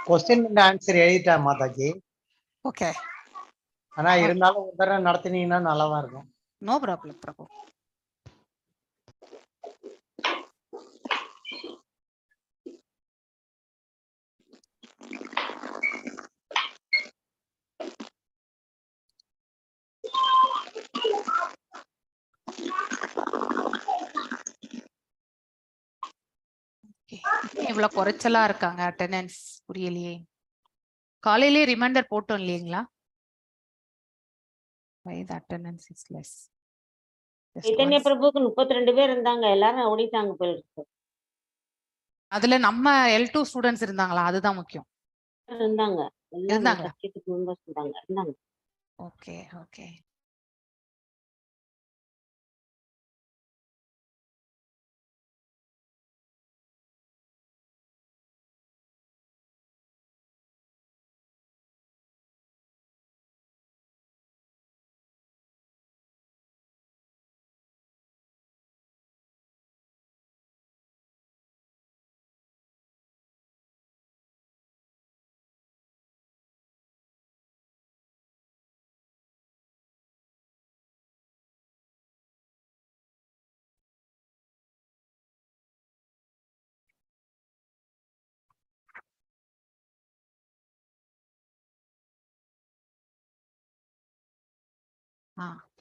Question and answer எழுதிட்டேன் Mataji. Okay. ஆனா இருந்தாலும் ஒரு தடவை நடத்தினீங்கன்னா நல்லாவா இருக்கும். No problem, Prabhu. இவ்வளவு குறைச்சலா இருக்காங்க அட்டெண்டன்ஸ் புரியலையே. காலையிலே ரிமைண்டர் போட்டோம் இல்லைங்களா? Why the attendance is less? Chaitanya பிரபுக்கு 32 பேர் இருந்தாங்க, எல்லாரும் ஓடிட்டாங்க போல இருக்கு. அதுல நம்ம L2 ஸ்டூடண்ட்ஸ் இருந்தாங்களா? அதுதான் முக்கியம். இருந்தாங்க, இருந்தாங்க. சப்ஜெக்ட் மெம்பர்ஸ் இருந்தாங்க. Okay okay.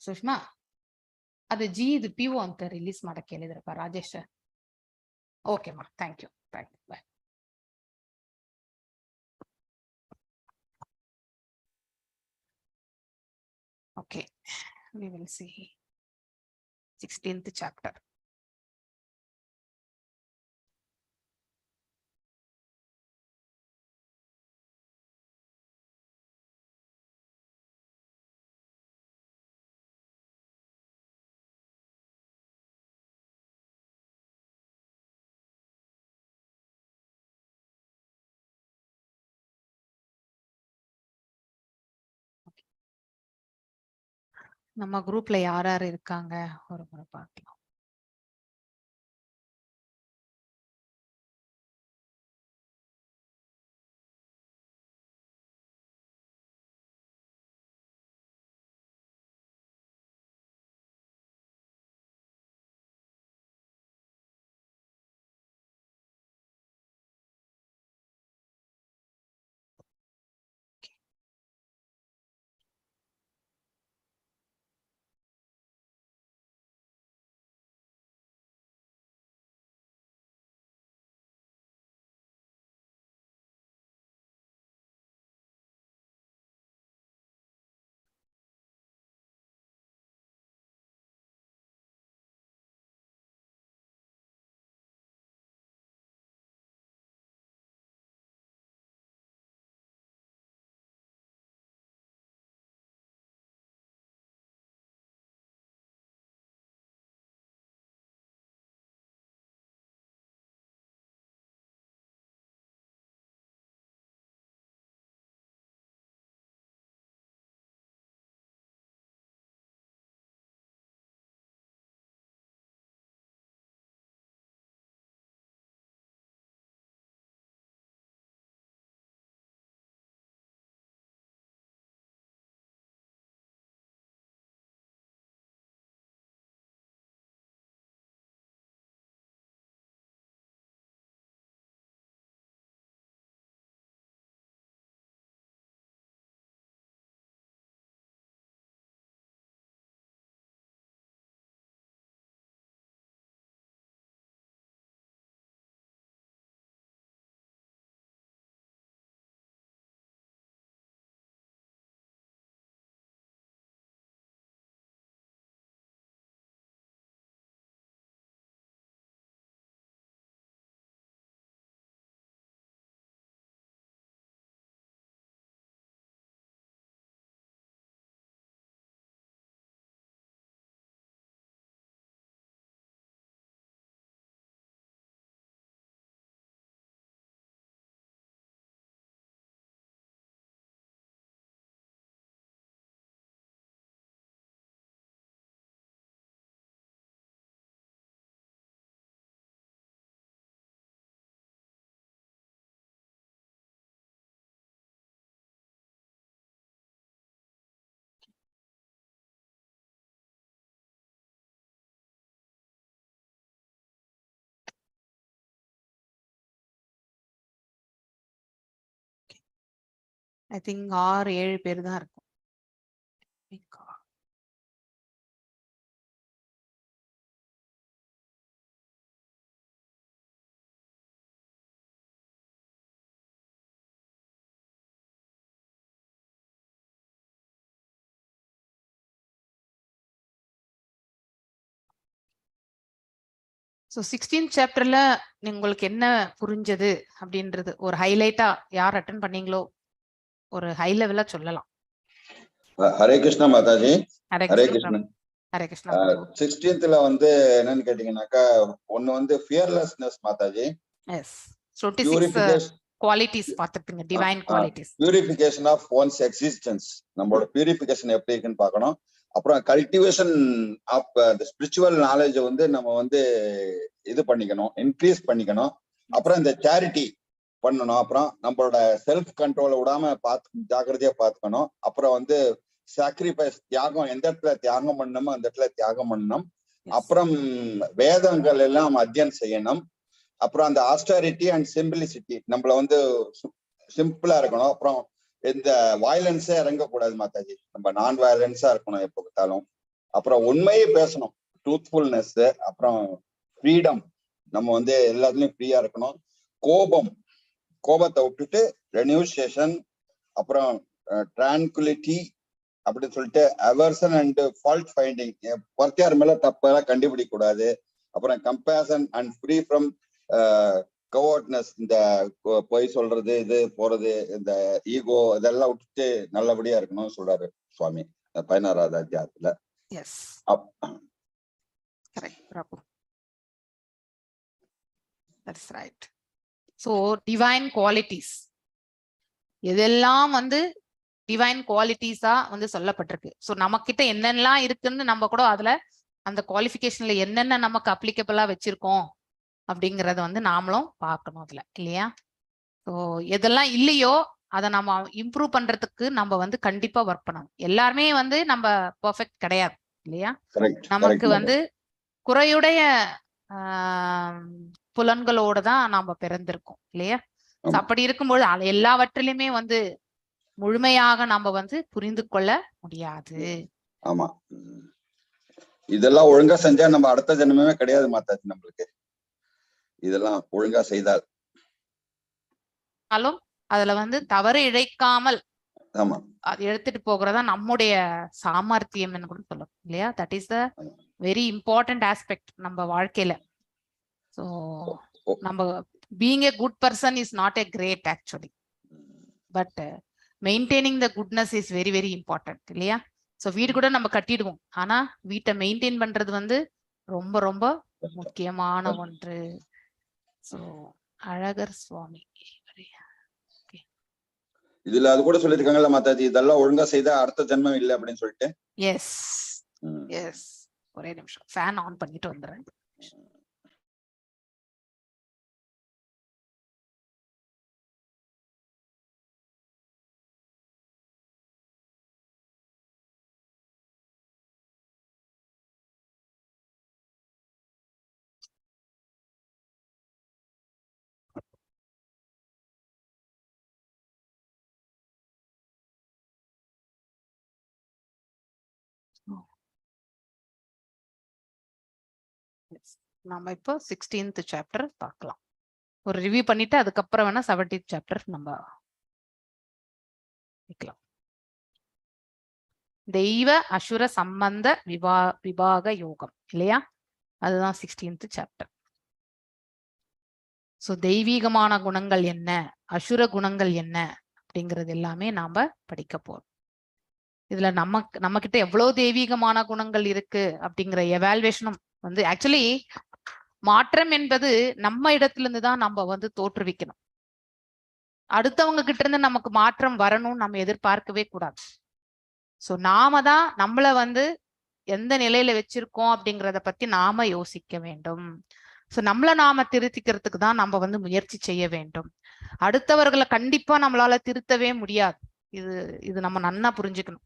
ಸುಷ್ಮಾ ಅದು ಜಿ ಇದು ಪಿ ಒ ಅಂತ ರಿಲೀಸ್ ಮಾಡಕ್ಕೆ ಹೇಳಿದ್ರಪ್ಪ ರಾಜೇಶ್. ಓಕೆ ಮಾ, thank you bye. Okay, we will see 16th chapter. நம்ம குரூப்ல யார் யார் இருக்காங்க ஒரு முறை பார்க்கலாம். ஐ திங்க் 6-7 பேர் தான் இருக்கும். ஸோ 16th சாப்டர்ல உங்களுக்கு என்ன புரிஞ்சது அப்படின்றது ஒரு ஹைலைட்டா யார் அட்டன் பண்ணீங்களோ ஒரு ஹை லெவலா சொல்லலாம். ஹரே கிருஷ்ணா மாதாஜி. ஹரே கிருஷ்ணா. ஹரே கிருஷ்ணா. 16th வந்து என்னன்னு கேட்டீங்கன்னாக்கா ஒன்னு வந்து ஃபியர்லெஸ்னஸ் மாதாஜி. எஸ் 26 குவாலிட்டிஸ் பார்த்துப்பீங்க, divine qualities. Purification of one's existence, நம்மளோட பியூரிஃபிகேஷன் எப்படி இருக்குன்னு பார்க்கணும். அப்புறம் கல்டிவேஷன் ஆஃப் ஸ்பிரிச்சுவல் நாலேஜ் வந்து நம்ம வந்து இது பண்ணிக்கணும், இன்க்ரீஸ் பண்ணிக்கணும். அப்புறம் இந்த சேரிட்டி பண்ணணும். அப்புறம் நம்மளோட செல்ஃப் கண்ட்ரோலை விடாம ஜாக்கிரதையா பார்த்துக்கணும். அப்புறம் வந்து சாக்ரிஃபைஸ், தியாகம், எந்த இடத்துல தியாகம் பண்ணணுமோ அந்த இடத்துல தியாகம் பண்ணணும். அப்புறம் வேதங்கள் எல்லாம் அத்தியனம் செய்யணும். அப்புறம் அந்த ஆஸ்டாரிட்டி அண்ட் சிம்பிளிசிட்டி, நம்மள வந்து சிம்பிளா இருக்கணும். அப்புறம் இந்த வயலன்ஸே இறங்கக்கூடாது மாதாஜி, நம்ம நான் வயலன்ஸா இருக்கணும் எப்போ பார்த்தாலும். அப்புறம் உண்மையே பேசணும், ட்ரூத்ஃபுல்னஸ். அப்புறம் ஃப்ரீடம், நம்ம வந்து எல்லாத்துலயும் ஃப்ரீயா இருக்கணும். கோபத்தை விட்டுட்டு ரெனியூசியேஷன், அப்புறம் ட்ரான்குலிட்டி அப்படின்னு சொல்லிட்டு அவர்சன் அண்ட் ஃபால்ட் ஃபைண்டிங், ஒருத்தையார் மேல தப்பெல்லாம் கண்டுபிடிக்க கூடாது. அப்புறம் கம்பேஷன் அண்ட் ஃப்ரீ ஃப்ரம் கவர்ட்னஸ், இந்த பொய் சொல்றது, இது போறது, இந்த ஈகோ, இதெல்லாம் விட்டுட்டு நல்லபடியா இருக்கணும்னு சொல்றாரு சுவாமி 16வது அத்தியாயத்துல. Yes correct Prabhu, that's right. So divine qualities எதெல்லாம் வந்து டிவைன் குவாலிட்டிஸா வந்து சொல்லப்பட்டிருக்கு. ஸோ நமக்கிட்ட என்னெல்லாம் இருக்குன்னு நம்ம கூட அதுல அந்த குவாலிஃபிகேஷன்ல என்னென்ன நமக்கு அப்ளிகபிளா வச்சிருக்கோம் அப்படிங்கறத வந்து நாமளும் பார்க்கணும் அதுல, இல்லையா? ஸோ எதெல்லாம் இல்லையோ அதை நம்ம இம்ப்ரூவ் பண்றதுக்கு நம்ம வந்து கண்டிப்பா ஒர்க் பண்ணணும். எல்லாருமே வந்து நம்ம பெர்ஃபெக்ட் கிடையாது, இல்லையா? நமக்கு வந்து குறையுடைய புலன்களோட தான் நாம பிறந்திருக்கோம், இல்லையா? அப்படி இருக்கும்போது எல்லாவற்றிலுமே வந்து முழுமையாக நாம வந்து புரிந்து கொள்ள முடியாது. ஆமா, இதெல்லாம் ஒழுங்கா செஞ்சா நம்ம அடுத்த ஜென்மமே கிடையாது மாதாஜி நம்மளுக்கு, இதெல்லாம் ஒழுங்கா செய்தால். அதுல வந்து தவறு இழைக்காமல் அது எடுத்துட்டு போகிறதா நம்முடைய சாமர்த்தியம் கூட சொல்லலாம், இல்லையா? That is the very important aspect நம்ம வாழ்க்கையில. ஸோ நம்ம being a good person is not a great actually, but maintaining the goodness is very very important, இல்லையா? ஸோ வீடு கூட நம்ம கட்டிடுவோம், ஆனா வீட்டை மெயின்டைன் பண்றது வந்து ரொம்ப ரொம்ப முக்கியமான ஒன்று. ஸோ அழகர் சுவாமி இதுல அது கூட சொல்லிருக்காங்கல்ல மாதாஜி, இதெல்லாம் ஒழுங்கா செய்தா அடுத்த ஜென்மம் இல்லை அப்படின்னு சொல்லிட்டு. எஸ் எஸ், ஒரே நிமிஷம் ஃபேன் ஆன் பண்ணிட்டு வந்துடுறேன். நம்ம இப்போ 16th சாப்டர் பார்க்கலாம். ஒரு ரிவ்யூ பண்ணிட்டு அதுக்கப்புறம் வேணா 17th சாப்டர் நம்ம பார்க்கலாம். தெய்வ அசுர சம்பந்த விபாக யோகம், இல்லையா? அதுதான் 16th சாப்டர். ஸோ தெய்வீகமான குணங்கள் என்ன, அசுர குணங்கள் என்ன அப்படிங்கிறது எல்லாமே நாம படிக்க போறோம். இதுல நம்ம கிட்ட எவ்வளவு தெய்வீகமான குணங்கள் இருக்கு அப்படிங்கிற எவால்வேஷனும் வந்து ஆக்சுவலி மாற்றம் என்பது நம்ம இடத்துல இருந்து தான் நம்ம வந்து தோற்றுவிக்கணும். அடுத்தவங்க கிட்ட இருந்து நமக்கு மாற்றம் வரணும்னு நம்ம எதிர்பார்க்கவே கூடாது. ஸோ நாம தான் நம்மள வந்து எந்த நிலையில வச்சிருக்கோம் அப்படிங்கிறத பத்தி நாம யோசிக்க வேண்டும். ஸோ நம்மள நாம திருத்திக்கிறதுக்கு தான் நம்ம வந்து முயற்சி செய்ய வேண்டும். அடுத்தவர்களை கண்டிப்பா நம்மளால திருத்தவே முடியாது. இது நம்ம நன்னா புரிஞ்சுக்கணும்.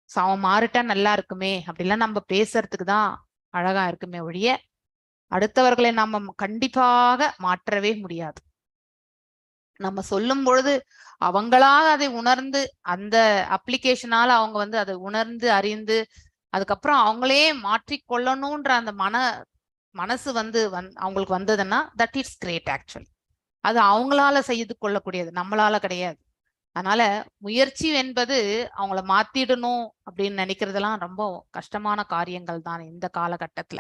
ஸோ அவன் மாறிட்டா நல்லா இருக்குமே அப்படிலாம் நம்ம பேசுறதுக்கு தான் அழகா இருக்குமே ஒழிய அடுத்தவர்களை நாம கண்டிப்பாக மாற்றவே முடியாது. நம்ம சொல்லும் பொழுது அவங்களா அதை உணர்ந்து அந்த அப்ளிகேஷனால அவங்க வந்து அதை உணர்ந்து அறிந்து அதுக்கப்புறம் அவங்களே மாற்றிக்கொள்ளணும்ன்ற அந்த மனசு வந்து அவங்களுக்கு வந்ததுன்னா தட் இஸ் கிரேட் ஆக்சுவலி. அது அவங்களால செய்து கொள்ளக்கூடியது, நம்மளால கிடையாது. அதனால முயற்சி என்பது அவங்கள மாத்திடணும் அப்படின்னு நினைக்கிறதெல்லாம் ரொம்ப கஷ்டமான காரியங்கள் தான் இந்த காலகட்டத்துல.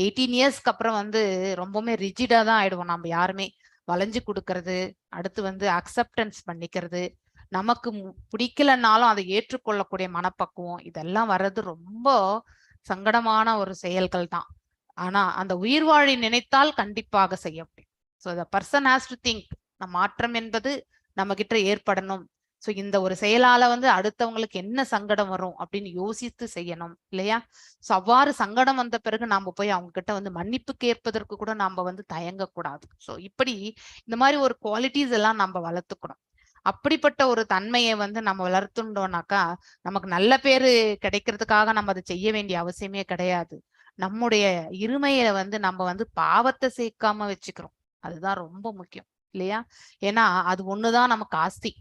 18 இயர்ஸ்க்கு அப்புறம் வந்து ரொம்பவுமே ரிஜிடா தான் ஆயிடுவோம் நம்ம யாருமே. வளைஞ்சு கொடுக்கறது, அடுத்து வந்து அக்செப்டன்ஸ் பண்ணிக்கிறது, நமக்கு பிடிக்கலன்னாலும் அதை ஏற்றுக்கொள்ளக்கூடிய மனப்பக்குவம், இதெல்லாம் வர்றது ரொம்ப சங்கடமான ஒரு செயல்கள் தான். ஆனா அந்த உயிர் வாழி நினைத்தால் கண்டிப்பாக செய்ய முடியும். So the person has to think. மாற்றம் என்பது நம்ம கிட்ட ஏற்படணும். ஸோ இந்த ஒரு செயலால வந்து அடுத்தவங்களுக்கு என்ன சங்கடம் வரும் அப்படின்னு யோசித்து செய்யணும் இல்லையா? ஸோ அவ்வாறு சங்கடம் வந்த பிறகு நாம போய் அவங்க கிட்ட வந்து மன்னிப்பு கேட்பதற்கு கூட நாம வந்து தயங்கக்கூடாது. ஸோ இப்படி இந்த மாதிரி ஒரு குவாலிட்டிஸ் எல்லாம் நம்ம வளர்த்துக்கணும். அப்படிப்பட்ட ஒரு தன்மையை வந்து நம்ம வளர்த்துட்டோம்னாக்கா நமக்கு நல்ல பேரு கிடைக்கிறதுக்காக நம்ம அதை செய்ய வேண்டிய அவசியமே கிடையாது. நம்முடைய இருமையை வந்து நம்ம வந்து பாவத்தை சேர்க்காம வச்சுக்கிறோம். அதுதான் ரொம்ப முக்கியம் இல்லையா? ஏன்னா அது ஒண்ணுதான் நமக்கு ஆஸ்தி.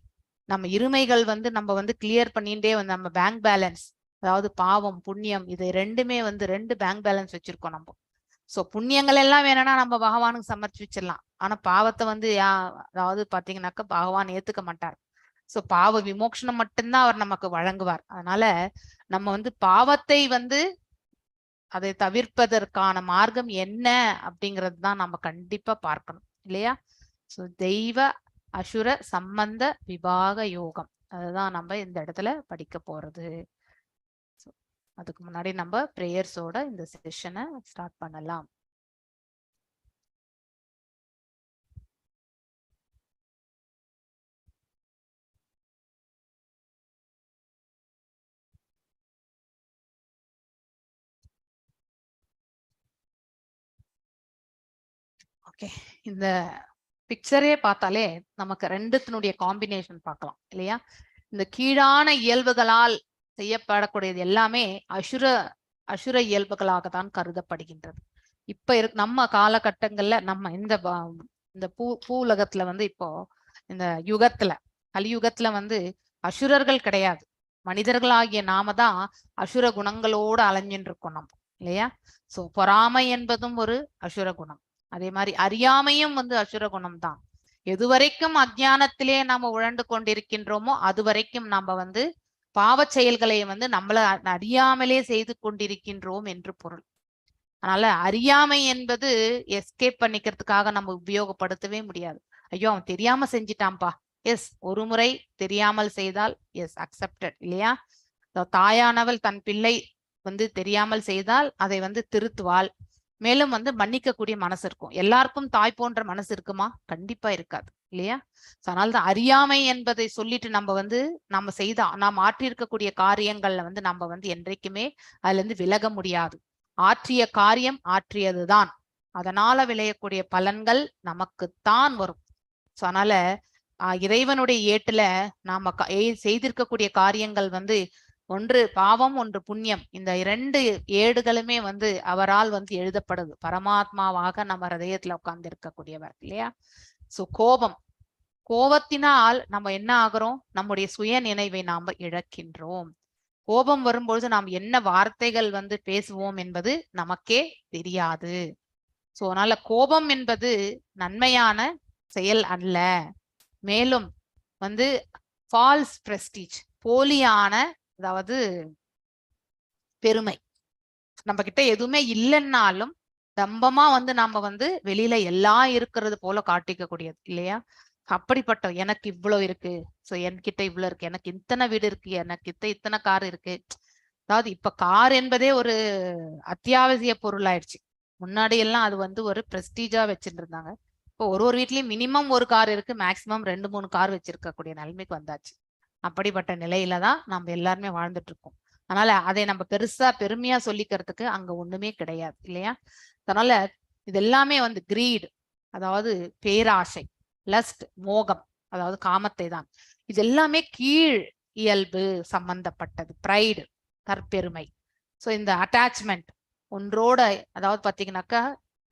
நம்ம இருமைகள் வந்து நம்ம வந்து கிளியர் பண்ணிட்டே வந்து நம்ம பேங்க் பேலன்ஸ், அதாவது பாவம் புண்ணியம், இது ரெண்டுமே வந்து 2 பேங்க் பேலன்ஸ் வச்சிருக்கோம் நம்ம. சோ புண்ணியங்கள் எல்லாம் வேணும்னா நம்ம பகவானுக்கு சமர்ப்பிச்சு வச்சிடலாம். ஆனா பாவத்தை வந்து அதாவது பாத்தீங்கன்னாக்கா பகவான் ஏத்துக்க மாட்டார். சோ பாவ விமோசனம் மட்டும்தான் அவர் நமக்கு வழங்குவார். அதனால நம்ம வந்து பாவத்தை வந்து அதை தவிர்ப்பதற்கான மார்க்கம் என்ன அப்படிங்கிறது தான் நம்ம கண்டிப்பா பார்க்கணும் இல்லையா? சோ தெய்வ அசுர சம்பந்த விபாக யோகம், அதுதான் நம்ம இந்த இடத்துல படிக்க போறது. அதுக்கு முன்னாடி நம்ம பிரேயர்ஸோட இந்த செஷனை ஸ்டார்ட் பண்ணலாம். ஓகே, இந்த பிக்சரே பார்த்தாலே நமக்கு ரெண்டுத்தினுடைய காம்பினேஷன் பார்க்கலாம் இல்லையா? இந்த கீழான இயல்புகளால் செய்யப்படக்கூடியது எல்லாமே அசுர இயல்புகளாக தான் கருதப்படுகின்றது. இப்ப நம்ம காலகட்டங்கள்ல நம்ம இந்த பூலகத்துல வந்து இப்போ இந்த யுகத்துல கலியுகத்துல வந்து அசுரர்கள் கிடையாது. மனிதர்களாகிய நாம தான் அசுர குணங்களோடு அலைஞ்சின்னு இருக்கோம் நம்ம இல்லையா? சோ பொறாமை என்பதும் ஒரு அசுர குணம். அதே மாதிரி அறியாமையும் வந்து அசுர குணம் தான். எதுவரைக்கும் அஜ்ஞானத்திலே நாம உழண்டு கொண்டிருக்கின்றோமோ அது வரைக்கும் நாம வந்து பாவ செயல்களை வந்து நம்மள அறியாமலே செய்து கொண்டிருக்கின்றோம் என்று பொருள். அதனால அறியாமை என்பது எஸ்கேப் பண்ணிக்கிறதுக்காக நம்ம உபயோகப்படுத்தவே முடியாது. ஐயோ அவன் தெரியாம செஞ்சிட்டான்பா, எஸ் ஒரு முறை தெரியாமல் செய்தால் எஸ் அக்செப்டட் இல்லையா? தாயானவள் தன் பிள்ளை வந்து தெரியாமல் செய்தால் அதை வந்து திருத்துவாள். மேலும் வந்து மன்னிக்கக்கூடிய மனசு இருக்கும். எல்லாருக்கும் தாய் போன்ற மனசு இருக்குமா? கண்டிப்பா இருக்காது இல்லையா? அதனால்தான் அறியாமை என்பதை சொல்லிட்டு நாம் ஆற்றியிருக்கக்கூடிய காரியங்கள்ல வந்து நம்ம வந்து என்றைக்குமே அதுல இருந்து விலக முடியாது. ஆற்றிய காரியம் ஆற்றியதுதான். அதனால விளையக்கூடிய பலன்கள் நமக்குத்தான் வரும். சோ அதனால இறைவனுடைய ஏட்டுல நாம செய்திருக்கக்கூடிய காரியங்கள் வந்து ஒன்று பாவம் ஒன்று புண்ணியம், இந்த 2 ஏடுகளுமே வந்து அவரால் வந்து எழுதப்படுது. பரமாத்மாவாக நம்ம ஹதயத்துல உட்கார்ந்து இருக்கக்கூடியவர் இல்லையா? சோ கோபத்தினால் நம்ம என்ன ஆகிறோம்? நம்முடைய சுய நினைவை நாம இழக்கின்றோம். கோபம் வரும்பொழுது நாம் என்ன வார்த்தைகள் வந்து பேசுவோம் என்பது நமக்கே தெரியாது. சோ அதனால கோபம் என்பது நன்மையான செயல் அல்ல. மேலும் வந்து ஃபால்ஸ் பிரஸ்டீஜ், போலியான, அதாவது பெருமை, நம்ம கிட்ட எதுவுமே இல்லைன்னாலும் தம்பமா வந்து நாம வந்து வெளியில எல்லாம் இருக்கிறது போல காட்டிக்க கூடியது இல்லையா? அப்படிப்பட்ட எனக்கு இவ்வளவு இருக்கு, சோ என்கிட்ட இவ்வளவு இருக்கு, எனக்கு இத்தனை வீடு இருக்கு, எனக்கு இத்தனை கார் இருக்கு. அதாவது இப்ப கார் என்பதே ஒரு அத்தியாவசிய பொருள் ஆயிடுச்சு. முன்னாடி எல்லாம் அது வந்து ஒரு பிரஸ்டீஜா வச்சுட்டு இருந்தாங்க. இப்போ ஒரு வீட்லயும் மினிமம் ஒரு கார் இருக்கு, மேக்சிமம் 2-3 கார் வச்சிருக்கக்கூடிய நிலைமைக்கு வந்தாச்சு. அப்படிப்பட்ட நிலையில தான் நம்ம எல்லாருமே வாழ்ந்துட்டு இருக்கோம். அதனால அதை நம்ம பெருமையா சொல்லிக்கிறதுக்கு அங்க ஒண்ணுமே கிடையாது இல்லையா? அதனால இது எல்லாமே வந்து கிரீட், அதாவது பேராசை, லஸ்ட் மோகம், அதாவது காமத்தை தான். இது எல்லாமே கீழ் இயல்பு சம்பந்தப்பட்டது. பிரைடு தற்பெருமை. சோ இந்த அட்டாச்மெண்ட் ஒன்றோட, அதாவது பாத்தீங்கன்னாக்கா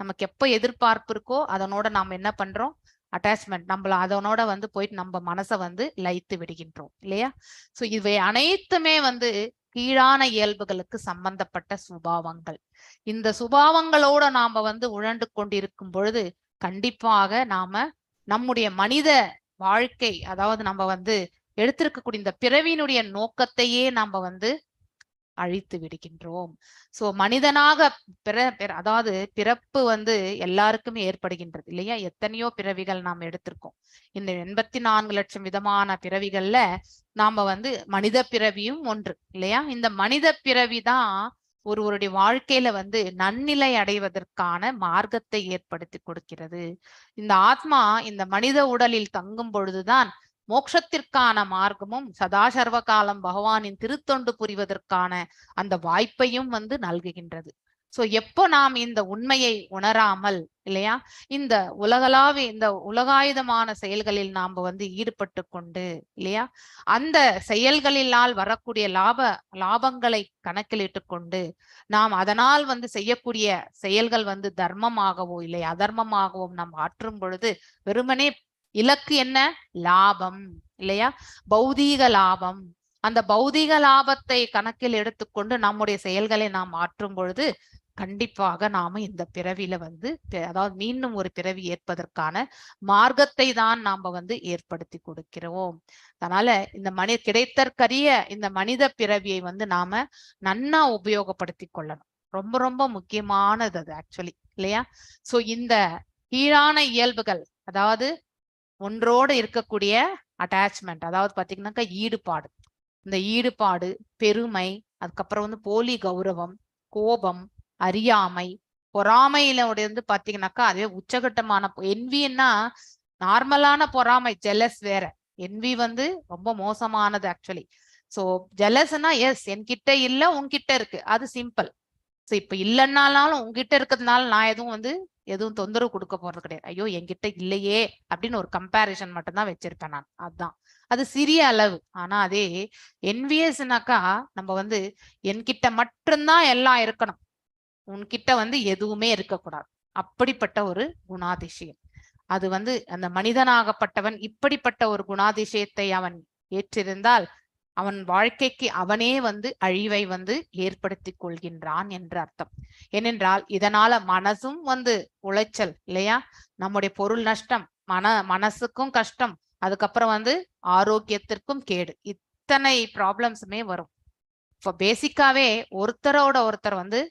நமக்கு எப்ப எதிர்பார்ப்பு இருக்கோ அதனோட நாம என்ன பண்றோம்? அட்டாச்மெண்ட் நம்மள அதனோட வந்து போயிட்டு நம்ம மனசை வந்து லயித்து விடுகின்றோம் இல்லையா? சோ இவை அனைத்துமே வந்து கீழான இயல்புகளுக்கு சம்பந்தப்பட்ட சுபாவங்கள். இந்த சுபாவங்களோட நாம வந்து உழண்டு கொண்டிருக்கும் பொழுது கண்டிப்பாக நாம நம்முடைய மனித வாழ்க்கை, அதாவது நம்ம வந்து எடுத்திருக்கக்கூடிய இந்த பிறவியினுடைய நோக்கத்தையே நாம வந்து அழித்து விடுகின்றோம். சோ மனிதனாக அதாவது பிறப்பு வந்து எல்லாருக்குமே ஏற்படுகின்றது இல்லையா? எத்தனையோ பிறவிகள் நாம் எடுத்திருக்கோம். இந்த 84 லட்சம் விதமான பிறவிகள்ல நாம வந்து மனித பிறவியும் ஒன்று இல்லையா? இந்த மனித பிறவிதான் ஒருவருடைய வாழ்க்கையில வந்து நன்னிலை அடைவதற்கான மார்க்கத்தை ஏற்படுத்தி கொடுக்கிறது. இந்த ஆத்மா இந்த மனித உடலில் தங்கும் பொழுதுதான் மோட்சத்திற்கான மார்க்கமும் சதா சர்வ காலம் பகவானின் திருத்தொண்டு புரிவதற்கான அந்த வாய்ப்பையும் வந்து நல்குகின்றது. சோ எப்போ நாம் இந்த உண்மையை உணராமல் இல்லையா இந்த உலகளாவிய இந்த உலகாயுதமான செயல்களில் நாம வந்து ஈடுபட்டு கொண்டு இல்லையா அந்த செயல்களினால் வரக்கூடிய லாபங்களை கணக்கிலிட்டு கொண்டு நாம் அதனால் வந்து செய்யக்கூடிய செயல்கள் வந்து தர்மமாகவோ இல்லை அதர்மமாகவோ நாம் ஆற்றும் பொழுது வெறுமனே இலக்கு என்ன? லாபம் இல்லையா? பௌதீக லாபம். அந்த பௌதீக லாபத்தை கணக்கில் எடுத்துக்கொண்டு நம்முடைய செயல்களை நாம் மாற்றும் பொழுது கண்டிப்பாக நாம இந்த பிறவியில வந்து அதாவது மீண்டும் ஒரு பிறவி ஏற்பதற்கான மார்க்கத்தை தான் நாம வந்து ஏற்படுத்தி கொடுக்கிறோம். அதனால இந்த கிடைத்தற்கரிய இந்த மனித பிறவியை வந்து நாம நன்னா உபயோகப்படுத்தி கொள்ளணும். ரொம்ப ரொம்ப முக்கியமானது அது ஆக்சுவலி இல்லையா? சோ இந்த கீழான இயல்புகள், அதாவது ஒன்றோடு இருக்கக்கூடிய அட்டாச்மெண்ட், அதாவது பாத்தீங்கன்னாக்கா ஈடுபாடு, இந்த ஈடுபாடு, பெருமை, அதுக்கப்புறம் வந்து போலி கௌரவம், கோபம், அறியாமை, பொறாமையில வந்து பாத்தீங்கன்னாக்கா அதுவே உச்சகட்டமான என்வின்னா நார்மலான பொறாமை, ஜெலஸ் வேற. என்வி வந்து ரொம்ப மோசமானது ஆக்சுவலி. சோ ஜெலஸ்னா எஸ் என்கிட்ட இல்ல உன்கிட்ட இருக்கு, அது சிம்பிள். சோ இப்ப இல்லைன்னாலும் உங்ககிட்ட இருக்கிறதுனால நான் எதுவும் தொந்தரவு கொடுக்க போறது கிடையாது. ஐயோ என்கிட்ட இல்லையே அப்படின்னு ஒரு கம்பேரிசன் மட்டும்தான் வச்சிருப்பேன் நான். அதுதான் அது சிறிய அளவு. ஆனா அதே என்விஎஸ்னாக்கா நம்ம வந்து என்கிட்ட மட்டும்தான் எல்லாம் இருக்கணும், உன்கிட்ட வந்து எதுவுமே இருக்கக்கூடாது. அப்படிப்பட்ட ஒரு குணாதிசயம் அது வந்து அந்த மனிதனாகப்பட்டவன் இப்படிப்பட்ட ஒரு குணாதிசயத்தை அவன் ஏற்றிருந்தால் அவன் வாழ்க்கைக்கு அவனே வந்து அழிவை வந்து ஏற்படுத்தி கொள்கின்றான் என்று அர்த்தம். ஏனென்றால் இதனால மனசும் வந்து உளைச்சல் இல்லையா? நம்முடைய பொருள் நஷ்டம், மனசுக்கும் கஷ்டம், அதுக்கப்புறம் வந்து ஆரோக்கியத்திற்கும் கேடு, இத்தனை ப்ராப்ளம்ஸுமே வரும். இப்போ பேசிக்காவே ஒருத்தரோட ஒருத்தர் வந்து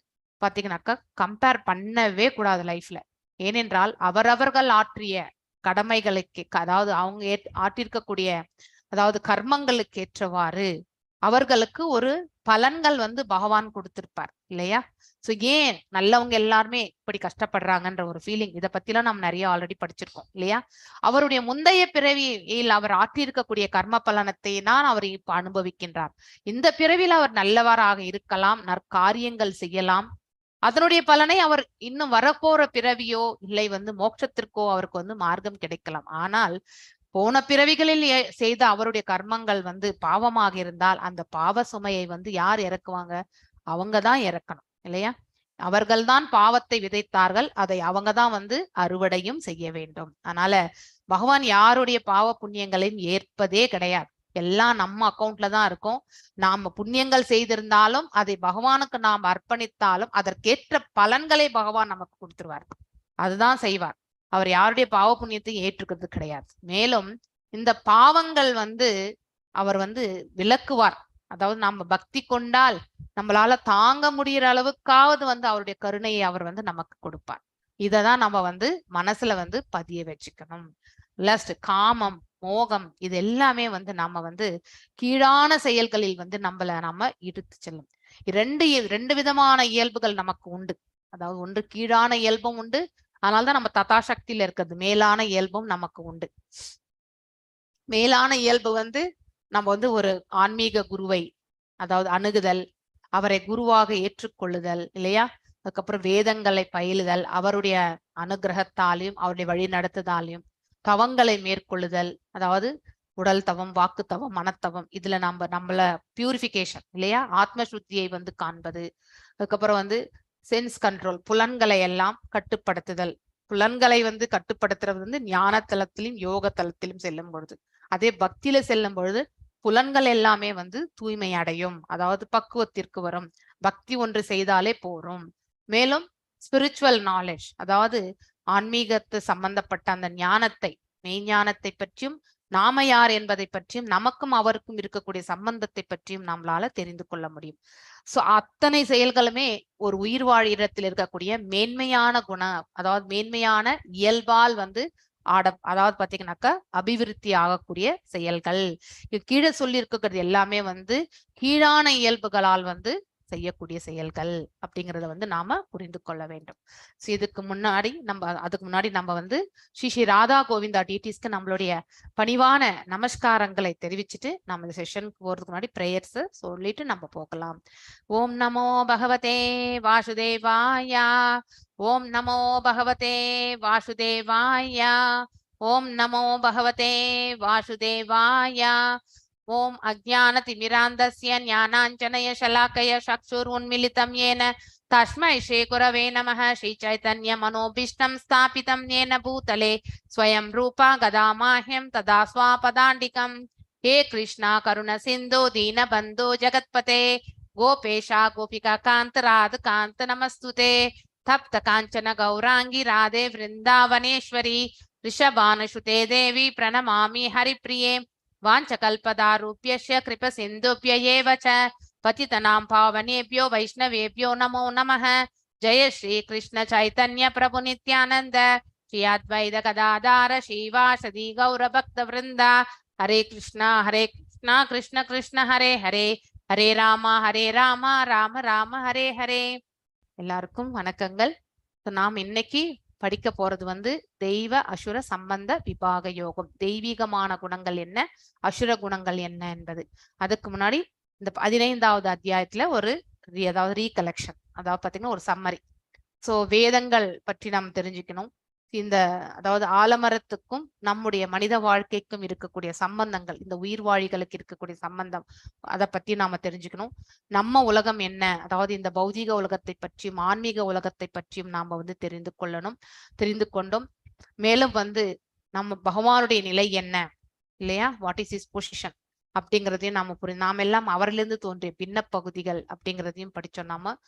பாத்தீங்கன்னாக்கா கம்பேர் பண்ணவே கூடாது லைஃப்ல. ஏனென்றால் அவரவர்கள் ஆற்றிய கடமைகளுக்கு, அதாவது அவங்க ஆற்றிருக்கக்கூடிய அதாவது கர்மங்களுக்கு ஏற்றவாறு அவர்களுக்கு ஒரு பலன்கள் வந்து பகவான் கொடுத்திருப்பார் இல்லையா? சோ ஏன் நல்லவங்க எல்லாருமே இப்படி கஷ்டப்படுறாங்கன்ற ஒரு ஃபீலிங், இதை பத்திலாம் நம்ம நிறைய ஆல்ரெடி படிச்சிருக்கோம் இல்லையா? அவருடைய முந்தைய பிறவியில் அவர் ஆற்றியிருக்கக்கூடிய கர்ம பலனத்தை தான் அவர் இப்ப அனுபவிக்கின்றார். இந்த பிறவியில் அவர் நல்லவராக இருக்கலாம், நற்காரியங்கள் செய்யலாம், அதனுடைய பலனை அவர் இன்னும் வரப்போற பிறவியோ இல்லை வந்து மோட்சத்திற்கோ அவருக்கு வந்து மார்க்கம் கிடைக்கலாம். ஆனால் போன பிறவிகளில் செய்த அவருடைய கர்மங்கள் வந்து பாவமாக இருந்தால் அந்த பாவ சுமையை வந்து யார் இறக்குவாங்க? அவங்கதான் இறக்கணும் இல்லையா? அவர்கள்தான் பாவத்தை விதைத்தார்கள், அதை அவங்கதான் வந்து அறுவடையும் செய்ய வேண்டும். அதனால பகவான் யாருடைய பாவ புண்ணியங்களையும் ஏற்பதே கிடையாது. எல்லாம் நம்ம அக்கௌண்ட்ல தான் இருக்கும். நாம புண்ணியங்கள் செய்திருந்தாலும் அதை பகவானுக்கு நாம் அர்ப்பணித்தாலும் அதற்கேற்ற பலன்களை பகவான் நமக்கு கொடுத்துருவார், அதுதான் செய்வார். அவர் யாருடைய பாவ புண்ணியத்தையும் ஏற்றுக்கிறது கிடையாது. மேலும் இந்த பாவங்கள் வந்து அவர் வந்து விலக்குவார். அதாவது நம்ம பக்தி கொண்டால் நம்மளால தாங்க முடிகிற அளவுக்காவது வந்து அவருடைய கருணையை அவர் வந்து நமக்கு கொடுப்பார். இததான் நம்ம வந்து மனசுல வந்து பதிய வச்சுக்கணும். லஸ்ட், காமம், மோகம், இது எல்லாமே வந்து நாம வந்து கீழான செயல்களில் வந்து நம்ம இழுத்து செல்லும். ரெண்டு விதமான இயல்புகள் நமக்கு உண்டு. அதாவது ஒன்று கீழான இயல்பும் உண்டு, அதனால்தான் நம்ம ததாசக்தியில இருக்கிறது. மேலான இயல்பும் நமக்கு உண்டு. மேலான இயல்பு வந்து நம்ம வந்து ஒரு ஆன்மீக குருவை அதாவது அணுகுதல், அவரை குருவாக ஏற்றுக்கொள்ளுதல் இல்லையா? அதுக்கப்புறம் வேதங்களை பயிலுதல், அவருடைய அனுகிரகத்தாலையும் அவருடைய வழி நடத்துதாலையும் தவங்களை மேற்கொள்ளுதல், அதாவது உடல் தவம், வாக்கு தவம், மனத்தவம், இதுல நம்மள பியூரிஃபிகேஷன் இல்லையா? ஆத்ம சுத்தியை வந்து காண்பது, அதுக்கப்புறம் வந்து சென்ஸ் கண்ட்ரோல், புலன்களை எல்லாம் கட்டுப்படுத்துதல், புலன்களை வந்து கட்டுப்படுத்துறது வந்து ஞான தளத்திலும் யோக தளத்திலும் செல்லும் பொழுது, அதே பக்தியில செல்லும் பொழுது புலன்கள் எல்லாமே வந்து தூய்மை அடையும், அதாவது பக்குவத்திற்கு வரும். பக்தி ஒன்று செய்தாலே போரும். மேலும் ஸ்பிரிச்சுவல் நாலேஜ், அதாவது ஆன்மீகத்து சம்பந்தப்பட்ட அந்த ஞானத்தை, மெய்ஞானத்தை பற்றியும் நாம யார் என்பதை பற்றியும் நமக்கும் அவருக்கும் இருக்கக்கூடிய சம்பந்தத்தை பற்றியும் நம்மளால தெரிந்து கொள்ள முடியும். சோ அத்தனை செயல்களுமே ஒரு உயிர் வாழிடத்தில் இருக்கக்கூடிய மேன்மையான குணம், அதாவது மேன்மையான இயல்பால் வந்து அதாவது பாத்தீங்கன்னாக்கா அபிவிருத்தி ஆகக்கூடிய செயல்கள். கீழே சொல்லி இருக்கிறது எல்லாமே வந்து கீழான இயல்புகளால் வந்து செய்யக்கூடிய செயல்கள் அப்படிங்கறத வந்து நாம புரிந்து கொள்ள வேண்டும். இதுக்கு முன்னாடி அதுக்கு முன்னாடி நம்ம வந்து ஸ்ரீ ராதா கோவிந்தா டிடிஸ்க்கு நம்மளுடைய பணிவான நமஸ்காரங்களை தெரிவிச்சுட்டு நம்ம இந்த செஷனுக்கு போறதுக்கு முன்னாடி பிரேயர்ஸ் சொல்லிட்டு நம்ம போகலாம். ஓம் நமோ பகவதே வாசுதேவாய, ஓம் நமோ பகவதே வாசுதேவாய, ஓம் நமோ பகவதே வாசுதேவாய. ஓம் அஜ்ஞானதிமிராந்தஸ்ய ஞானாஞ்சனய ஷலாக்கய சக்ஷுருன்மிலிதம் येन तस्मै श्रीगुरवे नमः. श्रीचैतन्यमनोभीष्टं स्थापितं येन भूतले स्वयं रूपा गदामाह्यं तदा स्वापदाण्डिकम्. हे कृष्णा करुण सिन्धु दीनबन्धो जगत्पते गोपेशा गोपिका कान्त राधकान्त नमस्तुते. तप्त काञ्चन गौरांगी राधे वृन्दावनेश्वरी ऋषभानुसुते देवी प्रणमामि हरिप्रिये. वाञ्छकल्पदारूप्यस्य कृपसिन्धुभ्य एव च पतितनां पावनेभ्यो वैष्णवेभ्यो नमो नमः. जय श्री कृष्ण चैतन्य प्रभु नित्यानंद श्री अद्वैत गदाधर श्रीवासदि गौर भक्त वृंद. हरे कृष्णा कृष्ण कृष्ण हरे हरे, हरे राम राम राम हरे हरे. எல்லாருக்கும் வணக்கங்கள். நாம் இன்னைக்கு படிக்க போறது வந்து தெய்வ அசுர சம்பந்த விபாக யோகம். தெய்வீகமான குணங்கள் என்ன, அசுர குணங்கள் என்ன என்பது. அதுக்கு முன்னாடி இந்த 15வது அத்தியாயத்துல ஒரு அதாவது ரீகலெக்ஷன், அதாவது பாத்தீங்கன்னா ஒரு சம்மரி. சோ வேதங்கள் பற்றி நாம் தெரிஞ்சுக்கணும். இந்த அதாவது ஆலமரத்துக்கும் நம்முடைய மனித வாழ்க்கைக்கும் இருக்கக்கூடிய சம்பந்தங்கள், இந்த உயிர் வாழிகளுக்கு இருக்கக்கூடிய சம்பந்தம், அதை பத்தி நாம தெரிஞ்சுக்கணும். நம்ம உலகம் என்ன, அதாவது இந்த பௌதிக உலகத்தை பற்றியும் ஆன்மீக உலகத்தை பற்றியும் நாம வந்து தெரிந்து கொண்டோம். மேலும் வந்து நம்ம பகவானுடைய நிலை என்ன இல்லையா, வாட் இஸ் இஸ் பொசிஷன் அப்படிங்கிறதையும் நாம எல்லாம் அவரிலிருந்து தோன்றிய பின்ன பகுதிகள் அப்படிங்கிறதையும் படிச்சோம். நாம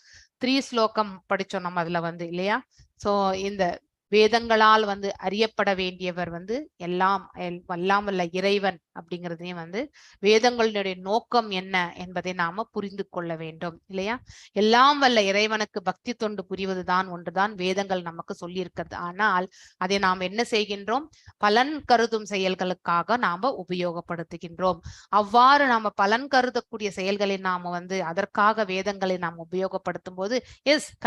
3 ஸ்லோகம் படிச்சோம் நம்ம அதுல வந்து இல்லையா. சோ இந்த வேதங்களால் வந்து அறியப்பட வேண்டியவர் வந்து எல்லாம் வல்ல இறைவன் அப்படிங்கிறதையும் வந்து வேதங்களுடைய நோக்கம் என்ன என்பதை நாம புரிந்து கொள்ள வேண்டும் இல்லையா. எல்லாம் வல்ல இறைவனுக்கு பக்தி தொண்டு புரிவதுதான் ஒன்றுதான் வேதங்கள் நமக்கு சொல்லி இருக்கிறது. ஆனால் அதை நாம் என்ன செய்கின்றோம், பலன் கருதும் செயல்களுக்காக நாம உபயோகப்படுத்துகின்றோம். அவ்வாறு நாம பலன் கருதக்கூடிய செயல்களை நாம வந்து அதற்காக வேதங்களை நாம் உபயோகப்படுத்தும் போது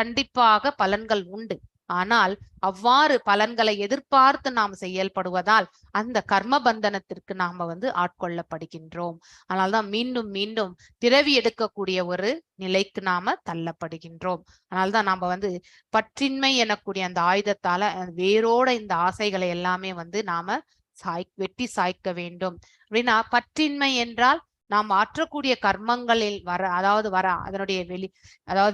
கண்டிப்பாக பலன்கள் உண்டு. ஆனால் அவ்வாறு பலன்களை எதிர்பார்த்து நாம் செயல்படுவதால் அந்த கர்ம பந்தனத்திற்கு நாம வந்து ஆட்கொள்ளப்படுகின்றோம். அதனால்தான் மீண்டும் மீண்டும் பிறவி எடுக்கக்கூடிய ஒரு நிலைக்கு நாம தள்ளப்படுகின்றோம். அதனால்தான் நாம வந்து பற்றின்மை எனக்கூடிய அந்த ஆயுதத்தால வேரோட இந்த ஆசைகளை எல்லாமே வந்து நாம வெட்டி சாய்க்க வேண்டும். அப்படின்னா பற்றின்மை என்றால் நாம் ஆற்றக்கூடிய கர்மங்களில் அதனுடைய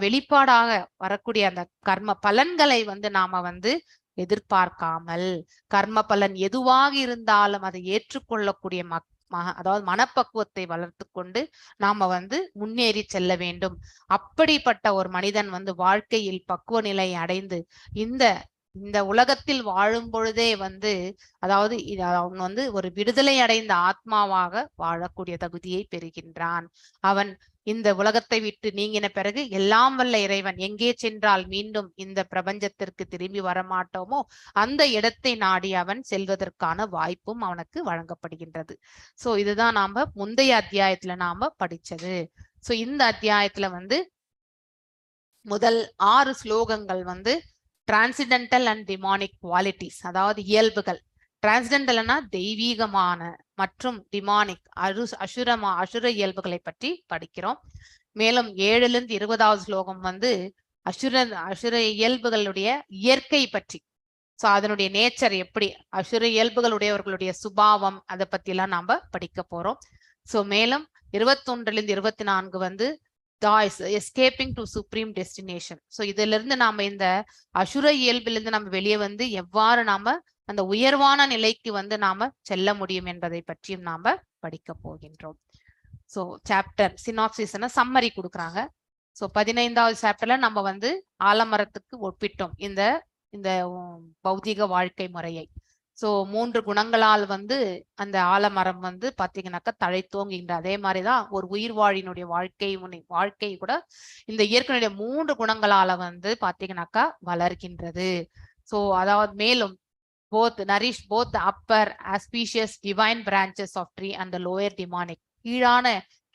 வெளிப்பாடாக வரக்கூடிய அந்த கர்ம பலன்களை வந்து நாம வந்து எதிர்பார்க்காமல் கர்ம பலன் எதுவாக இருந்தாலும் அதை ஏற்றுக்கொள்ளக்கூடிய அதாவது மனப்பக்குவத்தை வளர்த்து கொண்டு நாம வந்து முன்னேறி செல்ல வேண்டும். அப்படிப்பட்ட ஒரு மனிதன் வந்து வாழ்க்கையில் பக்குவ நிலை அடைந்து இந்த உலகத்தில் வாழும் பொழுதே வந்து அதாவது அவன் வந்து ஒரு விடுதலை அடைந்த ஆத்மாவாக வாழக்கூடிய தகுதியை பெறுகின்றான். அவன் இந்த உலகத்தை விட்டு நீங்கின பிறகு எல்லாம் வல்ல இறைவன் எங்கே சென்றால் மீண்டும் இந்த பிரபஞ்சத்திற்கு திரும்பி வரமாட்டோமோ அந்த இடத்தை நாடி அவன் செல்வதற்கான வாய்ப்பும் அவனுக்கு வழங்கப்படுகின்றது. சோ இதுதான் நாம முந்தைய அத்தியாயத்துல நாம படிச்சது. சோ இந்த அத்தியாயத்துல வந்து முதல் 6 ஸ்லோகங்கள் வந்து டிரான்சிடென்டல் அண்ட் டிமானிக் குவாலிட்டிஸ், அதாவது இயல்புகள். டிரான்சிடென்டல்னா தெய்வீகமான மற்றும் டிமானிக் அசுர இயல்புகளை பற்றி படிக்கிறோம். மேலும் 7லிருந்து 20வது ஸ்லோகம் வந்து அசுர இயல்புகளுடைய இயற்கை பற்றி, சோ அதனுடைய நேச்சர் எப்படி, அசுர இயல்புகளுடையவர்களுடைய சுபாவம், அதை பத்தி எல்லாம் நாம படிக்க போறோம். சோ மேலும் 21லிருந்து 24 வந்து escaping to supreme destination. So இதுல இருந்து நாம இந்த அசுர இயல்பிலிருந்து நம்ம வெளியே வந்து எவ்வாறு நாம அந்த உயர்வான நிலைக்கு வந்து நாம செல்ல முடியும் என்பதை பற்றியும் நாம படிக்க போகின்றோம். ஸோ சாப்டர் சினாப்சிஸ்னா சம்மரி கொடுக்குறாங்க. ஸோ 15வது சாப்டர்ல நம்ம வந்து ஆலமரத்துக்கு ஒப்பிட்டோம் இந்த இந்த பௌதிக வாழ்க்கை முறையை. ஸோ 3 குணங்களால் வந்து அந்த ஆலமரம் வந்து பாத்தீங்கன்னாக்கா தழை தோங்குகின்ற அதே மாதிரிதான் ஒரு உயிர் வாழினுடைய வாழ்க்கை கூட இந்த இயற்கையினுடைய 3 குணங்களால வந்து பாத்தீங்கன்னாக்கா வளர்கின்றது. ஸோ அதாவது மேலும் both nourish both the upper auspicious divine branches of tree and the lower demonic.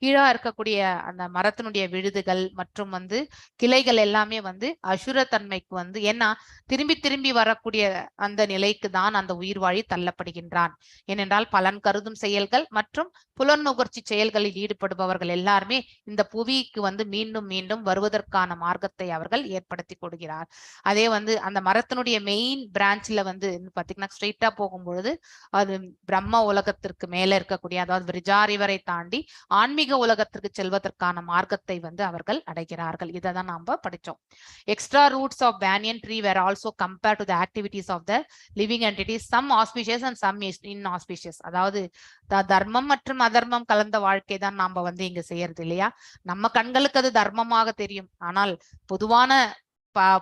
கீழா இருக்கக்கூடிய அந்த மரத்தினுடைய விழுதுகள் மற்றும் வந்து கிளைகள் எல்லாமே வந்து அசுரத்தன்மைக்கு வந்து ஏன்னா திரும்பி வரக்கூடிய அந்த நிலைக்கு தான் அந்த உயிர் வாழி தள்ளப்படுகின்றான். ஏனென்றால் பலன் கருதும் செயல்கள் மற்றும் புலநுகர்ச்சி செயல்களில் ஈடுபடுபவர்கள் எல்லாருமே இந்த புவிக்கு வந்து மீண்டும் வருவதற்கான மார்க்கத்தை அவர்கள் ஏற்படுத்தி கொடுக்கிறார். அதே வந்து அந்த மரத்தினுடைய மெயின் பிரான்ச்ல வந்து பாத்தீங்கன்னா ஸ்ட்ரெயிட்டா போகும்பொழுது அது பிரம்ம உலகத்திற்கு மேல இருக்கக்கூடிய அதாவது விரிஜாரிவரை தாண்டி ஆன்மீக உலகத்திற்கு செல்வதற்கான மார்க்கத்தை வந்து அவர்கள் அடைகிறார்கள். இதை தான் நாம படிச்சோம். Extra roots of banyan tree were also compared to the activities of the living entities, some auspicious and some inauspicious. அதாவது தர்மம் மற்றும் அதர்மம் கலந்த வாழ்க்கை தான் நாம வந்து இங்க செய்யறது இல்லையா. நம்ம கண்களுக்கு அது தர்மமாக தெரியும். ஆனால்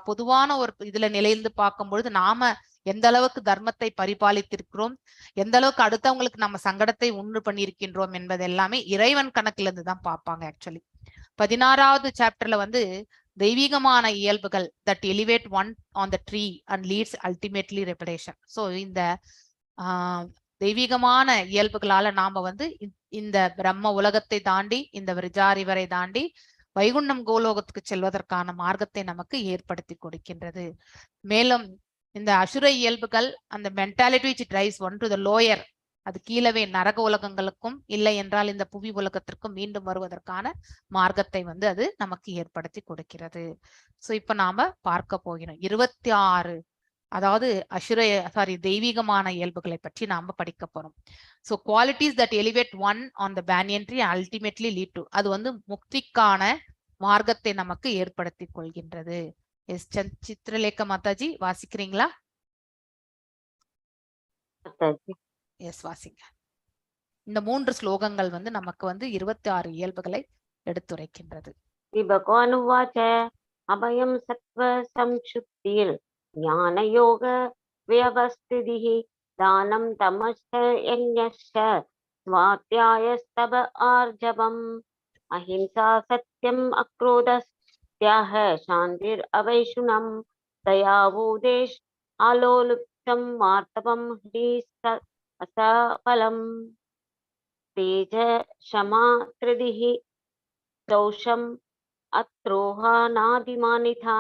பொதுவான ஒரு இதுல நிலையிலிருந்து பார்க்கும் பொழுது நாம எந்த அளவுக்கு தர்மத்தை பரிபாலித்திருக்கிறோம், எந்த அளவுக்கு அடுத்தவங்களுக்கு நம்ம சங்கடத்தை உண்டு பண்ணியிருக்கின்றோம் என்பது எல்லாமே இறைவன் கணக்குல இருந்து தான் பார்ப்பாங்க. ஆக்சுவலி 16வது சாப்டர்ல வந்து தெய்வீகமான இயல்புகள் that elevate one on the tree and leads ultimately liberation. So இந்த தெய்வீகமான இயல்புகளால நாம வந்து இந்த பிரம்ம உலகத்தை தாண்டி இந்த விரிஜாரிவரை தாண்டி வைகுண்டம் கோலோகத்துக்கு செல்வதற்கான மார்க்கத்தை நமக்கு ஏற்படுத்தி கொடுக்கின்றது. மேலும் இந்த அசுர இயல்புகள் அந்த mentality which drives one to the lower, அது கீழவே நரக உலகங்களுக்கும் இல்லை என்றால் இந்த புவி உலகத்திற்கும் மீண்டும் வருவதற்கான மார்க்கத்தை வந்து அது நமக்கு ஏற்படுத்தி கொடுக்கிறது. சோ இப்ப நாம பார்க்க போகிறோம் 26 அதாவது தெய்வீகமான இயல்புகளை பற்றி நாம படிக்க போறோம். So qualities that elevate one on the banyan tree ultimately lead to, அது வந்து முக்திக்கான மார்க்கத்தை நமக்கு ஏற்படுத்தி கொள்கின்றது. எஸ் சித்ரலேகா மாதாஜி வாசிக்கிறீங்களா? எஸ் வாசிங்க. இந்த 3 ஸ்லோகங்கள் வந்து நமக்கு வந்து 26 இயல்புகளை எடுத்துரைக்கின்றது. பகவானுவாச்ச அபயம் சத்வ சம்சுப்திர் ஞான யோக வியவஸ்திதிஹி தானம் தமஸ்த யஞ்ஞஸ்ச ஸ்வாத்யாயஸ்தப ஆர்ஜவம் அஹிம்சா சத்யம் அக்ரோதஸ் தியாக சாந்திர் அவைஷுனம் தயாவூதேஷ் ஆலோலுப்தம் மார்த்தவம் அசபலம் தேஜ ஷமா த்ரிதிஹி தௌஷம் அத்ரோஹாநாதிமானிதா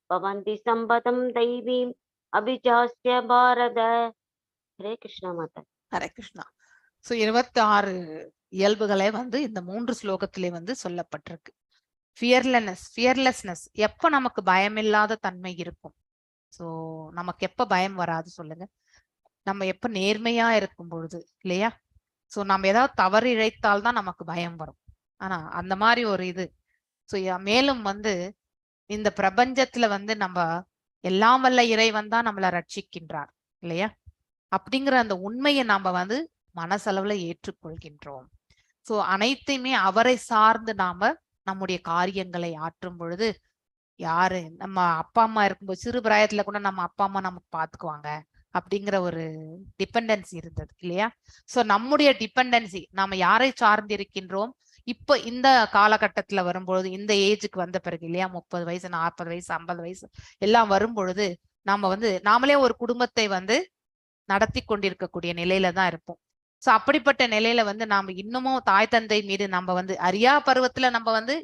பவந்தி சம்பதம் தெய்வீம் அபிஜாஸ்ய பாரத. ஹரே கிருஷ்ணா மாதா. ஹரே கிருஷ்ணா. சோ 26 இயல்புகளை வந்து இந்த 3 ஸ்லோகத்திலே வந்து சொல்லப்பட்டிருக்கு. ஃபியர்லெஸ்னஸ், எப்ப நமக்கு பயமில்லாத தன்மை இருக்கும்? சோ நமக்கு எப்ப பயம் வராது சொல்லுங்க? நம்ம எப்ப நேர்மையா இருக்கும் பொழுது இல்லையா? சோ நம்ம ஏதாவது தவறு இழைத்தால் தான் நமக்கு பயம் வரும். ஆனா அந்த மாதிரி ஒரு இது. சோ மேலும் வந்து இந்த பிரபஞ்சத்துல வந்து நம்ம எல்லாம் வல்ல இறைவன் தான் நம்மளை ரட்சிக்கின்றார் இல்லையா? அப்படிங்கிற அந்த உண்மையை நாம வந்து மனசளவுல ஏற்றுக்கொள்கின்றோம். சோ அனைத்தையுமே அவரை சார்ந்து நாம நம்முடைய காரியங்களை ஆற்றும் பொழுது யாரு நம்ம அப்பா அம்மா இருக்கும்போது சிறு பிராயத்துல கூட நம்ம அப்பா அம்மா நமக்கு பாத்துக்குவாங்க அப்படிங்கிற ஒரு டிபெண்டன்சி இருந்தது இல்லையா? சோ நம்முடைய டிபெண்டன்சி நாம யாரை சார்ந்து இருக்கின்றோம் இப்ப இந்த காலகட்டத்துல வரும்பொழுது இந்த ஏஜுக்கு வந்த பிறகு இல்லையா 30 வயசு 40 வயசு 50 வயசு எல்லாம் வரும்பொழுது நாம வந்து நாமளே ஒரு குடும்பத்தை வந்து நடத்தி கொண்டிருக்கக்கூடிய நிலையில தான் இருப்போம். சோ அப்படிப்பட்ட நிலையில வந்து நாம இன்னமும் தாய் தந்தை மீது நம்ம வந்து அறியா பருவத்துல நம்ம வந்து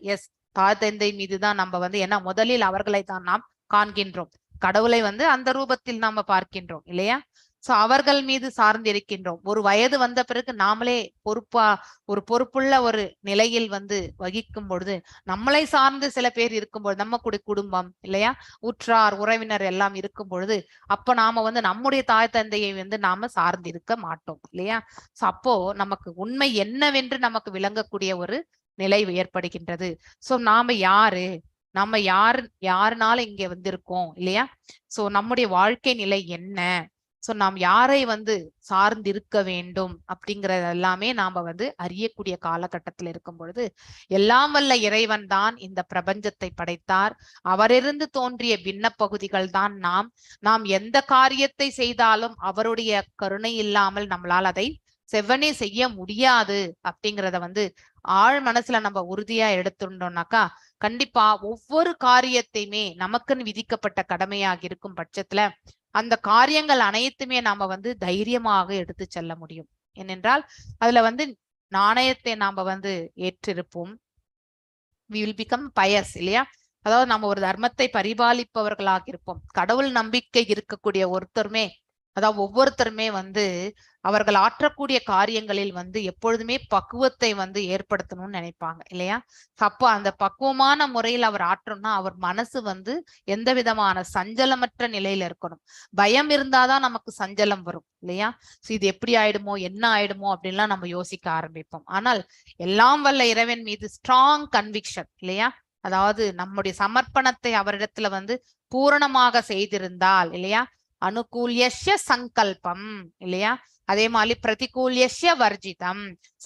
தாய் தந்தை மீதுதான் நம்ம வந்து ஏன்னா முதலில் அவர்களை தான் நாம் காண்கின்றோம். கடவுளை வந்து அந்த ரூபத்தில் நாம பார்க்கின்றோம் இல்லையா? சோ அவர்கள் மீது சார்ந்து இருக்கின்றோம். ஒரு வயது வந்த பிறகு நாமளே ஒரு பொறுப்புள்ள ஒரு நிலையில் வந்து வகிக்கும் பொழுது நம்மளை சார்ந்து சில பேர் இருக்கும்பொழுது நம்ம குடும்பம் இல்லையா உற்றார் உறவினர் எல்லாம் இருக்கும் பொழுது அப்ப நாம வந்து நம்முடைய தாய் தந்தையை வந்து நாம சார்ந்து இருக்க மாட்டோம் இல்லையா? சோ அப்போ நமக்கு உண்மை என்னவென்று நமக்கு விளங்கக்கூடிய ஒரு நிலை ஏற்படுகின்றது. சோ நாம யாரு, நம்ம யாருனால இங்க வந்திருக்கோம் இல்லையா? சோ நம்முடைய வாழ்க்கை நிலை என்ன, சோ நாம் யாரை சார்ந்து இருக்க வேண்டும் அப்படிங்கறது எல்லாமே நாம அறியக்கூடிய காலகட்டத்தில் இருக்கும் பொழுது, எல்லாம் வல்ல இறைவன் தான் இந்த பிரபஞ்சத்தை படைத்தார். அவரிருந்து தோன்றிய பின்ன பகுதிகள் தான் நாம் எந்த காரியத்தை செய்தாலும் அவருடைய கருணை இல்லாமல் நம்மளால் அதை செவ்வனே செய்ய முடியாது அப்படிங்கிறத ஆழ் மனசுல நம்ம உறுதியா எடுத்துட்டோம்னாக்கா கண்டிப்பா ஒவ்வொரு காரியத்தையுமே நமக்குன்னு விதிக்கப்பட்ட கடமையாக இருக்கும் பட்சத்துல அந்த காரியங்கள் அனைத்துமே நாம தைரியமாக எடுத்து செல்ல முடியும். ஏனென்றால் அதுல நாணயத்தை நாம ஏற்றிருப்போம். we will become pious இல்லையா? அதாவது நம்ம ஒரு தர்மத்தை பரிபாலிப்பவர்களாக இருப்போம். கடவுள் நம்பிக்கை இருக்கக்கூடிய ஒவ்வொருத்தருமே அவர்கள் ஆற்றக்கூடிய காரியங்களில் எப்பொழுதுமே பக்குவத்தை ஏற்படுத்தணும்னு நினைப்பாங்க இல்லையா? அப்போ அந்த பக்குவமான முறையில் அவர் ஆற்றணும்னா அவர் மனசு எந்த விதமான சஞ்சலமற்ற நிலையில இருக்கணும். பயம் இருந்தாதான் நமக்கு சஞ்சலம் வரும் இல்லையா? இது எப்படி ஆயிடுமோ என்ன ஆயிடுமோ அப்படின்லாம் நம்ம யோசிக்க ஆரம்பிப்போம். ஆனால் எல்லாம் வல்ல இறைவன் மீது ஸ்ட்ராங் கன்விக்ஷன் இல்லையா? அதாவது நம்முடைய சமர்ப்பணத்தை அவரிடத்துல பூரணமாக செய்திருந்தால் இல்லையா, அனுகூல்யஸ்ய சங்கல்பம் இல்லையா, அதே மாதிரி பிரதிகூல்யஸ்ய வர்ஜிதம்.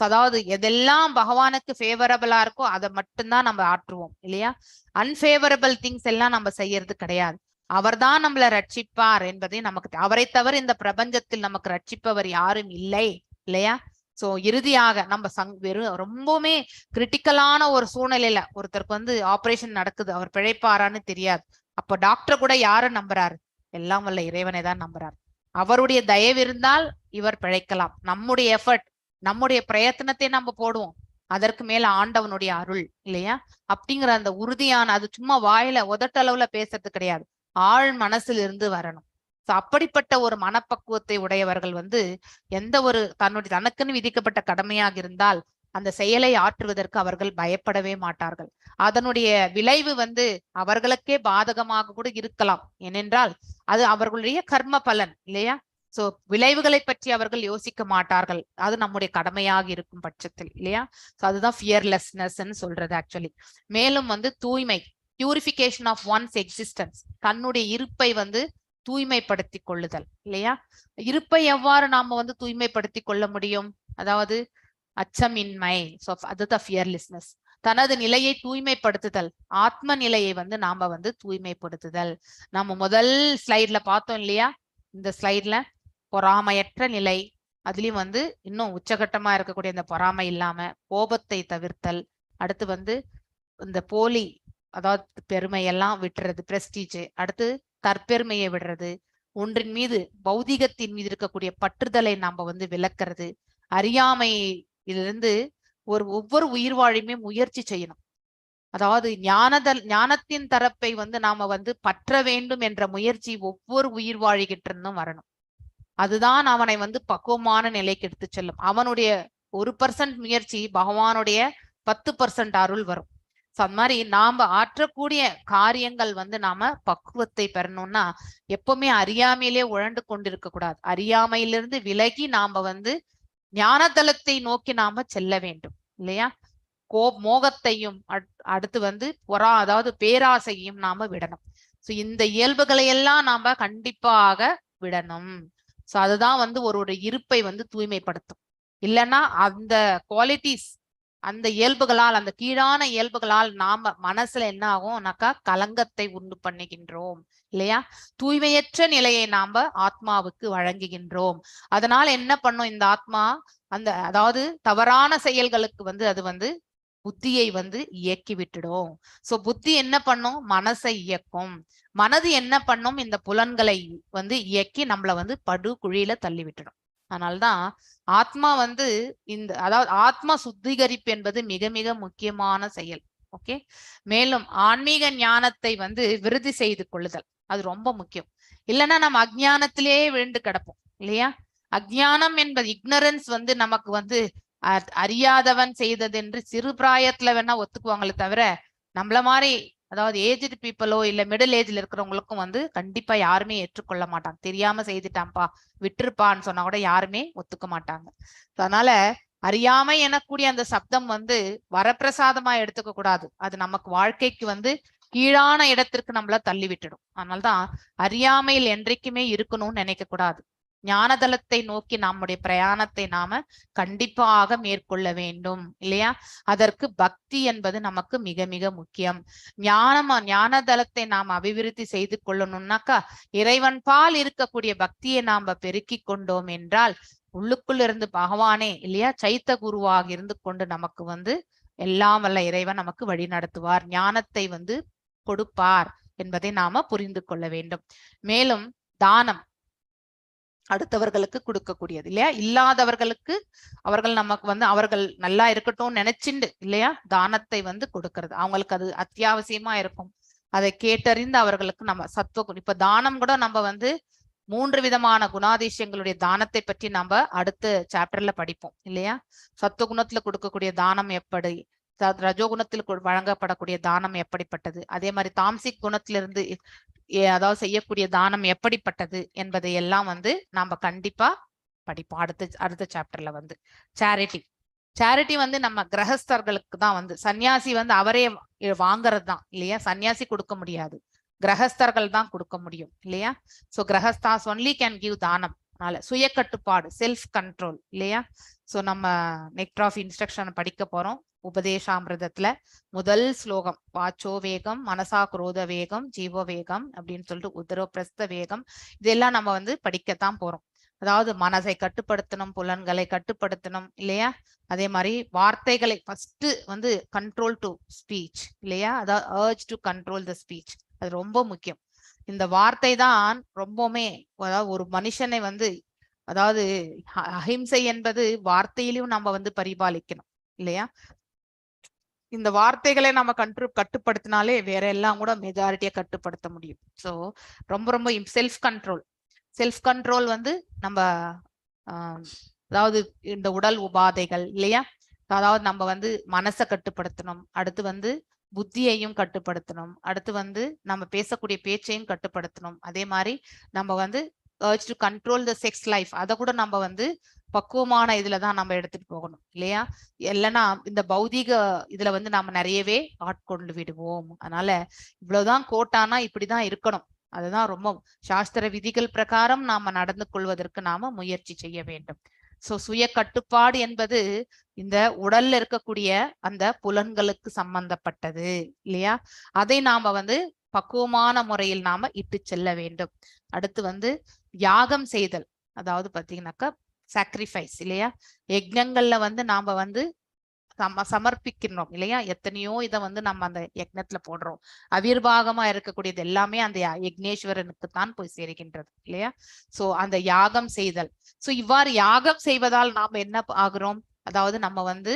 அதாவது எதெல்லாம் பகவானுக்கு ஃபேவரபிளா இருக்கோ அதை மட்டும்தான் நம்ம ஆற்றுவோம் இல்லையா? அன்ஃபேவரபிள் திங்ஸ் எல்லாம் நம்ம செய்யறது கிடையாது. அவர் தான் நம்மளை ரட்சிப்பார் என்பதை நமக்கு, அவரை தவிர இந்த பிரபஞ்சத்தில் நமக்கு ரட்சிப்பவர் யாரும் இல்லை இல்லையா? சோ இறுதியாக நம்ம வெறும் ரொம்பவுமே கிரிட்டிக்கலான ஒரு சூழ்நிலையில ஒருத்தருக்கு ஆபரேஷன் நடக்குது, அவர் பிழைப்பாரான்னு தெரியாது. அப்ப டாக்டர் கூட யாரை நம்புறாரு? எல்லாம் வல்ல இறைவனை தான் நம்புறார். அவருடைய தயவு இருந்தால் இவர் பிழைக்கலாம். நம்முடைய எஃபர்ட், நம்முடைய பிரயத்தனத்தை நம்ம போடுவோம், அதற்கு மேல ஆண்டவனுடைய அருள் இல்லையா? அப்படிங்கிற அந்த உறுதியான, அது சும்மா வாயில உதட்டளவுல பேசுறது கிடையாது, ஆழ் மனசில் இருந்து வரணும். அப்படிப்பட்ட ஒரு மனப்பக்குவத்தை உடையவர்கள் எந்த ஒரு தனக்குன்னு விதிக்கப்பட்ட கடமையாக இருந்தால் அந்த செயலை ஆற்றுவதற்கு அவர்கள் பயப்படவே மாட்டார்கள். அதனுடைய விளைவு அவர்களுக்கே பாதகமாக கூட இருக்கலாம். ஏனென்றால் அது அவர்களுடைய கர்ம பலன் இல்லையா? சோ விளைவுகளை பற்றி அவர்கள் யோசிக்க மாட்டார்கள். அது நம்முடைய கடமையாக இருக்கும் பட்சத்தில் இல்லையா? சோ அதுதான் ஃபியர்லெஸ்னஸ் சொல்றது ஆக்சுவலி. மேலும் தூய்மை, பியூரிஃபிகேஷன் ஆஃப் ஒன்ஸ் எக்ஸிஸ்டன்ஸ், தன்னுடைய இருப்பை தூய்மைப்படுத்தி கொள்ளுதல் இல்லையா? இருப்பை எவ்வாறு நாம தூய்மைப்படுத்தி கொள்ள முடியும்? அதாவது அச்சமின்மை, அதுதான் ஃபியர்லெஸ்னஸ். தனது நிலையை தூய்மைப்படுத்துதல், ஆத்ம நிலையை நாம தூய்மைப்படுத்துதல். நம்ம முதல் ஸ்லைட்ல பார்த்தோம் இல்லையா? இந்த ஸ்லைட்ல பொறாமையற்ற நிலை, அதுலயும் இன்னும் உச்சகட்டமா இருக்கக்கூடிய இந்த பொறாமை இல்லாம கோபத்தை தவிர்த்தல், அடுத்து இந்த போலி அதாவது பெருமையெல்லாம் விட்டுறது, பிரஸ்டீஜ், அடுத்து தற்பெருமையை விடுறது, ஒன்றின் மீது பௌதிகத்தின் மீது இருக்கக்கூடிய பற்றுதலை நாம விளக்குறது, அறியாமையிலிருந்து ஒவ்வொரு உயிர் வாழியுமே முயற்சி செய்யணும். அதாவது ஞானத்தின் தரப்பை நாம பற்ற வேண்டும் என்ற முயற்சி ஒவ்வொரு உயிர் வாழிகிட்ட இருந்தும் வரணும். அதுதான் அவனை பக்குவமான நிலைக்கு எடுத்து செல்லும். அவனுடைய 1% முயற்சி பகவானுடைய 10% அருள் வரும். அந்த மாதிரி நாம ஆற்றக்கூடிய காரியங்கள் நாம பக்குவத்தை பெறணும்னா எப்பவுமே அறியாமையிலே உழண்டு கொண்டிருக்க கூடாது. அறியாமையிலிருந்து விலகி நாம ஞானதலத்தை நோக்கி நாம செல்ல வேண்டும் இல்லையா? மோகத்தையும் அடுத்து அதாவது பேராசையும் நாம விடணும். சோ இந்த இயல்புகளை எல்லாம் நாம கண்டிப்பாக விடணும். சோ அதுதான் ஒரு இருப்பை தூய்மைப்படுத்தும். இல்லைன்னா அந்த குவாலிட்டிஸ், அந்த இயல்புகளால், அந்த கீழான இயல்புகளால் நாம மனசுல என்ன ஆகும்னாக்கா கலங்கத்தை உண்டு பண்ணுகின்றோம் இல்லையா? தூய்மையற்ற நிலையை நாம ஆத்மாவுக்கு வழங்குகின்றோம். அதனால என்ன பண்ணும் இந்த ஆத்மா? அதாவது தவறான செயல்களுக்கு அது புத்தியை இயக்கி விட்டுடும். சோ புத்தி என்ன பண்ணும்? மனசை இயக்கும். மனது என்ன பண்ணும்? இந்த புலன்களை இயக்கி நம்மள படுகுழியில தள்ளி விட்டுடும். அதனால்தான் ஆத்மா அதாவது ஆத்மா சுத்திகரிப்பு என்பது மிக மிக முக்கியமான செயல். ஓகே. மேலும் ஆன்மீக ஞானத்தை விருத்தி செய்து கொள்ளுதல் அது ரொம்ப முக்கியம். இல்லைன்னா நம்ம அஜ்ஞானத்திலேயே விழுந்து கிடப்போம் இல்லையா? அஜ்ஞானம் என்பது இக்னரன்ஸ் நமக்கு அறியாதவன் செய்தது என்று சிறு பிராயத்துல வேணா ஒத்துக்குவாங்களே தவிர நம்மள மாதிரி அதாவது ஏஜ்டு பீப்புளோ இல்ல மிடில் ஏஜ்ல இருக்கிறவங்களுக்கும் கண்டிப்பா யாருமே ஏற்றுக்கொள்ள மாட்டாங்க. தெரியாம செய்துட்டான்ப்பா விட்டுருப்பான்னு சொன்னா கூட யாருமே ஒத்துக்க மாட்டாங்க. அதனால அறியாமை எனக்கூடிய அந்த சப்தம் வந்து வரப்பிரசாதமா எடுத்துக்க கூடாது. அது நமக்கு வாழ்க்கைக்கு வந்து கீழான இடத்திற்கு நம்மள தள்ளி விட்டுடும். அதனால்தான் அறியாமையில் என்றைக்குமே இருக்கணும்னு நினைக்க கூடாது. ஞானதலத்தை நோக்கி நம்முடைய பிரயாணத்தை நாம கண்டிப்பாக மேற்கொள்ள வேண்டும் இல்லையா? அதற்கு பக்தி என்பது நமக்கு மிக மிக முக்கியம். ஞானதலத்தை நாம் அபிவிருத்தி செய்து கொள்ளணும்னாக்கா இறைவன் பால் இருக்கக்கூடிய பக்தியை நாம பெருக்கி கொண்டோம் என்றால் உள்ளுக்குள்ள இருந்து பகவானே இல்லையா சைத்த குருவாக இருந்து கொண்டு நமக்கு வந்து எல்லாம் வல்ல இறைவன் நமக்கு வழி நடத்துவார், ஞானத்தை வந்து கொடுப்பார் என்பதை நாம புரிந்து கொள்ள வேண்டும். மேலும் தானம் அடுத்தவர்களுக்கு கொடுக்கக்கூடியது இல்லையா? இல்லாதவர்களுக்கு அவர்கள் நமக்கு வந்து அவர்கள் நல்லா இருக்கட்டும் நினைச்சுண்டு இல்லையா தானத்தை வந்து கொடுக்கறது. அவங்களுக்கு அது அத்தியாவசியமா இருக்கும். அதை கேட்டறிந்து அவர்களுக்கு நம்ம இப்ப தானம் கூட நம்ம வந்து 3 விதமான குணாதிசயங்களுடைய தானத்தை பற்றி நம்ம அடுத்த சாப்டர்ல படிப்போம் இல்லையா? சத்துவகுணத்துல கொடுக்கக்கூடிய தானம் எப்படி, ரஜோகுணத்தில் வழங்கப்படக்கூடிய தானம் எப்படிப்பட்டது, அதே மாதிரி தாம்சிக் குணத்திலிருந்து அதாவது செய்யக்கூடிய தானம் எப்படிப்பட்டது என்பதை எல்லாம் வந்து நாம கண்டிப்பா படிப்போம் அடுத்த சாப்டர்ல வந்து. சேரிட்டி வந்து நம்ம கிரகஸ்தர்களுக்கு தான் வந்து, சன்னியாசி வந்து அவரே வாங்கறது தான் இல்லையா? சன்னியாசி கொடுக்க முடியாது, கிரகஸ்தர்கள் தான் கொடுக்க முடியும் இல்லையா? சோ கிரகஸ்தாஸ் ஒன்லி கேன் கிவ் தானம். அதனால சுய கட்டுப்பாடு, செல்ஃப் கண்ட்ரோல் இல்லையா? சோ நம்ம நெக்டர் ஆஃப் இன்ஸ்ட்ரக்ஷன் படிக்க போறோம். உபதேசாமிரதத்துல முதல் ஸ்லோகம் வாச்சோ வேகம், மனசா குரோத வேகம், ஜீவோ வேகம் அப்படின்னு சொல்லிட்டு உதரோபிரஸ்த வேகம், இதெல்லாம் நம்ம வந்து படிக்கத்தான் போறோம். அதாவது மனசை கட்டுப்படுத்தணும், புலன்களை கட்டுப்படுத்தணும் இல்லையா? அதே மாதிரி வார்த்தைகளை ஃபர்ஸ்ட் வந்து கண்ட்ரோல் டு ஸ்பீச் இல்லையா? அதாவது urge to control the speech, அது ரொம்ப முக்கியம். இந்த வார்த்தை தான் ரொம்பவுமே, அதாவது ஒரு மனுஷனை வந்து, அதாவது அஹிம்சை என்பது வார்த்தையிலும் நம்ம வந்து பரிபாலிக்கணும் இல்லையா? இந்த வார்த்தைகளை நம்ம கட்டுப்படுத்தினாலே வேற எல்லாம் கூட மெஜாரிட்டியா கட்டுப்படுத்த முடியும். சோ ரொம்ப ரொம்ப செல்ஃப் கண்ட்ரோல் வந்து நம்ம அதாவது இந்த உடல் உபாதைகள் இல்லையா? அதாவது நம்ம வந்து மனசை கட்டுப்படுத்தணும், அடுத்து வந்து புத்தியையும் கட்டுப்படுத்தணும், அடுத்து வந்து நம்ம பேசக்கூடிய பேச்சையும் கட்டுப்படுத்தணும். அதே மாதிரி நம்ம வந்து urge to control the sex life, அதை கூட நம்ம வந்து பக்குவமான இதுலதான் நம்ம எடுத்துட்டு போகணும் இல்லையா? இல்லைன்னா இந்த பௌதிக இதுல வந்து நாம நிறையவே ஆட்கொண்டு விடுவோம். அதனால இவ்வளவுதான் கோட்டானா இப்படிதான் இருக்கணும், அதுதான் ரொம்ப சாஸ்திர விதிகள் பிரகாரம் நாம நடந்து கொள்வதற்கு நாம முயற்சி செய்ய வேண்டும். சோ சுய கட்டுப்பாடு என்பது இந்த உடல்ல இருக்கக்கூடிய அந்த புலன்களுக்கு சம்பந்தப்பட்டது இல்லையா? அதை நாம வந்து பக்குவமான முறையில் நாம இட்டு செல்ல வேண்டும். அடுத்து வந்து யாகம் செய்தல், அதாவது பாத்தீங்கன்னாக்கா சாக்ரிஃபைஸ் இல்லையா? யஜ்ஞங்கள்ல வந்து நாம வந்து சமர்ப்பிக்கிறோம் இல்லையா? எத்தனையோ இதை வந்து நம்ம அந்த யக்ஞத்துல போடுறோம். அவிர்வாகமா இருக்கக்கூடியது எல்லாமே அந்த யக்னேஸ்வரனுக்கு தான் போய் சேருகின்றது இல்லையா? சோ அந்த யாகம் செய்தல். சோ இவ்வாறு யாகம் செய்வதால் நாம என்ன ஆகிறோம், அதாவது நம்ம வந்து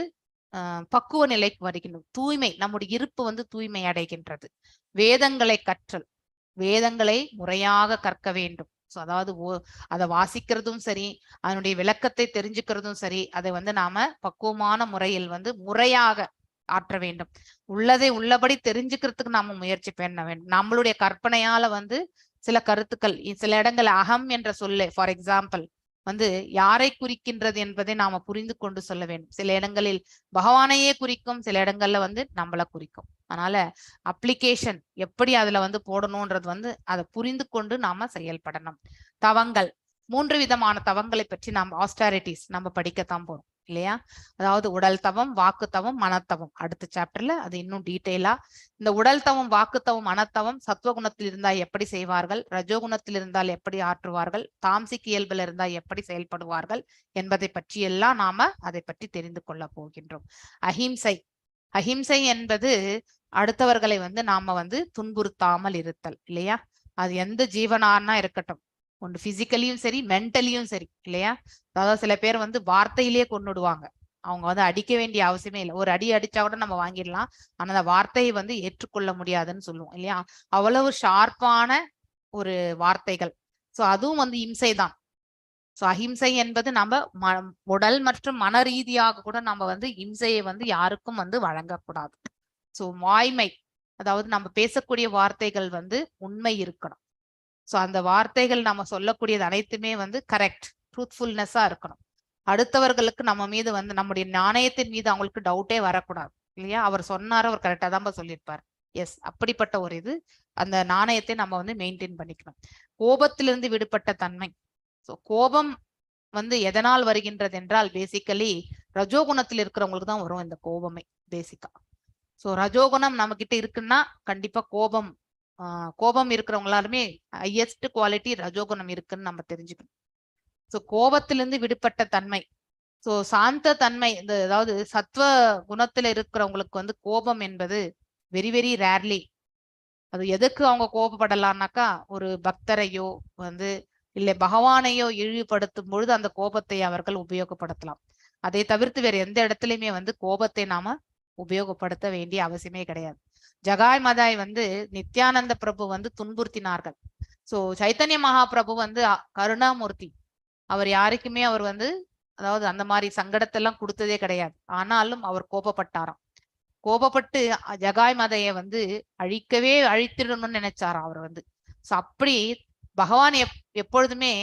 பக்குவ நிலைக்கு வருகின்றோம். தூய்மை, நம்முடைய இருப்பு வந்து தூய்மை அடைகின்றது. வேதங்களை கற்றல், வேதங்களை முறையாக கற்க வேண்டும். ஸோ அதாவது அதை வாசிக்கிறதும் சரி, அதனுடைய விளக்கத்தை தெரிஞ்சுக்கிறதும் சரி, அதை வந்து நாம பக்குவமான முறையில் வந்து முறையாக ஆற்ற வேண்டும். உள்ளதை உள்ளபடி தெரிஞ்சுக்கிறதுக்கு நாம முயற்சி பண்ண வேண்டும். நம்மளுடைய கற்பனையால வந்து சில கருத்துக்கள், சில இடங்கள் அகம் என்ற சொல்ல ஃபார் எக்ஸாம்பிள் வந்து யாரை குறிக்கின்றது என்பதை நாம புரிந்து கொண்டு சொல்ல வேண்டும். சில இடங்களில் பகவானையே குறிக்கும், சில இடங்கள்ல வந்து நம்மள குறிக்கும். அதனால அப்ளிகேஷன் எப்படி அதுல வந்து போடணும்ன்றது வந்து அதை புரிந்து கொண்டு நாம செயல்படணும். தவங்கள், 3 விதமான தவங்களை பற்றி நாம் ஆஸ்டாரிட்டிஸ் நம்ம படிக்கத்தான் போறோம் இல்லையா? அதாவது உடல் தவம், வாக்கு தவம், மனத்தவம். அடுத்த சாப்டர்ல அது இன்னும் டீட்டெயிலா இந்த உடல் தவம், வாக்குத்தவம், மனத்தவம் சத்துவகுணத்தில் இருந்தால் எப்படி செய்வார்கள், ரஜோகுணத்தில் இருந்தால் எப்படி ஆற்றுவார்கள், தாம்சிக் இயல்பில் இருந்தால் எப்படி செயல்படுவார்கள் என்பதை பற்றி எல்லாம் நாம அதை பற்றி தெரிந்து கொள்ள போகின்றோம். அஹிம்சை என்பது அடுத்தவர்களை வந்து நாம வந்து துன்புறுத்தாமல் இருத்தல் இல்லையா? அது எந்த ஜீவனானா இருக்கட்டும், ஒன்று பிசிக்கலியும் சரி மென்டலியும் சரி இல்லையா? அதாவது சில பேர் வந்து வார்த்தையிலேயே கொன்னுடுவாங்க, அவங்க வந்து அடிக்க வேண்டிய அவசியமே இல்லை. ஒரு அடி அடிச்சா கூட நம்ம வாங்கிடலாம், ஆனா அந்த வார்த்தையை வந்து ஏற்றுக்கொள்ள முடியாதுன்னு சொல்லுவோம் இல்லையா? அவ்வளவு ஷார்ப்பான ஒரு வார்த்தைகள். சோ அதுவும் வந்து இம்சை தான். சோ அஹிம்சை என்பது நம்ம உடல் மற்றும் மன ரீதியாக கூட நம்ம வந்து இம்சையை வந்து யாருக்கும் வந்து வழங்கக்கூடாது. சோ வாய்மை, அதாவது நம்ம பேசக்கூடிய வார்த்தைகள் வந்து உண்மை இருக்கணும். சோ அந்த வார்த்தைகள் நம்ம சொல்லக்கூடியது அனைத்துமே வந்து கரெக்ட், ட்ரூத்ஃபுல்னஸா இருக்கணும். அடுத்தவர்களுக்கு நம்ம மீது வந்து நம்முடைய நாணயத்தின் மீது அவங்களுக்கு டவுட்டே வரக்கூடாது இல்லையா? அவர் சொன்னாரு, அவர் கரெக்டா தான் சொல்லியிருப்பார். எஸ், அப்படிப்பட்ட ஒரு இது அந்த நாணயத்தை நம்ம வந்து மெயின்டைன் பண்ணிக்கணும். கோபத்திலிருந்து விடுபட்ட தன்மை. ஸோ கோபம் வந்து எதனால் வருகின்றது என்றால் பேசிக்கலி ரஜோகுணத்தில் இருக்கிறவங்களுக்கு தான் வரும் இந்த கோபமே பேசிக்கா. ஸோ ரஜோகுணம் நம்ம கிட்ட இருக்குன்னா கண்டிப்பா கோபம் இருக்கிறவங்களாலுமே ஹையஸ்ட் குவாலிட்டி ரஜோகுணம் இருக்குன்னு நம்ம தெரிஞ்சுக்கணும். ஸோ கோபத்திலிருந்து விடுபட்ட தன்மை. ஸோ சாந்த தன்மை, இந்த அதாவது சத்துவ குணத்துல இருக்கிறவங்களுக்கு வந்து கோபம் என்பது வெரி வெரி ரேர்லி. அது எதுக்கு அவங்க கோபப்படலாம்னாக்கா ஒரு பக்தரையோ வந்து இல்லை பகவானையோ இழிவுபடுத்தும் பொழுது அந்த கோபத்தை அவர்கள் உபயோகப்படுத்தலாம். அதை தவிர்த்து வேற எந்த இடத்துலயுமே வந்து கோபத்தை நாம உபயோகப்படுத்த வேண்டிய அவசியமே கிடையாது. ஜகாய் மதாய் வந்து நித்யானந்த பிரபு வந்து துன்புறுத்தினார்கள். சோ சைத்தன்ய மகாபிரபு வந்து கருணாமூர்த்தி. அவர் யாருக்குமே அவர் வந்து அதாவது அந்த மாதிரி சங்கடத்தை எல்லாம் கொடுத்ததே கிடையாது. ஆனாலும் அவர் கோபப்பட்டாராம். கோபப்பட்டு ஜகாய் மதையை வந்து அழித்திடணும்னு நினைச்சாராம் அவர் வந்து. சோ அப்படி பகவான் எப்பொழுதுமே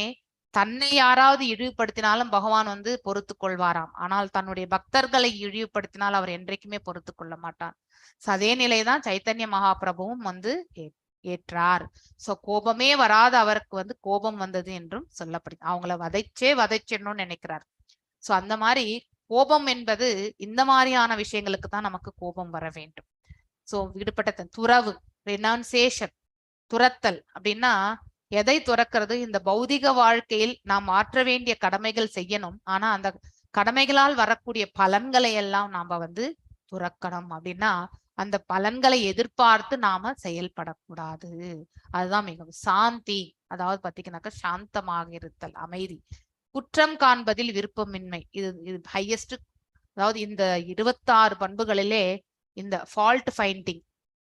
தன்னை யாராவது இழிவுபடுத்தினாலும் பகவான் வந்து பொறுத்து கொள்வாராம். ஆனால் தன்னுடைய பக்தர்களை இழிவுபடுத்தினால் அவர் என்றைக்குமே பொறுத்து கொள்ள மாட்டார். அதே நிலைதான் சைத்தன்ய மகாபிரபுவும் வந்து ஏற்றார். சோ கோபமே வராத அவருக்கு வந்து கோபம் வந்தது என்றும் சொல்லப்படுது. அவங்கள வதைச்சிடணும்னு நினைக்கிறார். சோ அந்த மாதிரி கோபம் என்பது இந்த மாதிரியான விஷயங்களுக்கு தான் நமக்கு கோபம் வர வேண்டும். சோ விடுபட்ட துறவு, ரெனன்சியேஷன், துரத்தல் அப்படின்னா எதை துறக்கிறது? இந்த பௌதிக வாழ்க்கையில் நாம் ஆற்ற வேண்டிய கடமைகள் செய்யணும். ஆனா அந்த கடமைகளால் வரக்கூடிய பலன்களை எல்லாம் நாம வந்து துறக்கணும். அப்படின்னா அந்த பலன்களை எதிர்பார்த்து நாம செயல்படக்கூடாது. அதுதான் மிகவும் சாந்தி. அதாவது பாத்தீங்கன்னாக்கா சாந்தமாக இருத்தல், அமைதி. குற்றம் காண்பதில் விருப்பமின்மை. இது ஹையஸ்ட். அதாவது இந்த 26 பண்புகளிலே இந்த ஃபால்ட் ஃபைண்டிங்,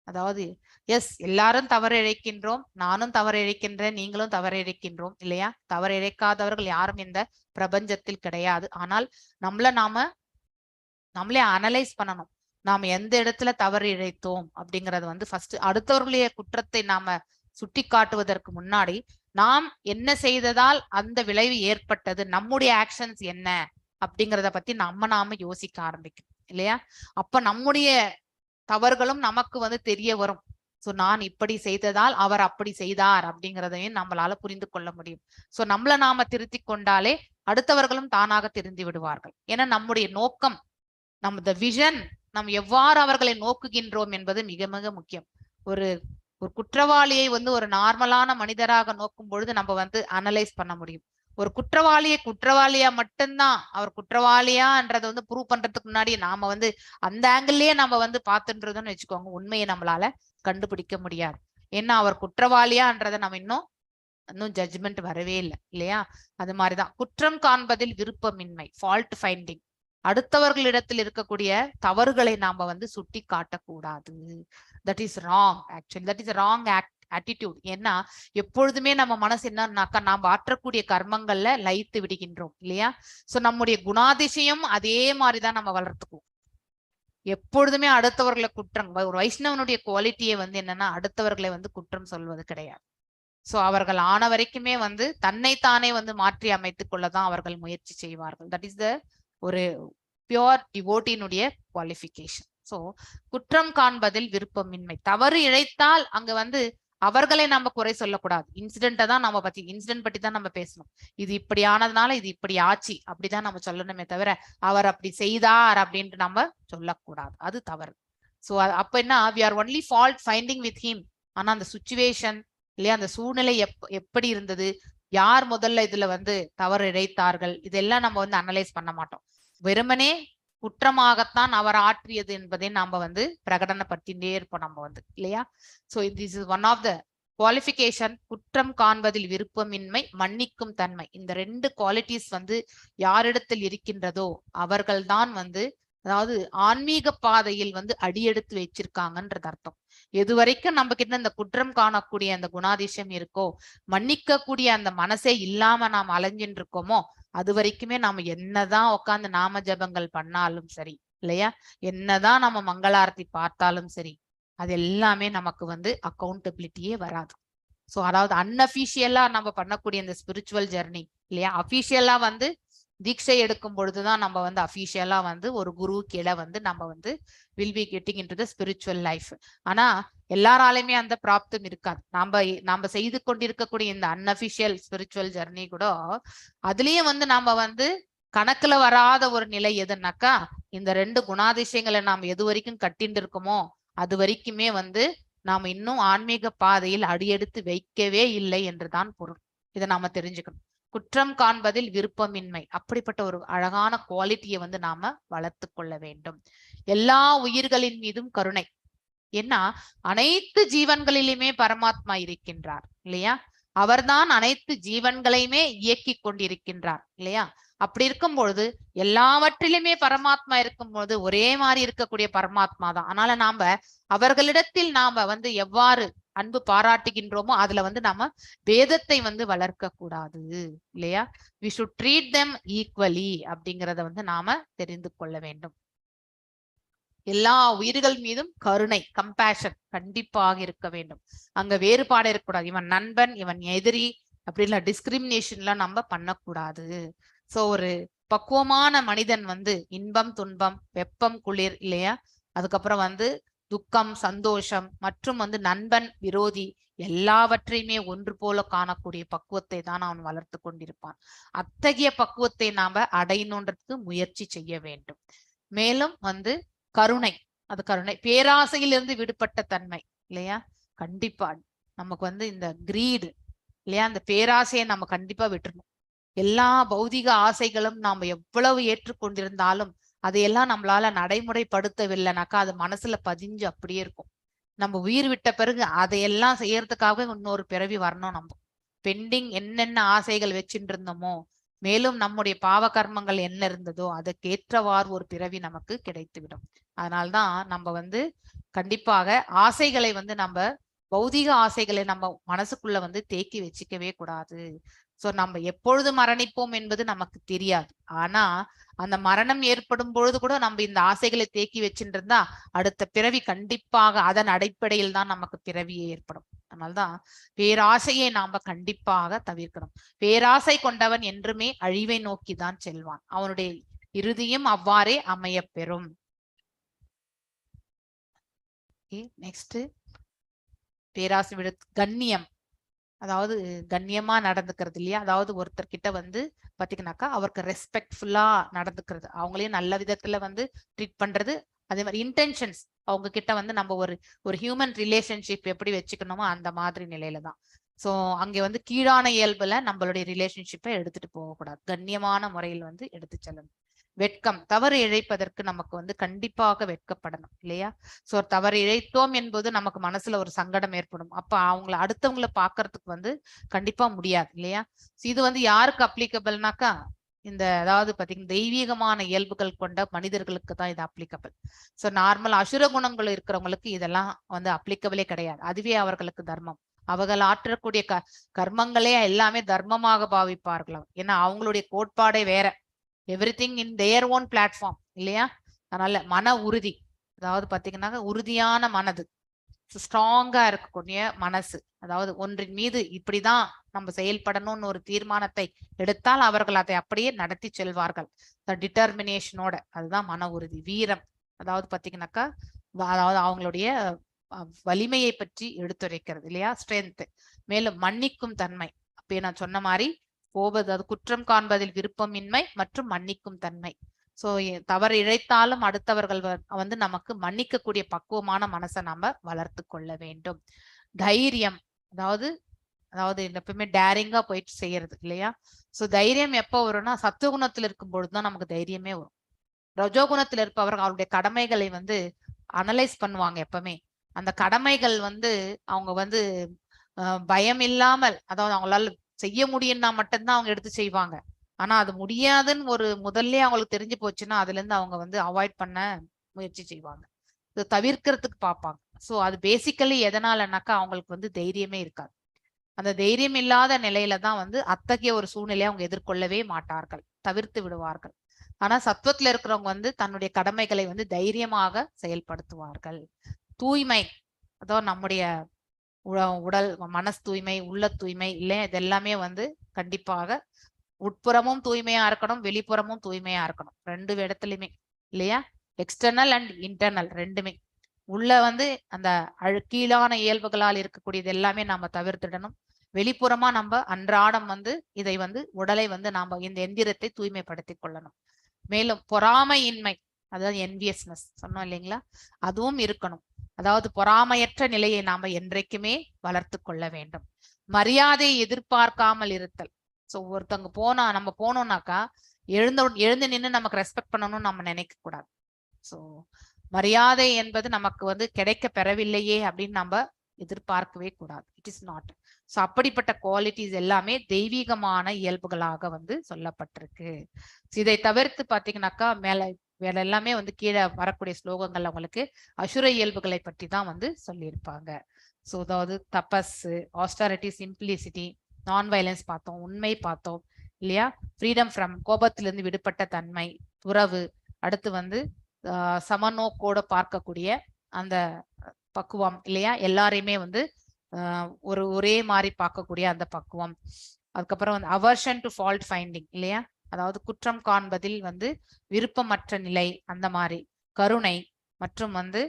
அதாவது எஸ் எல்லாரும் தவறு இழைக்கின்றோம், நானும் தவறு இழைக்கின்றேன், நீங்களும் தவறு இழைக்கின்றோம் இல்லையா? தவறு இழைக்காதவர்கள் யாரும் இந்த பிரபஞ்சத்தில் கிடையாது. ஆனால் நம்மளே அனலைஸ் பண்ணணும். நாம எந்த இடத்துல தவறு இழைத்தோம் அப்படிங்கறது வந்து ஃபர்ஸ்ட் அடுத்தவர்களுடைய குற்றத்தை நாம சுட்டி காட்டுவதற்கு முன்னாடி நாம் என்ன செய்ததால் அந்த விளைவு ஏற்பட்டது, நம்முடைய ஆக்ஷன்ஸ் என்ன அப்படிங்கிறத பத்தி நாம யோசிக்க ஆரம்பிக்கணும் இல்லையா? அப்ப நம்முடைய தவறுகளும் நமக்கு வந்து தெரிய வரும். சோ நான் இப்படி செய்ததால் அவர் அப்படி செய்தார் அப்படிங்கிறதையும் நம்மளால புரிந்து கொள்ள முடியும். சோ நம்மள நாம திருத்தி கொண்டாலே அடுத்தவர்களும் தானாக திருந்தி விடுவார்கள். ஏன்னா நம்முடைய நோக்கம், நம்ம விஷன், நம்ம எவ்வாறு அவர்களை நோக்குகின்றோம் என்பது மிக மிக முக்கியம். ஒரு குற்றவாளியை வந்து ஒரு நார்மலான மனிதராக நோக்கும் பொழுது நம்ம வந்து அனலைஸ் பண்ண முடியும். ஒரு குற்றவாளியா மட்டும்தான் அவர் குற்றவாளியான்றதை வந்து ப்ரூவ் பண்றதுக்கு முன்னாடி நாம வந்து அந்த ஆங்கிள்லயே நம்ம வந்து பார்த்துன்றதுன்னு வச்சுக்கோங்க, உண்மையை நம்மளால கண்டுபிடிக்க முடியாது. ஏன்னா அவர் குற்றவாளியான்றதை நம்ம இன்னும் ஜட்ஜ்மெண்ட் வரவே இல்லை இல்லையா? அது மாதிரிதான் குற்றம் காண்பதில் விருப்பமின்மை, ஃபால்ட் ஃபைண்டிங். அடுத்தவர்களிடத்தில் இருக்கக்கூடிய தவறுகளை நாம வந்து சுட்டி காட்டக்கூடாது. That is wrong. Actually that is wrong attitude. ஏன்னா எப்பொழுதுமே நம்ம மனசு என்னன்னாக்கா நாம் ஆற்றக்கூடிய கர்மங்கள்ல லயித்து விடுகின்றோம் இல்லையா? சோ நம்முடைய குணாதிசயம் அதே மாதிரிதான் நம்ம வளர்த்துக்குவோம். எப்பொழுதுமே அடுத்தவர்களை குற்றம், ஒரு வைஷ்ணவனுடைய குவாலிட்டியை வந்து என்னன்னா அடுத்தவர்களை வந்து குற்றம் சொல்வது கிடையாது. சோ அவர்கள் ஆன வரைக்குமே வந்து தன்னைத்தானே வந்து மாற்றி அமைத்துக் கொள்ளதான் அவர்கள் முயற்சி செய்வார்கள். தட் இஸ் த ஒரு பியோர் டிவோட்டினுடைய குவாலிஃபிகேஷன். சோ குற்றம் காண்பதில் விருப்பமின்மை. தவறு இழைத்தால் அங்க வந்து அவர்களை நம்ம குறை சொல்லக்கூடாது. இன்சிடென்ட்டை தான் நம்ம இன்சிடென்ட் பத்தி தான் நம்ம பேசணும். இது இப்படி ஆனதுனால இது இப்படி ஆச்சு அப்படிதான் நம்ம சொல்லணுமே தவிர அவர் அப்படி செய்தார் அப்படின்ட்டு நம்ம சொல்லக்கூடாது. அது தவறு. சோ அப்ப என்ன, we are only fault finding with him. ஆனா அந்த சுச்சுவேஷன் இல்லையா, அந்த சூழ்நிலை எப்படி இருந்தது, யார் முதல்ல இதுல வந்து தவறு இழைத்தார்கள், இதெல்லாம் நம்ம வந்து அனலைஸ் பண்ண மாட்டோம். வெறுமனே குற்றமாகத்தான் அவர் ஆற்றியது என்பதை நாம வந்து பிரகடனப்படுத்திட்டே இருப்போம் நம்ம வந்து இல்லையா? So this is one of the qualification. குற்றம் காண்பதில் விருப்பமின்மை, மன்னிக்கும் தன்மை. இந்த 2 குவாலிட்டிஸ் வந்து யாரிடத்தில் இருக்கின்றதோ அவர்கள்தான் வந்து அதாவது ஆன்மீக பாதையில் வந்து அடியெடுத்து வச்சிருக்காங்கன்றது அர்த்தம். எது வரைக்கும் நம்ம கிட்ட இந்த குற்றம் காணக்கூடிய அந்த குணாதிசயம் இருக்கோ, மன்னிக்க கூடிய அந்த மனசே இல்லாம நாம் அலைஞ்சின்னு இருக்கோமோ, அது வரைக்குமே நாம என்னதான் உட்காந்து நாம ஜபங்கள் பண்ணாலும் சரி இல்லையா, என்னதான் நம்ம மங்களாரத்தி பார்த்தாலும் சரி, அது எல்லாமே நமக்கு வந்து அக்கௌண்டபிலிட்டியே வராது. சோ அதாவது அன்அபிஷியலா நம்ம பண்ணக்கூடிய இந்த ஸ்பிரிச்சுவல் ஜெர்னி இல்லையா, அபிஷியலா வந்து தீட்சை எடுக்கும் பொழுதுதான் நம்ம வந்து அபிஷியலா வந்து ஒரு குரு கீழே வந்து நம்ம வந்து will be getting in to the spiritual life. ஆனா எல்லாராலையுமே அந்த பிராப்தம் இருக்காது. நாம செய்து கொண்டிருக்கக்கூடிய இந்த அன்அபிஷியல் ஸ்பிரிச்சுவல் ஜர்னி கூட அதுலயும் வந்து நாம வந்து கணக்குல வராத ஒரு நிலை எதுனாக்கா, இந்த 2 குணாதிசயங்களை நாம் எது வரைக்கும் கட்டிண்டு இருக்கோமோ அது வரைக்குமே வந்து நாம இன்னும் ஆன்மீக பாதையில் அடியெடுத்து வைக்கவே இல்லை என்றுதான் பொருள். இதை நாம தெரிஞ்சுக்கணும். குற்றம் காண்பதில் விருப்பமின்மை, அப்படிப்பட்ட ஒரு அழகான குவாலிட்டியை வந்து நாம வளர்த்து கொள்ள வேண்டும். எல்லா உயிர்களின் மீதும் கருணை. ஏன்னா அனைத்து ஜீவன்களிலுமே பரமாத்மா இருக்கின்றார் இல்லையா? அவர்தான் அனைத்து ஜீவன்களையுமே இயக்கி கொண்டிருக்கின்றார் இல்லையா? அப்படி இருக்கும் பொழுது எல்லாவற்றிலுமே பரமாத்மா இருக்கும் பொழுது ஒரே மாதிரி இருக்கக்கூடிய பரமாத்மா தான். அதனால நாம அவர்களிடத்தில் நாம வந்து எவ்வாறு அன்பு பாராட்டுகின்றோமோ அதுல வந்து நாம வேதத்தை வந்து வளர்க்க கூடாது இல்லையா? we should treat them equally அப்படிங்கறத வந்து நாம தெரிந்து கொள்ள வேண்டும். எல்லா உயிர்கள் மீதும் கருணை, கம்பேஷன் கண்டிப்பாக இருக்க வேண்டும். அங்க வேறுபாடு இருக்கக்கூடாது. இவன் நண்பன், இவன் எதிரி அப்படின்லாம் டிஸ்கிரிமினேஷன்லாம் நம்ம பண்ணக்கூடாது. சோ ஒரு பக்குவமான மனிதன் வந்து இன்பம் துன்பம், வெப்பம் குளிர் இல்லையா, அதுக்கப்புறம் வந்து துக்கம் சந்தோஷம் மற்றும் வந்து நண்பன் விரோதி எல்லாவற்றையுமே ஒன்று போல காணக்கூடிய பக்குவத்தை தான் அவன் வளர்த்து கொண்டிருப்பான். அத்தகைய பக்குவத்தை நாம அடையணுன்றதுக்கு முயற்சி செய்ய வேண்டும். மேலும் வந்து கருணை, அது கருணை பேராசையிலிருந்து விடுபட்ட தன்மை இல்லையா? கண்டிப்பா நமக்கு வந்து இந்த கிரீடு இல்லையா, அந்த பேராசையை நம்ம கண்டிப்பா விட்டுறணும். எல்லா பௌதிக ஆசைகளும் நாம எவ்வளவு ஏற்றுக்கொண்டிருந்தாலும் அதையெல்லாம் நம்மளால நடைமுறைப்படுத்தவில்லைனாக்கா அது மனசுல பதிஞ்சு அப்படியே இருக்கும். நம்ம உயிர் விட்ட பிறகு அதையெல்லாம் செய்யறதுக்காக இன்னொரு பிறவி வரணும். நம்ம பெண்டிங் என்னென்ன ஆசைகள் வச்சுட்டு இருந்தோமோ, மேலும் நம்முடைய பாவ கர்மங்கள் என்ன இருந்ததோ அதற்கேற்றவாறு ஒரு பிறவி நமக்கு கிடைத்துவிடும். அதனால்தான் நம்ம வந்து கண்டிப்பாக ஆசைகளை வந்து நம்ம பௌதிக ஆசைகளை நம்ம மனசுக்குள்ள வந்து தேக்கி வச்சுக்கவே கூடாது. சோ நம்ம எப்பொழுது மரணிப்போம் என்பது நமக்கு தெரியாது. ஆனா அந்த மரணம் ஏற்படும் பொழுது கூட நம்ம இந்த ஆசைகளை தேக்கி வச்சுட்டு இருந்தா அடுத்த பிறவி கண்டிப்பாக அதன் அடிப்படையில் தான் நமக்கு பிறவியே ஏற்படும். அதனால்தான் பேராசையை நாம கண்டிப்பாக தவிர்க்கணும். பேராசை கொண்டவன் என்றுமே அழிவை நோக்கிதான் செல்வான். அவனுடைய இறுதியும் அவ்வாறே அமைய பெறும். நெக்ஸ்ட் பேராசை விட கண்ணியம், அதாவது கண்ணியமா நடந்துக்கிறது இல்லையா? அதாவது ஒருத்தர்கிட்ட வந்து பாத்தீங்கன்னாக்கா அவருக்கு ரெஸ்பெக்ட்ஃபுல்லா நடந்துக்கிறது, அவங்களையும் நல்ல விதத்துல வந்து ட்ரீட் பண்றது. அதே மாதிரி இன்டென்ஷன்ஸ், அவங்க கிட்ட வந்து நம்ம ஒரு ஹியூமன் ரிலேஷன்ஷிப் எப்படி வச்சுக்கணுமோ அந்த மாதிரி நிலையில தான். சோ அங்க வந்து கீழான இயல்புல நம்மளுடைய ரிலேஷன்ஷிப்பை எடுத்துட்டு போகக்கூடாது. கண்ணியமான முறையில் வந்து எடுத்து செல்லணும். வெட்கம், தவறு இழைப்பதற்கு நமக்கு வந்து கண்டிப்பாக வெட்கப்படணும் இல்லையா? சோ தவறு இழைத்தோம் என்பது நமக்கு மனசுல ஒரு சங்கடம் ஏற்படும். அப்ப அவங்களை அடுத்தவங்களை பாக்குறதுக்கு வந்து கண்டிப்பா முடியாது இல்லையா? இது வந்து யாருக்கு அப்ளிகபிள்னாக்கா இந்த அதாவது பாத்தீங்கன்னா தெய்வீகமான இயல்புகள் கொண்ட மனிதர்களுக்கு தான் இது அப்ளிகபிள். சோ நார்மல் அசுர குணங்கள் இருக்கிறவங்களுக்கு இதெல்லாம் வந்து அப்ளிகபிளே கிடையாது. அதுவே அவர்களுக்கு தர்மம். அவர்கள் ஆற்றக்கூடிய கர்மங்களே எல்லாமே தர்மமாக பாவிப்பார்களாம். ஏன்னா அவங்களுடைய கோட்பாடே வேற. Everything in their own platform இல்லையா? அதனால மன உறுதி, அதாவது பாத்தீங்கன்னா உறுதியான மனது, ஸ்ட்ராங்கா இருக்கக்கூடிய மனசு, அதாவது ஒன்றின் மீது இப்படிதான் நம்ம செயல்படணும்னு ஒரு தீர்மானத்தை எடுத்தால் அவர்கள் அதை அப்படியே நடத்தி செல்வார்கள் டிட்டர்மினேஷனோட. அதுதான் மன உறுதி. வீரம், அதாவது பாத்தீங்கன்னாக்கா அதாவது அவங்களுடைய வலிமையை பற்றி எடுத்துரைக்கிறது இல்லையா? ஸ்ட்ரென்த். மேலும் மன்னிக்கும் தன்மை, அப்ப நான் சொன்ன மாதிரி போவது, அது குற்றம் காண்பதில் விருப்பமின்மை மற்றும் மன்னிக்கும் தன்மை. சோ தவறு இழைத்தாலும் அடுத்தவர்கள் வந்து நமக்கு மன்னிக்கக்கூடிய பக்குவமான மனசை நாம வளர்த்து கொள்ள வேண்டும். தைரியம், அதாவது எப்பவுமே டேரிங்கா போயிட்டு செய்யறது இல்லையா? சோ தைரியம் எப்ப வரும்னா சத்துவகுணத்துல இருக்கும் பொழுதுதான் நமக்கு தைரியமே வரும். ரஜோகுணத்துல இருப்பவர்கள் அவருடைய கடமைகளை வந்து அனலைஸ் பண்ணுவாங்க எப்பவுமே. அந்த கடமைகள் வந்து அவங்க வந்து பயம் இல்லாமல், அதாவது அவங்களால செய்ய முடியும்னா மட்டும்தான் அவங்க எடுத்து செய்வாங்க. ஆனா அது முடியாதுன்னு ஒரு முதல்ல அவங்களுக்கு தெரிஞ்சு போச்சுன்னா அதுல இருந்து அவங்க வந்து அவாய்ட் பண்ண முயற்சி செய்வாங்க, தவிர்க்கிறதுக்கு பார்ப்பாங்க. சோ அது பேசிக்கலி எதனாலனாக்கா அவங்களுக்கு வந்து தைரியமே இருக்காது. அந்த தைரியம் இல்லாத நிலையில தான் வந்து அத்தகைய ஒரு சூழ்நிலையை அவங்க எதிர்கொள்ளவே மாட்டார்கள், தவிர்த்து விடுவார்கள். ஆனா சத்துவத்துல இருக்கிறவங்க வந்து தன்னுடைய கடமைகளை வந்து தைரியமாக செயல்படுத்துவார்கள். தூய்மை, அதாவது நம்முடைய உடல் மனசு தூய்மை, உள்ள தூய்மை இல்லையா, இதெல்லாமே வந்து கண்டிப்பாக உட்புறமும் தூய்மையா இருக்கணும், வெளிப்புறமும் தூய்மையா இருக்கணும், ரெண்டு இடத்துலயுமே இல்லையா? எக்ஸ்டர்னல் அண்ட் இன்டர்னல் ரெண்டுமே. உள்ள வந்து அந்த கீழான இயல்புகளால் இருக்கக்கூடியது எல்லாமே நாம தவிர்த்திடணும். வெளிப்புறமா நம்ம அன்றாடம் வந்து இதை வந்து உடலை வந்து நாம இந்த எந்திரத்தை தூய்மைப்படுத்தி கொள்ளணும். மேலும் பொறாமையின்மை, அதாவது என்வியஸ்னஸ் சொன்னோம் இல்லைங்களா, அதுவும் இருக்கணும். அதாவது பொறாமையற்ற நிலையை நாம என்றைக்குமே வளர்த்து கொள்ள வேண்டும். மரியாதையை எதிர்பார்க்காமல் இருத்தல். ஸோ ஒருத்தவங்க நம்ம போனோம்னாக்கா எழுந்து நின்று நமக்கு ரெஸ்பெக்ட் பண்ணணும்னு நம்ம நினைக்க கூடாது. ஸோ மரியாதை என்பது நமக்கு வந்து கிடைக்க பெறவில்லையே அப்படின்னு நம்ம எதிர்பார்க்கவே கூடாது. It is not. ஸோ அப்படிப்பட்ட குவாலிட்டிஸ் எல்லாமே தெய்வீகமான இயல்புகளாக வந்து சொல்லப்பட்டிருக்கு. இதை தவிர்த்து பாத்தீங்கன்னாக்கா வேற எல்லாமே வந்து கீழே வரக்கூடிய ஸ்லோகங்கள் அவங்களுக்கு அசுர இயல்புகளை பற்றி தான் வந்து சொல்லியிருப்பாங்க. ஸோ அதாவது தபஸ், ஆஸ்டாரிட்டி, சிம்பிளிசிட்டி, நான் வயலன்ஸ் பார்த்தோம், உண்மை பார்த்தோம் இல்லையா, ஃப்ரீடம் ஃப்ரம் கோபத்திலிருந்து விடுபட்ட தன்மை, துறவு, அடுத்து வந்து சமநோக்கோட பார்க்கக்கூடிய அந்த பக்குவம் இல்லையா, எல்லாரையுமே வந்து ஒரே மாதிரி பார்க்கக்கூடிய அந்த பக்குவம். அதுக்கப்புறம் வந்து அவர்ஷன் டு ஃபால்ட் ஃபைண்டிங் இல்லையா, அதாவது குற்றம் காண்பதில் வந்து விருப்பமற்ற நிலை, அந்த மாதிரி கருணை மற்றும் வந்து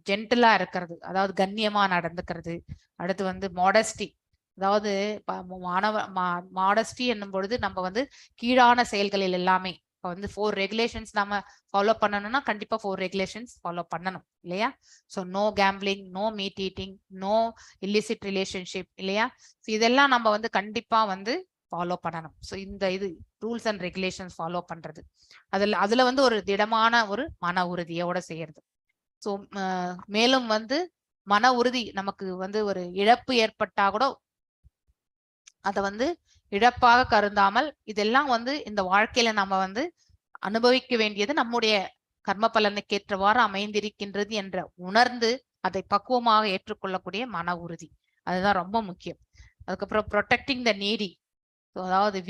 ஜென்டிலா இருக்கிறது, அதாவது கண்ணியமா நடந்துக்கிறது. அடுத்து வந்து மாடஸ்டி, அதாவது மாடஸ்டி என்னும் பொழுது நம்ம வந்து கீழான செயல்களில் எல்லாமே இப்போ வந்து 4 ரெகுலேஷன்ஸ் நம்ம ஃபாலோ பண்ணணும்னா கண்டிப்பா 4 ரெகுலேஷன்ஸ் ஃபாலோ பண்ணணும் இல்லையா. So no gambling, no meat eating, no illicit relationship இல்லையா. ஸோ இதெல்லாம் நம்ம வந்து கண்டிப்பா வந்து ஃபாலோ பண்ணணும். ஸோ இந்த ரூல்ஸ் அண்ட் ரெகுலேஷன்ஸ் ஃபாலோ பண்றது அதுல வந்து ஒரு திடமான ஒரு மன உறுதியோட செய்யறது. ஸோ மேலும் வந்து மன உறுதி நமக்கு வந்து ஒரு இழப்பு ஏற்பட்டா கூட அதை வந்து இழப்பாக கருந்தாமல் இதெல்லாம் வந்து இந்த வாழ்க்கையில நம்ம வந்து அனுபவிக்க வேண்டியது நம்முடைய கர்ம பலனுக்கு ஏற்றவாறு அமைந்திருக்கின்றது என்ற உணர்ந்து அதை பக்குவமாக ஏற்றுக்கொள்ளக்கூடிய மன உறுதி, அதுதான் ரொம்ப முக்கியம். அதுக்கப்புறம் ப்ரொடெக்டிங் த நீடி, அதாவது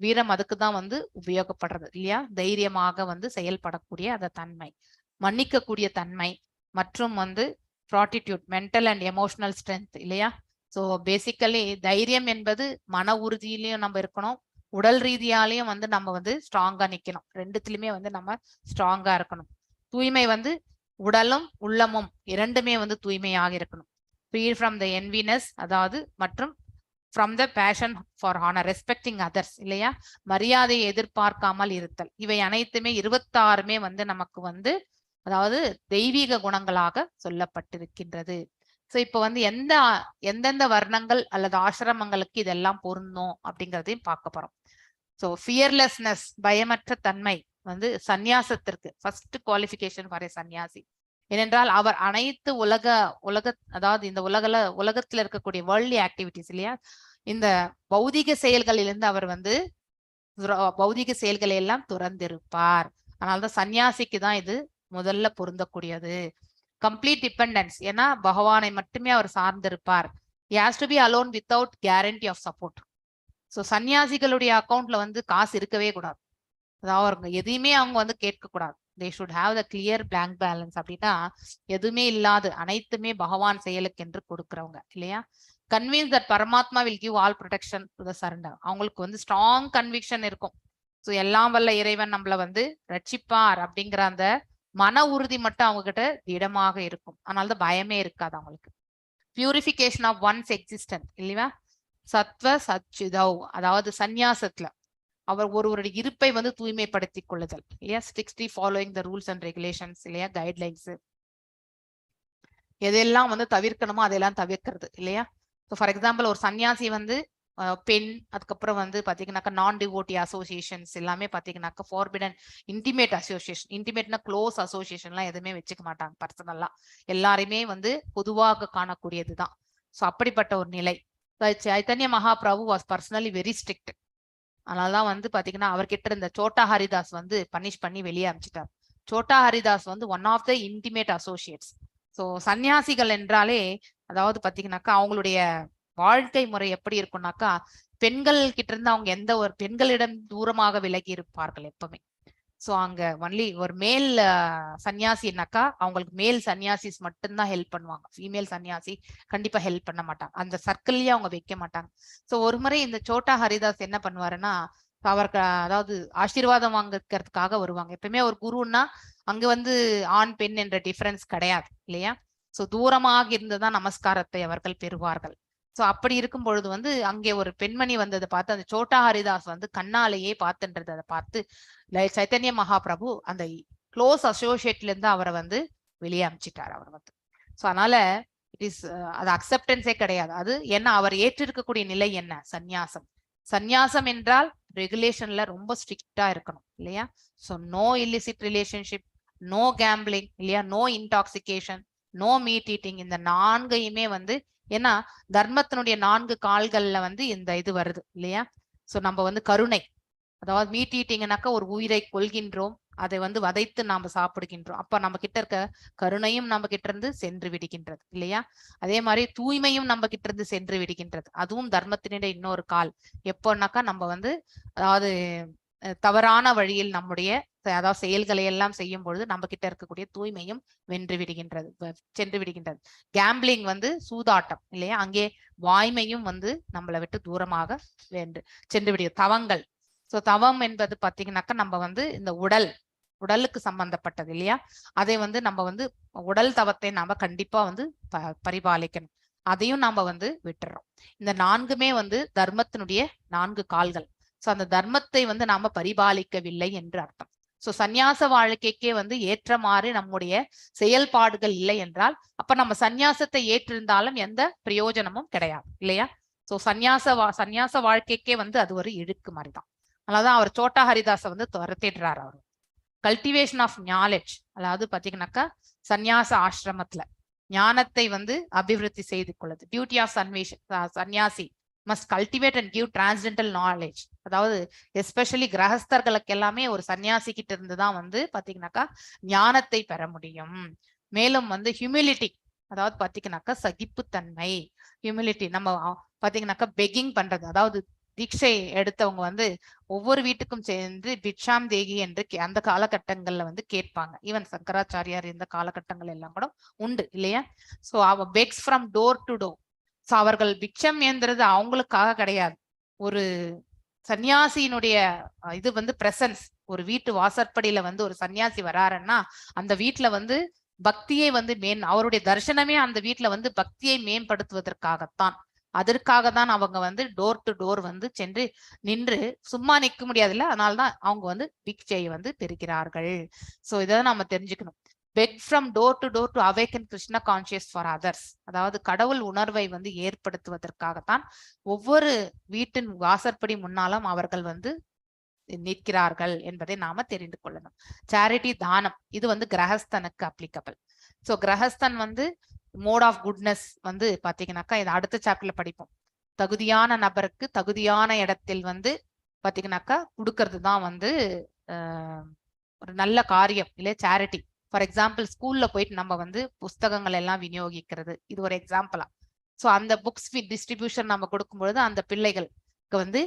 வீரம் அதுக்கு தான் வந்து உபயோகப்படுறது இல்லையா. தைரியமாக வந்து செயல்படக்கூடிய அந்த தன்மை, மன்னிக்கக்கூடிய தன்மை மற்றும் வந்து fortitude, mental and emotional strength இல்லையா. ஸோ பேசிக்கலி தைரியம் என்பது மன உறுதியிலையும் நம்ம இருக்கணும், உடல் ரீதியாலையும் வந்து நம்ம வந்து ஸ்ட்ராங்கா நிக்கணும், ரெண்டுத்திலுமே வந்து நம்ம ஸ்ட்ராங்கா இருக்கணும். தூய்மை வந்து உடலும் உள்ளமும் இரண்டுமே வந்து தூய்மையாக இருக்கணும். ஃப்ரீ ஃப்ரம் த என்வினஸ், அதாவது மற்றும் from the passion for honour, respecting others இல்லையா, மரியாதையை எதிர்பார்க்காமல் இருத்தல். இவை அனைத்துமே 26மே வந்து நமக்கு வந்து அதாவது தெய்வீக குணங்களாக சொல்லப்பட்டிருக்கின்றது. ஸோ இப்போ வந்து எந்தெந்த வர்ணங்கள் அல்லது ஆசிரமங்களுக்கு இதெல்லாம் பொருந்தும் அப்படிங்கிறதையும் பார்க்க போறோம். ஸோ ஃபியர்லெஸ்னஸ், பயமற்ற தன்மை வந்து சந்நியாசத்திற்கு ஃபர்ஸ்ட் குவாலிஃபிகேஷன் ஃபார் ஏ சன்னியாசி. ஏனென்றால் அவர் அனைத்து அதாவது இந்த உலகத்துல இருக்கக்கூடிய வேர்ல்ட்லி ஆக்டிவிட்டிஸ் இல்லையா, இந்த பௌதிக செயல்களிலிருந்து அவர் வந்து பௌதிக செயல்களை எல்லாம் துறந்திருப்பார். அதனால்தான் சன்னியாசிக்கு தான் இது முதல்ல பொருந்தக்கூடியது. கம்ப்ளீட் டிபெண்டன்ஸ், ஏன்னா பகவானை மட்டுமே அவர் சார்ந்திருப்பார். he has to be alone without guarantee of support. So சன்னியாசிகளுடைய அக்கௌண்ட்ல வந்து காசு இருக்கவே கூடாது, அதாவது எதையுமே அவங்க வந்து கேட்க கூடாது. they should have the clear blank balance. அப்படின்னா எதுவுமே இல்லாது அனைத்துமே பகவான் செயலுக்கு என்று கொடுக்கிறவங்க இல்லையா. கன்வின்ஸ் தட் பரமாத்மா will give all protection to the surrender, அவங்களுக்கு வந்து ஸ்ட்ராங் கன்விக்ஷன் இருக்கும். ஸோ எல்லாம் வல்ல இறைவன் நம்மள வந்து ரட்சிப்பார் அப்படிங்கிற அந்த மன உறுதி மட்டும் அவங்க கிட்ட திடமாக இருக்கும். அதனாலதான் பயமே இருக்காது அவங்களுக்கு. பியூரிஃபிகேஷன் ஆஃப் ஒன்ஸ் எக்ஸிஸ்டன்ட் இல்லையா, சத்வ சச்சிதவ், அதாவது சந்நியாசத்துல அவர் ஒருவருடைய இருப்பை வந்து தூய்மைப்படுத்திக் கொள்ளுதல் இல்லையா. Strictly following the rules and regulations இல்லையா, கைட்லைன்ஸ் எதெல்லாம் வந்து தவிர்க்கணுமோ அதெல்லாம் தவிர்க்கிறது இல்லையா. ஸோ ஃபார் எக்ஸாம்பிள் ஒரு சன்னியாசி வந்து பெண், அதுக்கப்புறம் வந்து பாத்தீங்கன்னாக்கா நான் டிவோட்டி அசோசியேஷன்ஸ் எல்லாமே பாத்தீங்கன்னாக்கா ஃபார்பிடன், இன்டிமேட் அசோசியேஷன், இன்டிமேட்னா க்ளோஸ் அசோசியேஷன்லாம் எதுவுமே வச்சுக்க மாட்டாங்க பர்சனலா, எல்லாருமே வந்து பொதுவாக காணக்கூடியதுதான். ஸோ அப்படிப்பட்ட ஒரு நிலை. Chaitanya Mahaprabhu was personally very strict. அதனாலதான் வந்து பாத்தீங்கன்னா அவர்கிட்ட இருந்த சோட்டா ஹரிதாஸ் வந்து பனிஷ் பண்ணி வெளியே அனுப்பிச்சிட்டார். சோட்டா ஹரிதாஸ் வந்து one of the intimate associates. So சன்னியாசிகள் என்றாலே அதாவது பாத்தீங்கன்னாக்கா அவங்களுடைய வாழ்க்கை முறை எப்படி இருக்கும்னாக்கா பெண்கள் கிட்ட இருந்து அவங்க எந்த ஒரு பெண்களிடம் தூரமாக விலகி இருப்பார்கள் எப்பவுமே. ஸோ அங்க ஒன்லி ஒரு மேல் சன்னியாசினாக்கா அவங்களுக்கு மேல் சன்னியாசிஸ் மட்டும்தான் ஹெல்ப் பண்ணுவாங்க. ஃபீமேல் சன்னியாசி கண்டிப்பா ஹெல்ப் பண்ண மாட்டாங்க, அந்த சர்க்கிள்லயே அவங்க வைக்க மாட்டாங்க. ஸோ ஒரு முறை இந்த சோட்டா ஹரிதாஸ் என்ன பண்ணுவாருன்னா, அவருக்கு அதாவது ஆசீர்வாதம் வாங்கிக்கிறதுக்காக வருவாங்க. எப்பவுமே ஒரு குருன்னா அங்க வந்து ஆண் பெண் என்ற டிஃபரன்ஸ் கிடையாது இல்லையா? ஸோ தூரமாக இருந்துதான் நமஸ்காரத்தை அவர்கள் பெறுவார்கள். ஸோ அப்படி இருக்கும் பொழுது வந்து அங்கே ஒரு பெண்மணி வந்ததை பார்த்து அந்த சோட்டா ஹரிதாஸ் வந்து கண்ணாலேயே பார்த்துன்றதை பார்த்து சைத்தன்ய மகாபிரபு அந்த க்ளோஸ் அசோசியேட்ல இருந்து அவரை வந்து வெளியே அனுப்பிச்சிட்டார் அவர் வந்து. ஸோ அதனால இட் இஸ் அது அக்செப்டன்ஸே கிடையாது. அது ஏன்னா அவர் ஏற்றிருக்கக்கூடிய நிலை என்ன? சந்நியாசம். சந்நியாசம் என்றால் ரெகுலேஷன்ல ரொம்ப ஸ்ட்ரிக்டா இருக்கணும் இல்லையா? So no illicit relationship, no gambling இல்லையா, no intoxication, no meat eating. இந்த 4யுமே வந்து ஏன்னா தர்மத்தினுடைய 4 கால்கள்ல வந்து இந்த இது வருது இல்லையா? ஸோ நம்ம வந்து கருணை, அதாவது மீட் ஈட்டிங்கனாக்கா ஒரு உயிரை கொள்கின்றோம், அதை வந்து வதைத்து நாம சாப்பிடுகின்றோம். அப்ப நம்ம கிட்ட இருக்க கருணையும் நம்ம கிட்ட இருந்து சென்று விடுகின்றது இல்லையா? அதே மாதிரி தூய்மையும் நம்ம கிட்ட இருந்து சென்று விடுகின்றது. அதுவும் தர்மத்தினுடைய இன்னொரு கால். எப்போன்னாக்கா நம்ம வந்து அதாவது தவறான வழியில் நம்முடைய அதாவது செயல்களை எல்லாம் செய்யும் பொழுது நம்ம கிட்ட இருக்கக்கூடிய தூய்மையும் சென்று விடுகின்றது. கேம்பிளிங் வந்து சூதாட்டம் இல்லையா? அங்கே வாய்மையும் வந்து நம்மளை விட்டு தூரமாக சென்று விடுகிறது. தவங்கள், ஸோ தவம் என்பது பார்த்தீங்கன்னாக்கா நம்ம வந்து இந்த உடலுக்கு சம்பந்தப்பட்டது இல்லையா? அதை வந்து நம்ம வந்து உடல் தவத்தை நாம கண்டிப்பா வந்து பரிபாலிக்கணும். அதையும் நாம வந்து விட்டுறோம். இந்த 4மே வந்து தர்மத்தினுடைய 4 கால்கள். ஸோ அந்த தர்மத்தை வந்து நாம பரிபாலிக்கவில்லை என்று அர்த்தம். ஸோ சந்நியாச வாழ்க்கைக்கே வந்து ஏற்றமாறு நம்முடைய செயல்பாடுகள் இல்லை என்றால் அப்ப நம்ம சந்நியாசத்தை ஏற்றிருந்தாலும் எந்த பிரயோஜனமும் கிடையாது இல்லையா? ஸோ சந்நியாச வாழ்க்கைக்கே வந்து அது ஒரு இழுக்கு மாதிரிதான். அதனாலதான் அவர் சோட்டா ஹரிதாஸை வந்து துரத்திடுறாரு. அவர் கல்டிவேஷன் ஆஃப் நாலேஜ், அதாவது பாத்தீங்கன்னாக்கா சந்நியாச ஆசிரமத்துல ஞானத்தை வந்து அபிவிருத்தி செய்து கொள்ளுது. டியூட்டி ஆஃப் சன்னியாசி must cultivate and give transcendental knowledge. அதாவது எஸ்பெஷலி கிரகஸ்தர்களுக்கு எல்லாமே ஒரு சன்னியாசி கிட்ட இருந்துதான் வந்து பாத்தீங்கன்னாக்கா ஞானத்தை பெற முடியும். மேலும் வந்து ஹியூமிலிட்டி, அதாவது பாத்தீங்கன்னாக்கா சகிப்புத்தன்மை, ஹியூமிலிட்டி. நம்ம பாத்தீங்கன்னாக்கா பெக்கிங் பண்றது, அதாவது தீட்சை எடுத்தவங்க வந்து ஒவ்வொரு வீட்டுக்கும் சேர்ந்து பிட்சாம் தேகி என்று அந்த காலகட்டங்கள்ல வந்து கேட்பாங்க. ஈவன் சங்கராச்சாரியார் இந்த காலகட்டங்கள் எல்லாம் கூட உண்டு இல்லையா? ஸோ அவ pegs from door to door. So அவர்கள் பிட்சம் ஏந்துறது அவங்களுக்காக கிடையாது. ஒரு சன்னியாசியினுடைய இது வந்து பிரசன்ஸ், ஒரு வீட்டு வாசற்படியில வந்து ஒரு சன்னியாசி வராருன்னா அந்த வீட்டுல வந்து பக்தியை வந்து அவருடைய தரிசனமே அந்த வீட்டுல வந்து பக்தியை மேம்படுத்துவதற்காகத்தான். அதற்காக தான் அவங்க வந்து டோர் டு டோர் வந்து சென்று நின்று சும்மா நிற்க முடியாதுல்ல, அதனால்தான் அவங்க வந்து பிக்சையை வந்து பெறுகிறார்கள். ஸோ இதை நம்ம தெரிஞ்சுக்கணும். Beg from door to awaken Krishna conscious for others, அதாவது கடவுள் உணர்வை வந்து ஏற்படுத்துவதற்காகத்தான் ஒவ்வொரு வீட்டின் வாசற்படி முன்னாலும் அவர்கள் வந்து நிற்கிறார்கள் என்பதை நாம தெரிந்து கொள்ளணும். சேரிட்டி, தானம், இது வந்து கிரகஸ்தனுக்கு அப்ளிகபிள். ஸோ கிரகஸ்தன் வந்து மோட் ஆஃப் குட்னஸ் வந்து பாத்தீங்கன்னாக்கா இது அடுத்த சாப்டர்ல படிப்போம். தகுதியான நபருக்கு தகுதியான இடத்தில் வந்து பாத்தீங்கன்னாக்கா கொடுக்கறது தான் வந்து ஒரு நல்ல காரியம் இல்லையா? சேரிட்டி. ஃபார் எக்ஸாம்பிள் ஸ்கூல்ல போயிட்டு நம்ம வந்து புஸ்தகங்கள் எல்லாம் விநியோகிக்கிறது, இது ஒரு எக்ஸாம்பிளா. ஸோ அந்த புக்ஸ் டிஸ்ட்ரிபியூஷன் நம்ம கொடுக்கும்பொழுது அந்த பிள்ளைகளுக்கு வந்து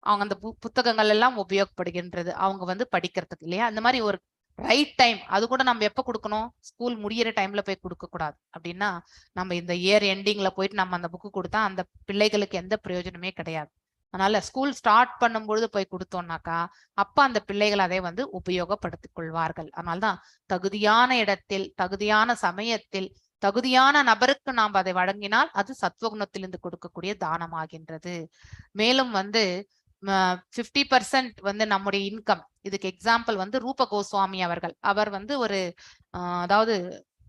அவங்க அந்த புத்தகங்கள் எல்லாம் உபயோகப்படுகின்றது, அவங்க வந்து படிக்கிறதுக்கு இல்லையா? அந்த மாதிரி ஒரு ரைட் டைம், அது கூட நம்ம எப்ப கொடுக்கணும்? ஸ்கூல் முடியிற டைம்ல போய் கொடுக்க கூடாது. அப்படின்னா நம்ம இந்த இயர் எண்டிங்ல போயிட்டு நம்ம அந்த புக்கு கொடுத்தா அந்த பிள்ளைகளுக்கு எந்த பிரயோஜனமே கிடையாது. அதனால ஸ்கூல் ஸ்டார்ட் பண்ணும்பொழுது போய் கொடுத்தோம்னாக்கா அப்ப அந்த பிள்ளைகள் அதை வந்து உபயோகப்படுத்திக் கொள்வார்கள். அதனால்தான் தகுதியான இடத்தில் தகுதியான சமயத்தில் தகுதியான நபருக்கு நாம் அதை வழங்கினால் அது சத்வகுணத்திலிருந்து கொடுக்கக்கூடிய தானமாகின்றது. மேலும் வந்து 50% வந்து நம்முடைய இன்கம், இதுக்கு எக்ஸாம்பிள் வந்து ரூப கோஸ்வாமி அவர்கள். அவர் வந்து ஒரு அதாவது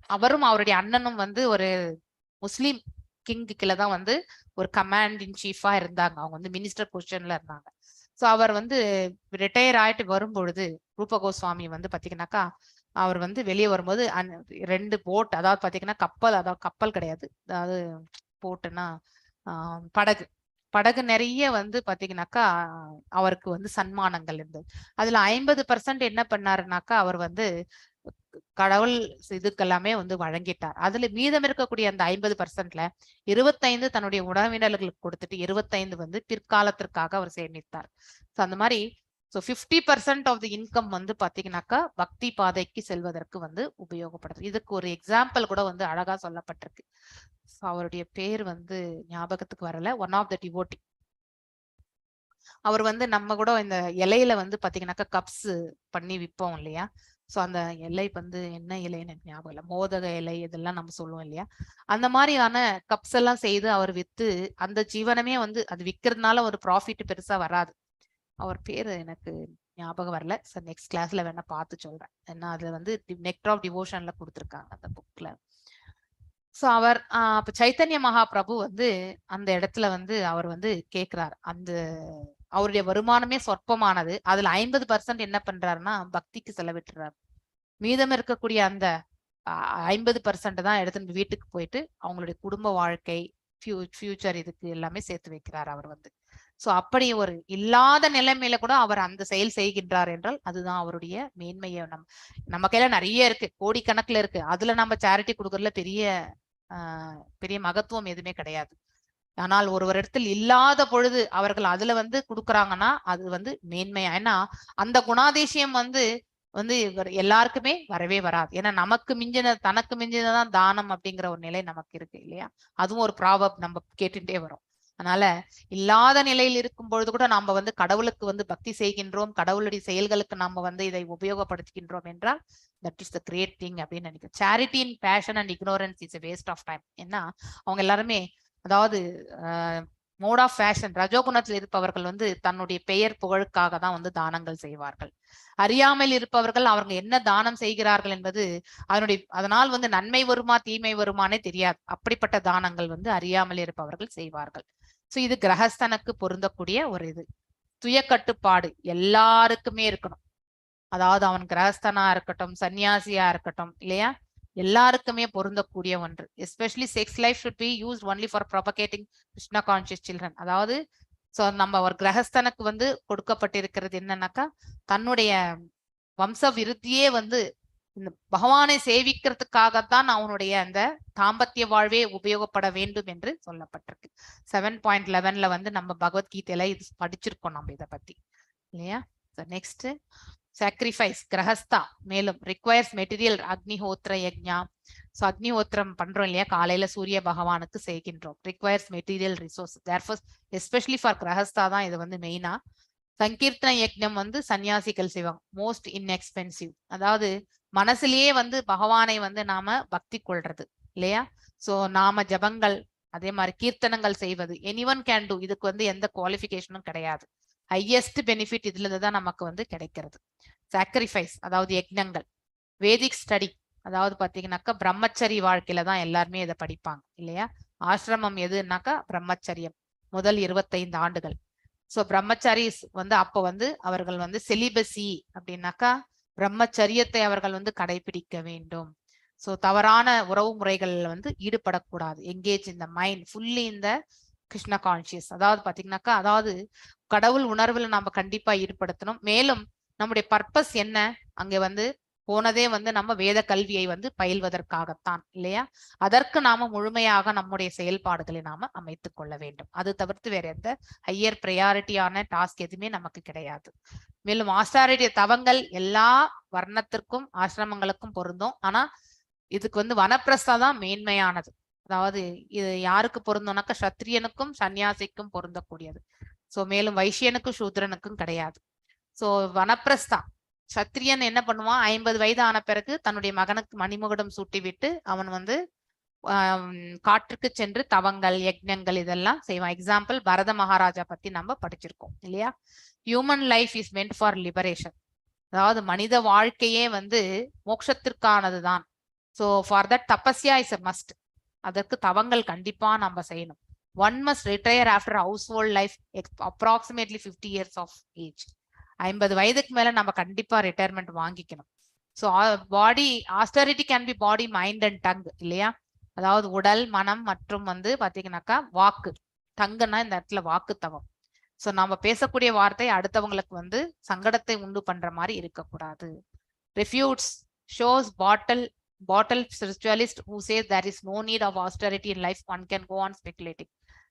அவரும் அவருடைய அண்ணனும் வந்து ஒரு முஸ்லீம் கிங்கு கீழே தான் வந்து ஒரு கமாண்ட் இன் சீஃபா இருந்தாங்க. அவங்க வந்து மினிஸ்டர் பொசிஷன்ல இருந்தாங்க. ஸோ அவர் வந்து ரிட்டையர் ஆயிட்டு வரும்பொழுது ரூப கோஸ்வாமி வந்து பாத்தீங்கன்னாக்கா அவர் வந்து வெளியே வரும்போது 2 போட், அதாவது பாத்தீங்கன்னா கப்பல், அதாவது கப்பல் கிடையாது, அதாவது போட்டுன்னா படகு நிறைய வந்து பாத்தீங்கன்னாக்கா அவருக்கு வந்து சன்மானங்கள் இருந்தது. அதுல 50% என்ன பண்ணாருனாக்கா அவர் வந்து கடவுள் இதுக்கெல்லாமே வந்து வழங்கிட்டார். அதுல மீதம் இருக்கக்கூடிய அந்த 50%ல 25 தன்னுடைய உறவினர்களுக்கு கொடுத்துட்டு 25 வந்து பிற்காலத்திற்காக அவர் சேமித்தார். ஸோ அந்த மாதிரி ஸோ 50% ஆஃப் தி இன்கம் வந்து பாத்தீங்கன்னாக்கா பக்தி பாதைக்கு செல்வதற்கு வந்து உபயோகப்படுது. இதுக்கு ஒரு எக்ஸாம்பிள் கூட வந்து அழகா சொல்லப்பட்டிருக்கு. அவருடைய பேர் வந்து ஞாபகத்துக்கு வரல. One of the devotee. அவர் வந்து நம்ம கூட இந்த இலையில வந்து பாத்தீங்கன்னாக்கா கப்ஸ் பண்ணி விற்போம் இல்லையா? ஸோ அந்த இலை வந்து என்ன இலைன்னு எனக்கு ஞாபகம் இல்லை, மோதக இலை இதெல்லாம் நம்ம சொல்லுவோம் இல்லையா? அந்த மாதிரியான கப்ஸ் எல்லாம் செய்து அவர் வித்து அந்த ஜீவனமே வந்து அது விற்கிறதுனால ஒரு ப்ராஃபிட் பெருசா வராது. அவர் பேரு எனக்கு ஞாபகம் வரல சார். நெக்ஸ்ட் கிளாஸ்ல வேணா பார்த்து சொல்றேன். ஏன்னா அதுல வந்து நெக்டர் ஆஃப் டிவோஷன்ல கொடுத்துருக்காங்க அந்த புக்ல. ஸோ அவர் அப்ப சைத்தன்ய மகாபிரபு வந்து அந்த இடத்துல வந்து அவர் வந்து கேட்கிறார். அந்த அவருடைய வருமானமே சொற்பமானது. அதுல 50% என்ன பண்றாருன்னா பக்திக்கு செலவிட்டுறாரு. மீதம் இருக்கக்கூடிய அந்த 50% தான் எடுத்து வீட்டுக்கு போயிட்டு அவங்களுடைய குடும்ப வாழ்க்கை, ஃபியூச்சர் இதுக்கு எல்லாமே சேர்த்து வைக்கிறார் அவர் வந்து. சோ அப்படி ஒரு இல்லாத நிலைமையில கூட அவர் அந்த செயல் செய்கின்றார் என்றால் அதுதான் அவருடைய மேன்மையை. நம்ம கையில நிறைய இருக்கு, கோடிக்கணக்குல இருக்கு. அதுல நம்ம சேரிட்டி கொடுக்கறதுல பெரிய மகத்துவம் எதுவுமே கிடையாது. ஆனால் ஒரு இடத்தில் இல்லாத பொழுது அவர்கள் அதுல வந்து கொடுக்குறாங்கன்னா அது வந்து மேன்மையா. ஏன்னா அந்த குணாதிசயம் வந்து எல்லாருக்குமே வரவே வராது. ஏன்னா நமக்கு மிஞ்சின தனக்கு மிஞ்சினதான் தானம் அப்படிங்கிற ஒரு நிலை நமக்கு இருக்கு இல்லையா? அதுவும் ஒரு ப்ராவர்ப் நம்ம கேட்டுட்டே வரும். அதனால இல்லாத நிலையில் இருக்கும் பொழுது கூட நாம வந்து கடவுளுக்கு வந்து பக்தி செய்கின்றோம், கடவுளுடைய செயல்களுக்கு நாம வந்து இதை உபயோகப்படுத்துகின்றோம் என்றால் that is the great thing அப்படின்னு நினைக்கிறேன். Charity in passion and ignorance is a waste of time. ஏன்னா அவங்க எல்லாருமே அதாவது மோட் ஆஃப் ஃபேஷன், ரஜோகுணத்தில் இருப்பவர்கள் வந்து தன்னுடைய பெயர் புகழுக்காக தான் வந்து தானங்கள் செய்வார்கள். அறியாமல் இருப்பவர்கள் அவங்க என்ன தானம் செய்கிறார்கள் என்பது அதனால் வந்து நன்மை வருமா தீமை வருமானே தெரியாது. அப்படிப்பட்ட தானங்கள் வந்து அறியாமல் இருப்பவர்கள் செய்வார்கள். ஸோ இது கிரகஸ்தனுக்கு பொருந்தக்கூடிய ஒரு இது. சுய கட்டுப்பாடு எல்லாருக்குமே இருக்கணும். அதாவது அவன் கிரகஸ்தனா இருக்கட்டும், சன்னியாசியா இருக்கட்டும் இல்லையா, எல்லாருக்குமே பொருந்தக்கூடிய ஒன்று. Especially sex life should be used only for propagating Krishna conscious children. அதாவது ஸோ நம்ம ஒரு கிரகஸ்தனுக்கு வந்து கொடுக்கப்பட்டிருக்கிறது என்னன்னாக்கா தன்னுடைய வம்ச விருத்தியே வந்து இந்த பகவானை சேவிக்கிறதுக்காகத்தான் அவனுடைய அந்த தாம்பத்திய வாழ்வே உபயோகப்பட வேண்டும் என்று சொல்லப்பட்டிருக்கு. 7.11 வந்து நம்ம பகவத்கீதையில இது படிச்சிருக்கோம் நம்ம இதை பத்தி இல்லையா? நெக்ஸ்ட் சாக்ரிஃபைஸ் கிரகஸ்தா மேலும் requires material agnihotra yagna. So அக்னிஹோத்திரம் பண்றோம் இல்லையா, காலையில சூரிய பகவானுக்கு செய்கின்றோம். Requires material resource. Therefore especially for grihastha தான் இது வந்து மெயினா. சங்கீர்த்தன யக்ஞம் வந்து சன்னியாசிகள் செய்வாங்க, மோஸ்ட் இன்எக்ஸ்பென்சிவ். அதாவது மனசுலயே வந்து பகவானை வந்து நாம பக்தி கொள்றது இல்லையா? சோ நாம ஜபங்கள் அதே மாதிரி கீர்த்தனங்கள் செய்வது எனிவன் கேன் டூ. இதுக்கு வந்து எந்த குவாலிஃபிகேஷனும் கிடையாது. ஹையஸ்ட் பெனிஃபிட் இதுல தான் நமக்கு வந்து கிடைக்கிறது. சாக்ரிஃபைஸ் அதாவது யக்ஞங்கள். வேதிக் ஸ்டடி அதாவது பாத்தீங்கன்னாக்கா பிரம்மச்சரி வாழ்க்கையில தான் எல்லாருமே இதை படிப்பாங்க இல்லையா? ஆசிரமம் எதுனாக்கா பிரம்மச்சரியம், முதல் 25 ஆண்டுகள். ஸோ பிரம்மச்சாரிஸ் வந்து அப்போ வந்து அவர்கள் வந்து செலிபசி அப்படின்னாக்கா பிரம்மச்சரியத்தை அவர்கள் வந்து கடைபிடிக்க வேண்டும். ஸோ தவறான உறவு முறைகள் வந்து ஈடுபடக்கூடாது. எங்கேஜ் இந்த மைண்ட் ஃபுல்லி இந்த கிருஷ்ண கான்சியஸ். அதாவது பாத்தீங்கன்னாக்கா அதாவது கடவுள் உணர்வுல நாம கண்டிப்பா ஈடுபடுத்தணும். மேலும் நம்முடைய பர்பஸ் என்ன, அங்க வந்து போனதே வந்து நம்ம வேத கல்வியை வந்து பயில்வதற்காகத்தான் இல்லையா? அதற்கு நாம முழுமையாக நம்முடைய செயல்பாடுகளை நாம அமைத்துக் கொள்ள வேண்டும். அது தவிர்த்து வேற எந்த ஹையர் ப்ரையாரிட்டியான டாஸ்க் எதுவுமே நமக்கு கிடையாது. மேலும் ஆஸ்டாரிட்டி தவங்கள் எல்லா வர்ணத்திற்கும் ஆசிரமங்களுக்கும் பொருந்தும். ஆனா இதுக்கு வந்து வனப்பிரஸ்தான் மேன்மையானது. அதாவது இது யாருக்கு பொருந்தோம்னாக்கா சத்திரியனுக்கும் சன்னியாசிக்கும் பொருந்தக்கூடியது. சோ மேலும் வைசியனுக்கும் சூத்ரனுக்கும் கிடையாது. சோ வனப்பிரஸ்தா சத்திரியன் என்ன பண்ணுவான், 50 வயது ஆன பிறகு தன்னுடைய மகனுக்கு மணிமுகடம் சூட்டி விட்டு அவன் வந்து காற்றுக்கு சென்று தவங்கள் யக்ஞங்கள் இதெல்லாம் செய்வான். எக்ஸாம்பிள் பரத மகாராஜா பத்தி நம்ம படிச்சிருக்கோம் இல்லையா? Human life is meant for liberation. அதாவது மனித வாழ்க்கையே வந்து மோட்சத்திற்கானதுதான். So for that tapasya is a must. அதற்கு தவங்கள் கண்டிப்பா நம்ம செய்யணும். One must retire after household life approximately 50 years of age. 50 வயதுக்கு மேல நம்ம கண்டிப்பா ரிட்டையர்மெண்ட் வாங்கிக்கணும். So body austerity can be body mind and tongue இல்லையா? அதாவது உடல் மனம் மற்றும் வந்து பாத்தீங்கன்னாக்கா வாக்கு. டங்குன்னா இந்த இடத்துல வாக்கு தவம். ஸோ நம்ம பேசக்கூடிய வார்த்தை அடுத்தவங்களுக்கு வந்து சங்கடத்தை உண்டு பண்ற மாதிரி இருக்கக்கூடாது. ரெஃப்யூட்ஸ் shows bottle spiritualist who says there is no need of austerity in life, one can go on speculating.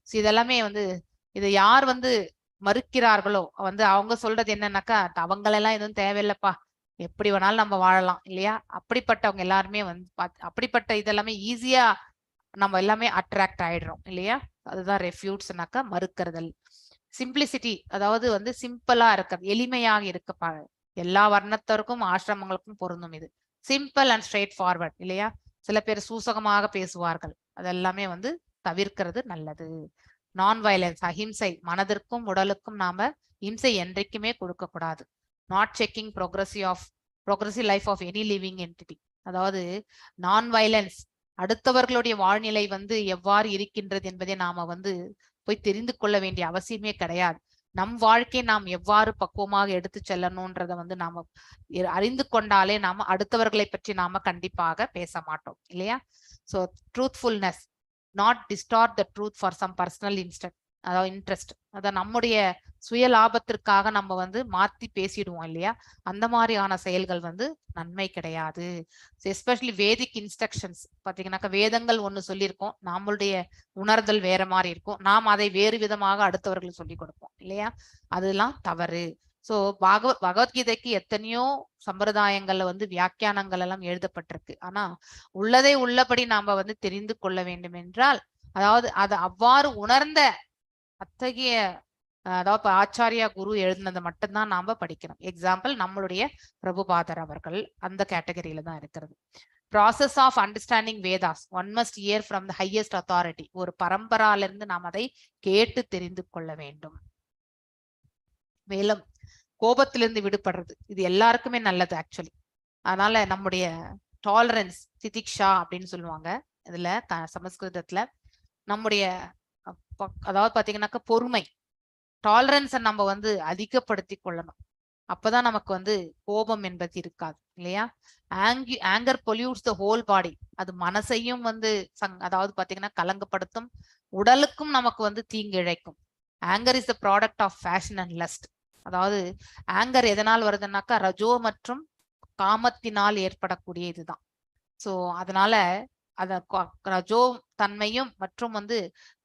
So இதெல்லாமே வந்து இது யார் வந்து மறுக்கிறார்களோ வந்து அவங்க சொல்றது என்னன்னாக்கா அவங்களெல்லாம் எதுவும் தேவையில்லைப்பா, எப்படி வேணாலும் நம்ம வாழலாம் இல்லையா, அப்படிப்பட்டவங்க எல்லாருமே வந்து அப்படிப்பட்ட இதெல்லாமே ஈஸியா நம்ம எல்லாமே அட்ராக்ட் ஆயிடுறோம் இல்லையா. அதுதான் ரெஃப்யூட்ஸ்னாக்கா மறுக்கிறதல். சிம்பிளிசிட்டி, அதாவது வந்து சிம்பிளா இருக்கிறது, எளிமையாக இருக்க எல்லா வர்ணத்தருக்கும் ஆசிரமங்களுக்கும் பொருந்தும் இது. சிம்பிள் அண்ட் ஸ்ட்ரெயிட் ஃபார்வர்ட் இல்லையா. சில பேர் சூசகமாக பேசுவார்கள், அதெல்லாமே வந்து தவிர்க்கிறது நல்லது. நான் வயலன்ஸ், அஹிம்சை, மனதிற்கும் உடலுக்கும் நாம இம்சை என்றைக்குமே கொடுக்க கூடாது. Not checking progressive life of any living entity, அதாவது நான் வயலன்ஸ், அடுத்தவர்களுடைய வாழ்நிலை வந்து எவ்வாறு இருக்கின்றது என்பதை நாம வந்து போய் தெரிந்து கொள்ள வேண்டிய அவசியமே கிடையாது. நம் வாழ்க்கை நாம் எவ்வாறு பக்குவமாக எடுத்து செல்லணும்ன்றத வந்து நாம அறிந்து கொண்டாலே நாம அடுத்தவர்களை பற்றி நாம கண்டிப்பாக பேச மாட்டோம் இல்லையா. So truthfulness, not distort the truth for some personal interest, அதான் நம்முடைய சுய லாபத்திற்காக நம்ம வந்து மாத்தி பேசிடுவோம் இல்லையா. அந்த மாதிரியான செயல்கள் வந்து நன்மை கிடையாது. எஸ்பெஷலி வேதிக் இன்ஸ்ட்ரக்ஷன்ஸ் பாத்தீங்கன்னாக்கா, வேதங்கள் ஒண்ணு சொல்லியிருக்கோம், நம்மளுடைய உணர்தல் வேற மாதிரி இருக்கும், நாம் அதை வேறு விதமாக அடுத்தவர்களுக்கு சொல்லி கொடுப்போம் இல்லையா. அதெல்லாம் தவறு. ஸோ பகவத்கீதைக்கு எத்தனையோ சம்பிரதாயங்கள்ல வந்து வியாக்கியானங்கள் எல்லாம் எழுதப்பட்டிருக்கு. ஆனா உள்ளதை உள்ளபடி நாம வந்து தெரிந்து கொள்ள வேண்டும் என்றால், அதாவது அது அவ்வாறு உணர்ந்த அத்தகைய அதாவது ஆச்சாரியா குரு எழுதினதை மட்டும்தான் நாம படிக்கணும். எக்ஸாம்பிள் நம்மளுடைய பிரபுபாதர் அவர்கள் அந்த கேட்டகரியில தான் இருக்கிறது. Process of understanding Vedas, one must hear from the highest authority, ஒரு பரம்பரால இருந்து நாம் அதை கேட்டு தெரிந்து கொள்ள வேண்டும். மேலும் கோபத்திலிருந்து விடுபடுறது, இது எல்லாருக்குமே நல்லது ஆக்சுவலி. அதனால நம்முடைய டாலரன்ஸ், திதிக்ஷா அப்படின்னு சொல்லுவாங்க இதுல சமஸ்கிருதத்துல, நம்முடைய அதாவது பாத்தீங்கன்னாக்கா பொறுமை, டாலரன்ஸை நம்ம வந்து அதிகப்படுத்தி கொள்ளணும். அப்பதான் நமக்கு வந்து கோபம் என்பது இருக்காது இல்லையா. ஆங்கர் பொல்யூட்ஸ் த ஹோல் பாடி, அது மனசையும் வந்து அதாவது பாத்தீங்கன்னா கலங்கப்படுத்தும், உடலுக்கும் நமக்கு வந்து தீங்கு இழைக்கும். Anger is the product of passion and lust, அதாவது ஆங்கர் எதனால் வருதுன்னாக்கா ரஜோ மற்றும் காமத்தினால் ஏற்படக்கூடிய இதுதான். ஸோ அதனால அத ரஜோ தன்மையும் மற்றும் வந்து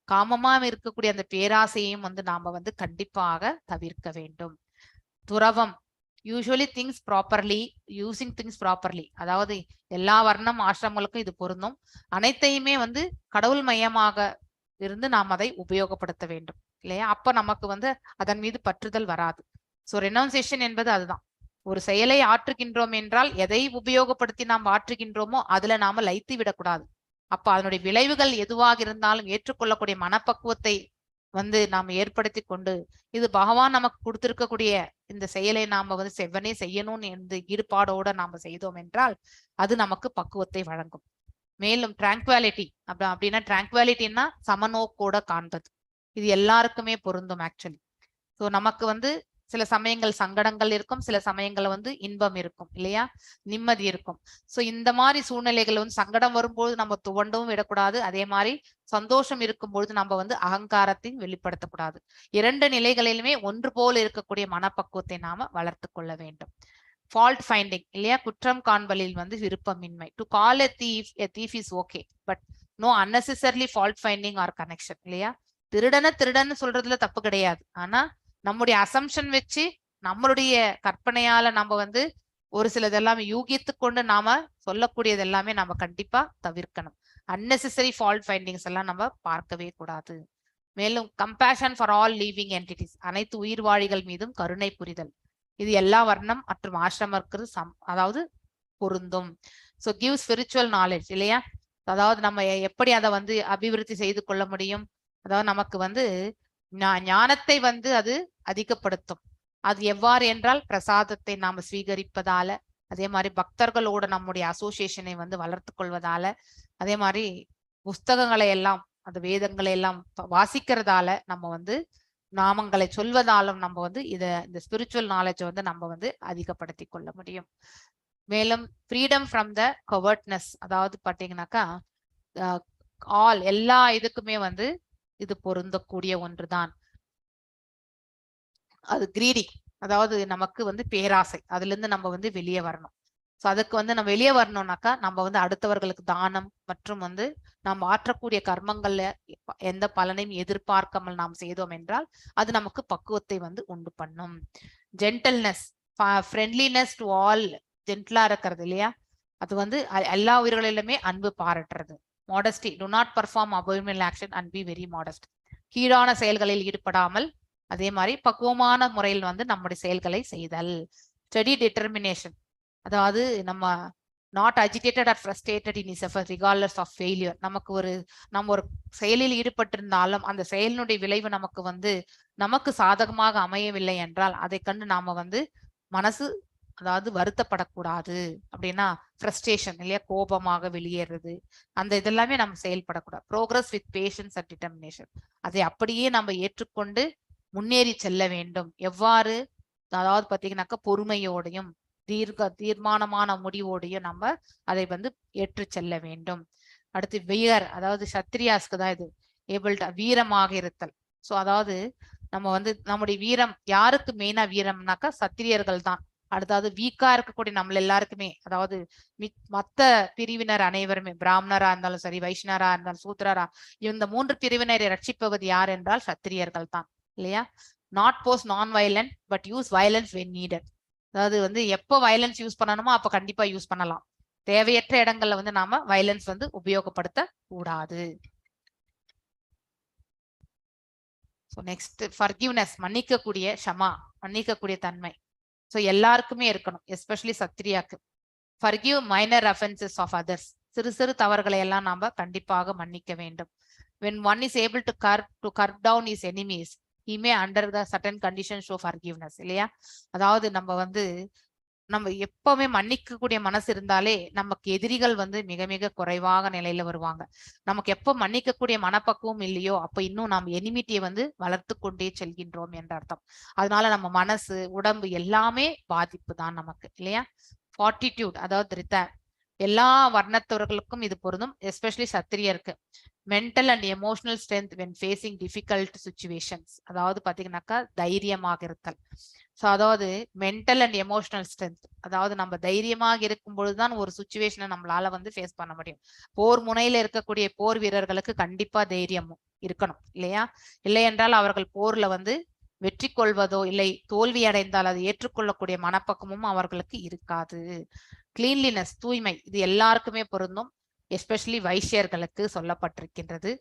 காமமா இருக்கக்கூடிய அந்த பேராசையும் வந்து நாம வந்து கண்டிப்பாக தவிர்க்க வேண்டும். துறவம், usually things properly, using things properly, அதாவது எல்லா வர்ணம் ஆசிரமங்களுக்கும் இது பொருந்தும். அனைத்தையுமே வந்து கடவுள் மையமாக இருந்து நாம் அதை உபயோகப்படுத்த வேண்டும் இல்லையா. அப்ப நமக்கு வந்து அதன் மீது பற்றுதல் வராது. ஸோ ரெனவுன்சியேஷன் என்பது அதுதான். ஒரு செயலை ஆற்றுகின்றோம் என்றால் எதை உபயோகப்படுத்தி நாம் ஆற்றுகின்றோமோ அதுல நாம லைத்து விடக்கூடாது. அப்ப அதனுடைய விளைவுகள் எதுவாக இருந்தாலும் ஏற்றுக்கொள்ளக்கூடிய மனப்பக்குவத்தை வந்து நாம் ஏற்படுத்தி கொண்டு, இது பகவான் நமக்கு கொடுத்திருக்கக்கூடிய இந்த செயலை நாம வந்து செவ்வனே செய்யணும்னு எந்த ஈடுபாடோட நாம செய்தோம் என்றால் அது நமக்கு பக்குவத்தை வழங்கும். மேலும் டிராங்குவாலிட்டி அப்படின்னா, டிராங்குவாலிட்டின்னா சமநோக்கோட காண்பது, இது எல்லாருக்குமே பொருந்தும் ஆக்சுவலி. ஸோ நமக்கு வந்து சில சமயங்கள் சங்கடங்கள் இருக்கும், சில சமயங்கள்ல வந்து இன்பம் இருக்கும் இல்லையா, நிம்மதி இருக்கும். ஸோ இந்த மாதிரி சூழ்நிலைகள் வந்து சங்கடம் வரும்போது நம்ம துவண்டவும் விடக்கூடாது, அதே மாதிரி சந்தோஷம் இருக்கும்பொழுது நம்ம வந்து அகங்காரத்தையும் வெளிப்படுத்தக்கூடாது. இரண்டு நிலைகளிலுமே ஒன்று போல் இருக்கக்கூடிய மனப்பக்குவத்தை நாம வளர்த்து கொள்ள வேண்டும். ஃபால்ட் ஃபைண்டிங் இல்லையா, குற்றம் காண்பலில் வந்து விருப்பமின்மை. To call a thief is okay, but no unnecessarily fault finding or connection இல்லையா. திருடன்னு சொல்றதுல தப்பு கிடையாது, ஆனா நம்முடைய அசம்ஷன் வச்சு நம்மளுடைய கற்பனையால நம்ம வந்து ஒரு சிலதெல்லாம் யூகித்து கொண்டு நாம சொல்லக்கூடியது எல்லாமே நம்ம கண்டிப்பா தவிர்க்கணும். அன்னெசரி ஃபால்ட் ஃபைண்டிங்ஸ் எல்லாம் நம்ம பார்க்கவே கூடாது. மேலும் compassion for all living entities, அனைத்து உயிர்வாழிகள் மீதும் கருணை புரிதல், இது எல்லா வர்ணம் மற்றும் ஆசிரமருக்கு அதாவது பொருந்தும். ஸோ கிவ் ஸ்பிரிச்சுவல் நாலேஜ் இல்லையா, அதாவது நம்ம எப்படி அதை வந்து அபிவிருத்தி செய்து கொள்ள முடியும், அதாவது நமக்கு வந்து ஞானத்தை வந்து அது அதிகப்படுத்தும். அது எவ்வாறு என்றால் பிரசாதத்தை நாம ஸ்வீகரிப்பதால, அதே மாதிரி பக்தர்களோட நம்முடைய அசோசியேஷனை வந்து வளர்த்து கொள்வதால, அதே மாதிரி புஸ்தகங்களை எல்லாம் அந்த வேதங்களை எல்லாம் வாசிக்கிறதால, நம்ம வந்து நாமங்களை சொல்வதாலும் நம்ம வந்து இந்த ஸ்பிரிச்சுவல் நாலேஜை வந்து நம்ம வந்து அதிகப்படுத்தி கொள்ள முடியும். மேலும் ஃப்ரீடம் ஃப்ரம் த கவர்ட்னஸ், அதாவது பாத்தீங்கன்னாக்கா எல்லா இதுக்குமே வந்து இது பொருந்தக்கூடிய ஒன்றுதான். அது கிரீடி, அதாவது நமக்கு வந்து பேராசை, அதுல இருந்து நம்ம வந்து வெளியே வரணும். ஸோ அதுக்கு வந்து நம்ம வெளியே வரணும்னாக்கா நம்ம வந்து அடுத்தவர்களுக்கு தானம் மற்றும் வந்து நாம் ஆற்றக்கூடிய கர்மங்கள்ல எந்த பலனையும் எதிர்பார்க்காமல் நாம் செய்தோம் என்றால் அது நமக்கு பக்குவத்தை வந்து உண்டு பண்ணும். ஜென்டல்னஸ், ஃப்ரெண்ட்லினஸ் டு ஆல், ஜென்டலா இருக்கிறது இல்லையா, அது வந்து எல்லா உயிர்களிலுமே அன்பு பாராட்டுறது. Modesty, to not perform abominable action and be very modest. கீழான செயல்களில் ஈடுபடாமல் அதே மாதிரி பக்குவமான முறையில் வந்து நம்முடைய செயல்களை செய்தல். ஸ்டடி டிட்டர்மினேஷன், அதாவது நம்ம not agitated or frustrated in is effort regardless of failure. நம்ம ஒரு செயலில் ஈடுபட்டிருந்தாலும் அந்த செயலினுடைய விளைவு நமக்கு வந்து நமக்கு சாதகமாக அமையவில்லை என்றால் அதை கண்டு நாம வந்து மனசு அதாவது வருத்தப்படக்கூடாது. அப்படின்னா ஃப்ரஸ்ட்ரேஷன் இல்லையா, கோபமாக வெளியேறது, அந்த இதெல்லாமே நம்ம செயல்படக்கூடாது. Progress with patience and determination, அதை அப்படியே நம்ம ஏற்றுக்கொண்டு முன்னேறி செல்ல வேண்டும். எவ்வாறு, அதாவது பாத்தீங்கன்னாக்கா பொறுமையோடையும் தீர்மானமான முடிவோடையும் நம்ம அதை வந்து ஏற்று செல்ல வேண்டும். அடுத்து வீரர், அதாவது சத்திரியாஸ்க்கு தான் இது ஏபிள்டா வீரமாக இருத்தல். ஸோ அதாவது நம்ம வந்து நம்முடைய வீரம் யாருக்கு மெயினா வீரம்னாக்கா சத்திரியர்கள் தான். அடுத்தது வீக்கா இருக்கக்கூடிய நம்ம எல்லாருக்குமே, அதாவது மத்த பிரிவினர் அனைவருமே, பிராமணரா இருந்தாலும் சரி, வைஷ்ணரா இருந்தாலும் சூத்ரரா, இந்த 3 பிரிவினரை ரட்சிப்பது யார் என்றால் சத்திரியர்கள் தான் இல்லையா. நாட் போஸ் நான் violent but use violence when needed. அதாவது வந்து எப்போ வயலன்ஸ் யூஸ் பண்ணணுமோ அப்ப கண்டிப்பா யூஸ் பண்ணலாம். தேவையற்ற இடங்கள்ல வந்து நாம வயலன்ஸ் வந்து உபயோகப்படுத்த கூடாது. நெக்ஸ்ட் ஃபர்கிவ்னஸ், மன்னிக்கக்கூடிய ஷமா, மன்னிக்கக்கூடிய தன்மை. ஸோ எல்லாருக்குமே இருக்கணும், எஸ்பெஷலி சத்திரியாக்கு. Forgive minor offenses of others, சிறு சிறு தவறுகளை எல்லாம் நாம கண்டிப்பாக மன்னிக்க வேண்டும். when one is able to curb down his enemies, he may under the certain conditions show forgiveness இல்லையா. அதாவது நம்ம எப்பவுமே மன்னிக்கக்கூடிய மனசு இருந்தாலே நமக்கு எதிரிகள் வந்து மிக மிக குறைவாக நிலையில வருவாங்க. நமக்கு எப்ப மன்னிக்கக்கூடிய மனப்பக்குவம் இல்லையோ அப்ப இன்னும் நம்ம எனிமிட்டியை வந்து வளர்த்து கொண்டே செல்கின்றோம் என்ற அர்த்தம். அதனால நம்ம மனசு உடம்பு எல்லாமே பாதிப்பு தான் நமக்கு இல்லையா. ஃபார்ட்டிடியூட், அதாவது எல்லா வர்ணத்தவர்களுக்கும் இது பொருந்தும், எஸ்பெஷலி சத்திரியருக்கு. Mental and emotional strength when facing difficult situations, அதாவது பாத்தீங்கன்னாக்கா தைரியமாக இருத்தல். ஸோ அதாவது மென்டல் அண்ட் எமோஷனல் ஸ்ட்ரென்த், அதாவது நம்ம தைரியமாக இருக்கும் பொழுதுதான் ஒரு சுச்சுவேஷனை நம்மளால வந்து ஃபேஸ் பண்ண முடியும். போர் முனையில இருக்கக்கூடிய போர் வீரர்களுக்கு கண்டிப்பா தைரியமும் இருக்கணும் இல்லையா. இல்லை என்றால் அவர்கள் போர்ல வந்து வெற்றி கொள்வதோ இல்லை தோல்வி அடைந்தால் அதை ஏற்றுக்கொள்ளக்கூடிய மனப்பக்கமும் அவர்களுக்கு இருக்காது. கிளீன்லினஸ், தூய்மை, இது எல்லாருக்குமே பொருந்தும், எஸ்பெஷலி வைஷ்யர்களுக்கு சொல்லப்பட்டிருக்கின்றது.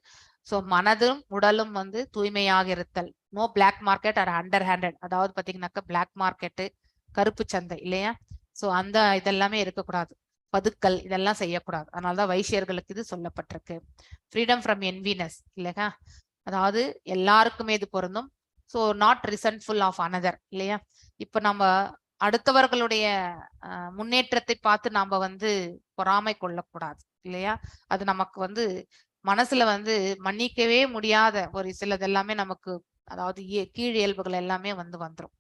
ஸோ மனதும் உடலும் வந்து தூய்மையாக இருத்தல். No black market or under handed, அதாவது பாத்தீங்கன்னாக்கா பிளாக் மார்க்கெட்டு, கருப்பு சந்தை இல்லையா. ஸோ அந்த இதெல்லாமே இருக்கக்கூடாது, பதுக்கல் இதெல்லாம் செய்யக்கூடாது. அதனாலதான் வைஷ்யர்களுக்கு இது சொல்லப்பட்டிருக்கு. ஃப்ரீடம் ஃப்ரம் என்வினஸ் இல்லையா, அதாவது எல்லாருக்குமே இது பொருந்தும். ஸோ நாட் ரிசன்ட்ஃபுல் ஆஃப் அனதர் இல்லையா. இப்ப நம்ம அடுத்தவர்களுடைய முன்னேற்றத்தை பார்த்து நாம வந்து பொறாமை கொள்ளக்கூடாது இல்லையா. அது நமக்கு வந்து மனசுல வந்து மன்னிக்கவே முடியாத ஒரு சிலது எல்லாமே நமக்கு, அதாவது கீழ் இயல்புகள் எல்லாமே வந்துரும்.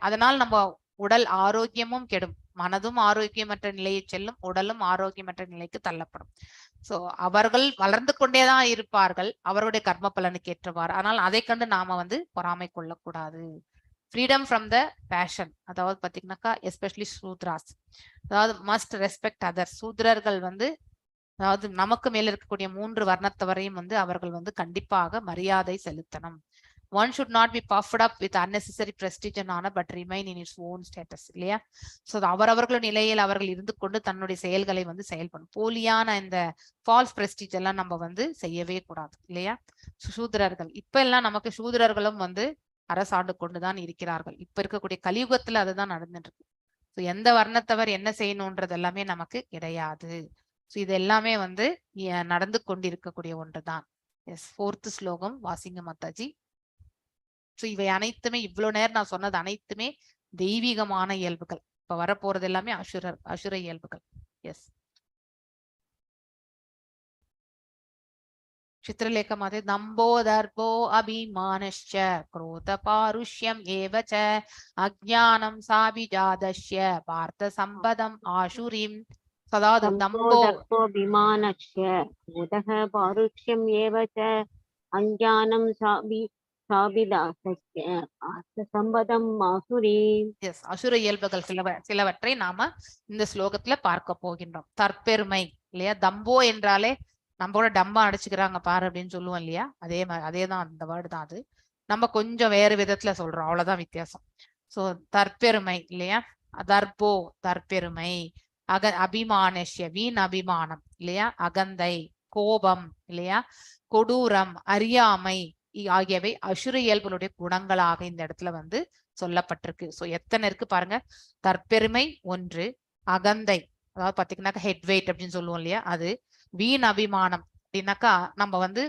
அதனால் நம்ம உடல் ஆரோக்கியமும் கெடும், மனதும் ஆரோக்கியமற்ற நிலையை செல்லும், உடலும் ஆரோக்கியமற்ற நிலைக்கு தள்ளப்படும். சோ அவர்கள் வளர்ந்து கொண்டேதான் இருப்பார்கள் அவருடைய கர்ம பலனுக்கு ஏற்றவாறு. ஆனால் அதை கண்டு நாம வந்து பொறாமை கொள்ளக்கூடாது. ஃப்ரீடம் ஃப்ரம் த பேஷன், அதாவது பாத்தீங்கன்னாக்கா எஸ்பெஷலி சூத்ராஸ், அதாவது மஸ்ட் ரெஸ்பெக்ட் அதர். சூத்ரர்கள் வந்து அதாவது நமக்கு மேல இருக்கக்கூடிய 3 வர்ணத்தவரையும் வந்து அவர்கள் வந்து கண்டிப்பாக மரியாதை செலுத்தணும். One should not be puffed up with unnecessary prestige and honor but remain in its own status இல்லையா. ஸோ அவரவர்கள் நிலையில் அவர்கள் இருந்து கொண்டு தன்னுடைய செயல்களை வந்து செயல்படும். போலியான இந்த ஃபால்ஸ் பிரஸ்டீஜ் எல்லாம் நம்ம வந்து செய்யவே கூடாது இல்லையா. சூத்திரர்கள் இப்ப எல்லாம் நமக்கு சூத்திரர்களும் வந்து அரசாண்டு கொண்டுதான் இருக்கிறார்கள். இப்ப இருக்கக்கூடிய கலியுகத்துல அதுதான் நடந்துட்டு இருக்கு. ஸோ எந்த வர்ணத்தவர் என்ன செய்யணும்ன்றது எல்லாமே நமக்கு கிடையாது. ஸோ இது எல்லாமே வந்து நடந்து கொண்டிருக்கக்கூடிய ஒன்றுதான். எஸ், 4th ஸ்லோகம் வாசிங்க மாதாஜி. ஸோ இவை அனைத்துமே, இவ்வளவு நேரம் நான் சொன்னது அனைத்துமே தெய்வீகமான இயல்புகள். இப்ப வரப்போறது எல்லாமே அசுர இயல்புகள். எஸ், चित्रलेख माते दम्भो दर्पो अभिमानश्च क्रोध पारुष्यम् एव च अज्ञानं साभिजातस्य पार्थ सम्पदम् आशुरीम्. सदा दम्भो दर्पो अभिमानश्च क्रोधः पारुष्यम् एव च अज्ञानं சாபிதாசஸ்ய ஆத்மசம்பதம் மாசுரி. எஸ், அசுர இயல்புகள் சிலவற்றை நாம இந்த ஸ்லோகத்துல பார்க்க போகின்றோம். தற்பெருமை இல்லையா, தம்போ என்றாலே நம்மளோட டம்பா அடிச்சுக்கிறாங்க பாரு அப்படின்னு சொல்லுவோம் இல்லையா, அதேதான் அந்த வேர்டு தான் அது. நம்ம கொஞ்சம் வேறு விதத்துல சொல்றோம், அவ்வளவுதான் வித்தியாசம். சோ தற்பெருமை இல்லையா, தர்போ தற்பெருமை, அபிமானஷ்ய வீண் அபிமானம் இல்லையா, அகந்தை கோபம் இல்லையா, கொடூரம் அறியாமை ஆகியவை அசுர இயல்புகளுடைய குணங்களாக இந்த இடத்துல வந்து சொல்லப்பட்டிருக்கு. சோ எத்தனை இருக்கு பாருங்க. தற்பெருமை ஒன்று, அகந்தை அதாவது பாத்தீங்கன்னாக்கா ஹெட் வெயிட் அப்படின்னு சொல்லுவோம் இல்லையா அது, வீண் அபிமானம் அப்படின்னாக்கா நம்ம வந்து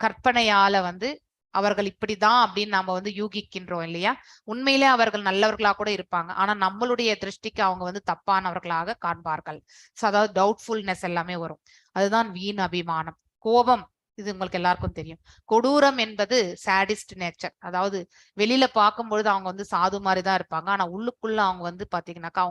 கற்பனையால வந்து அவர்கள் இப்படிதான் அப்படின்னு நம்ம வந்து யூகிக்கின்றோம் இல்லையா, உண்மையிலே அவர்கள் நல்லவர்களா கூட இருப்பாங்க, ஆனா நம்மளுடைய திருஷ்டிக்கு அவங்க வந்து தப்பானவர்களாக காண்பார்கள். சோ அதாவது டவுட்ஃபுல்னஸ் எல்லாமே வரும், அதுதான் வீண் அபிமானம். கோபம் இது உங்களுக்கு எல்லாருக்கும் தெரியும். கொடூரம் என்பது சாடிஸ்ட் நேச்சர், அதாவது வெளியில பார்க்கும்பொழுது அவங்க வந்து சாது மாதிரிதான் இருப்பாங்க, ஆனா உள்ளுக்குள்ள அவங்க வந்து பாத்தீங்கன்னாக்கா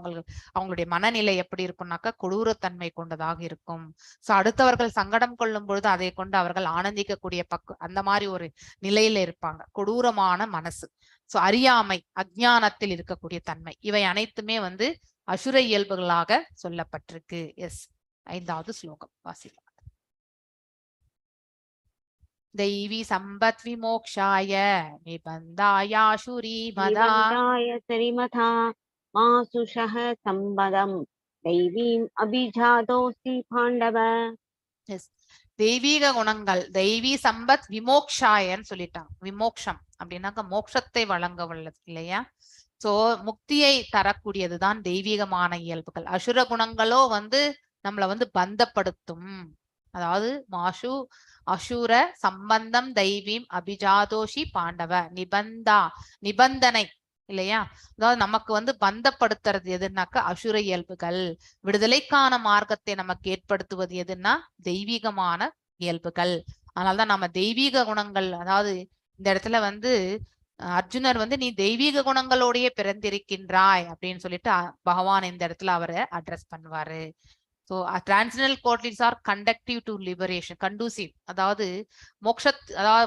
அவங்களுடைய மனநிலை எப்படி இருக்கும்னாக்கா கொடூரத்தன்மை கொண்டதாக இருக்கும். சோ அடுத்தவர்கள் சங்கடம் கொள்ளும் பொழுது அதை கொண்டு அவர்கள் ஆனந்திக்கக்கூடிய அந்த மாதிரி ஒரு நிலையில இருப்பாங்க, கொடூரமான மனசு. சோ அறியாமை அஜ்ஞானத்தில் இருக்கக்கூடிய தன்மை, இவை அனைத்துமே வந்து அசுர இயல்புகளாக சொல்லப்பட்டிருக்கு. எஸ், 5வது ஸ்லோகம் வாசிக்கலாம். दैवी संपत् विमोक्षाय निबन्धायाशुरी मदा श्रीमथा मासुषः संबदम् दैवीम् अभिजातोऽसि पाण्डव. தெய்வீக குணங்கள், தெய்வீ சம்பத் விமோக்ஷாயன்னு சொல்லிட்டாங்க. விமோக்ஷம் அப்படின்னாக்க மோட்சத்தை வழங்க உள்ளது இல்லையா. சோ முக்தியை தரக்கூடியதுதான் தெய்வீகமான இயல்புகள். அசுர குணங்களோ வந்து நம்மளை வந்து பந்தப்படுத்தும், அதாவது மாசு அசுர சம்பந்தம் தெய்வீம் அபிஜாதோஷி பாண்டவ நிபந்தனை இல்லையா, அதாவது நமக்கு வந்து பந்தப்படுத்துறது எதுனாக்க அசுர இயல்புகள். விடுதலைக்கான மார்க்கத்தை நமக்கு ஏற்படுத்துவது எதுன்னா தெய்வீகமான இயல்புகள். அதனாலதான் நம்ம தெய்வீக குணங்கள், அதாவது இந்த இடத்துல வந்து அர்ஜுனர் வந்து நீ தெய்வீக குணங்களோடய பிறந்திருக்கின்றாய் அப்படின்னு சொல்லிட்டு பகவான் இந்த இடத்துல அவரை அட்ரஸ் பண்ணுவாரு. So transcendental qualities are conductive to liberation, conducive, அதாவது அதாவது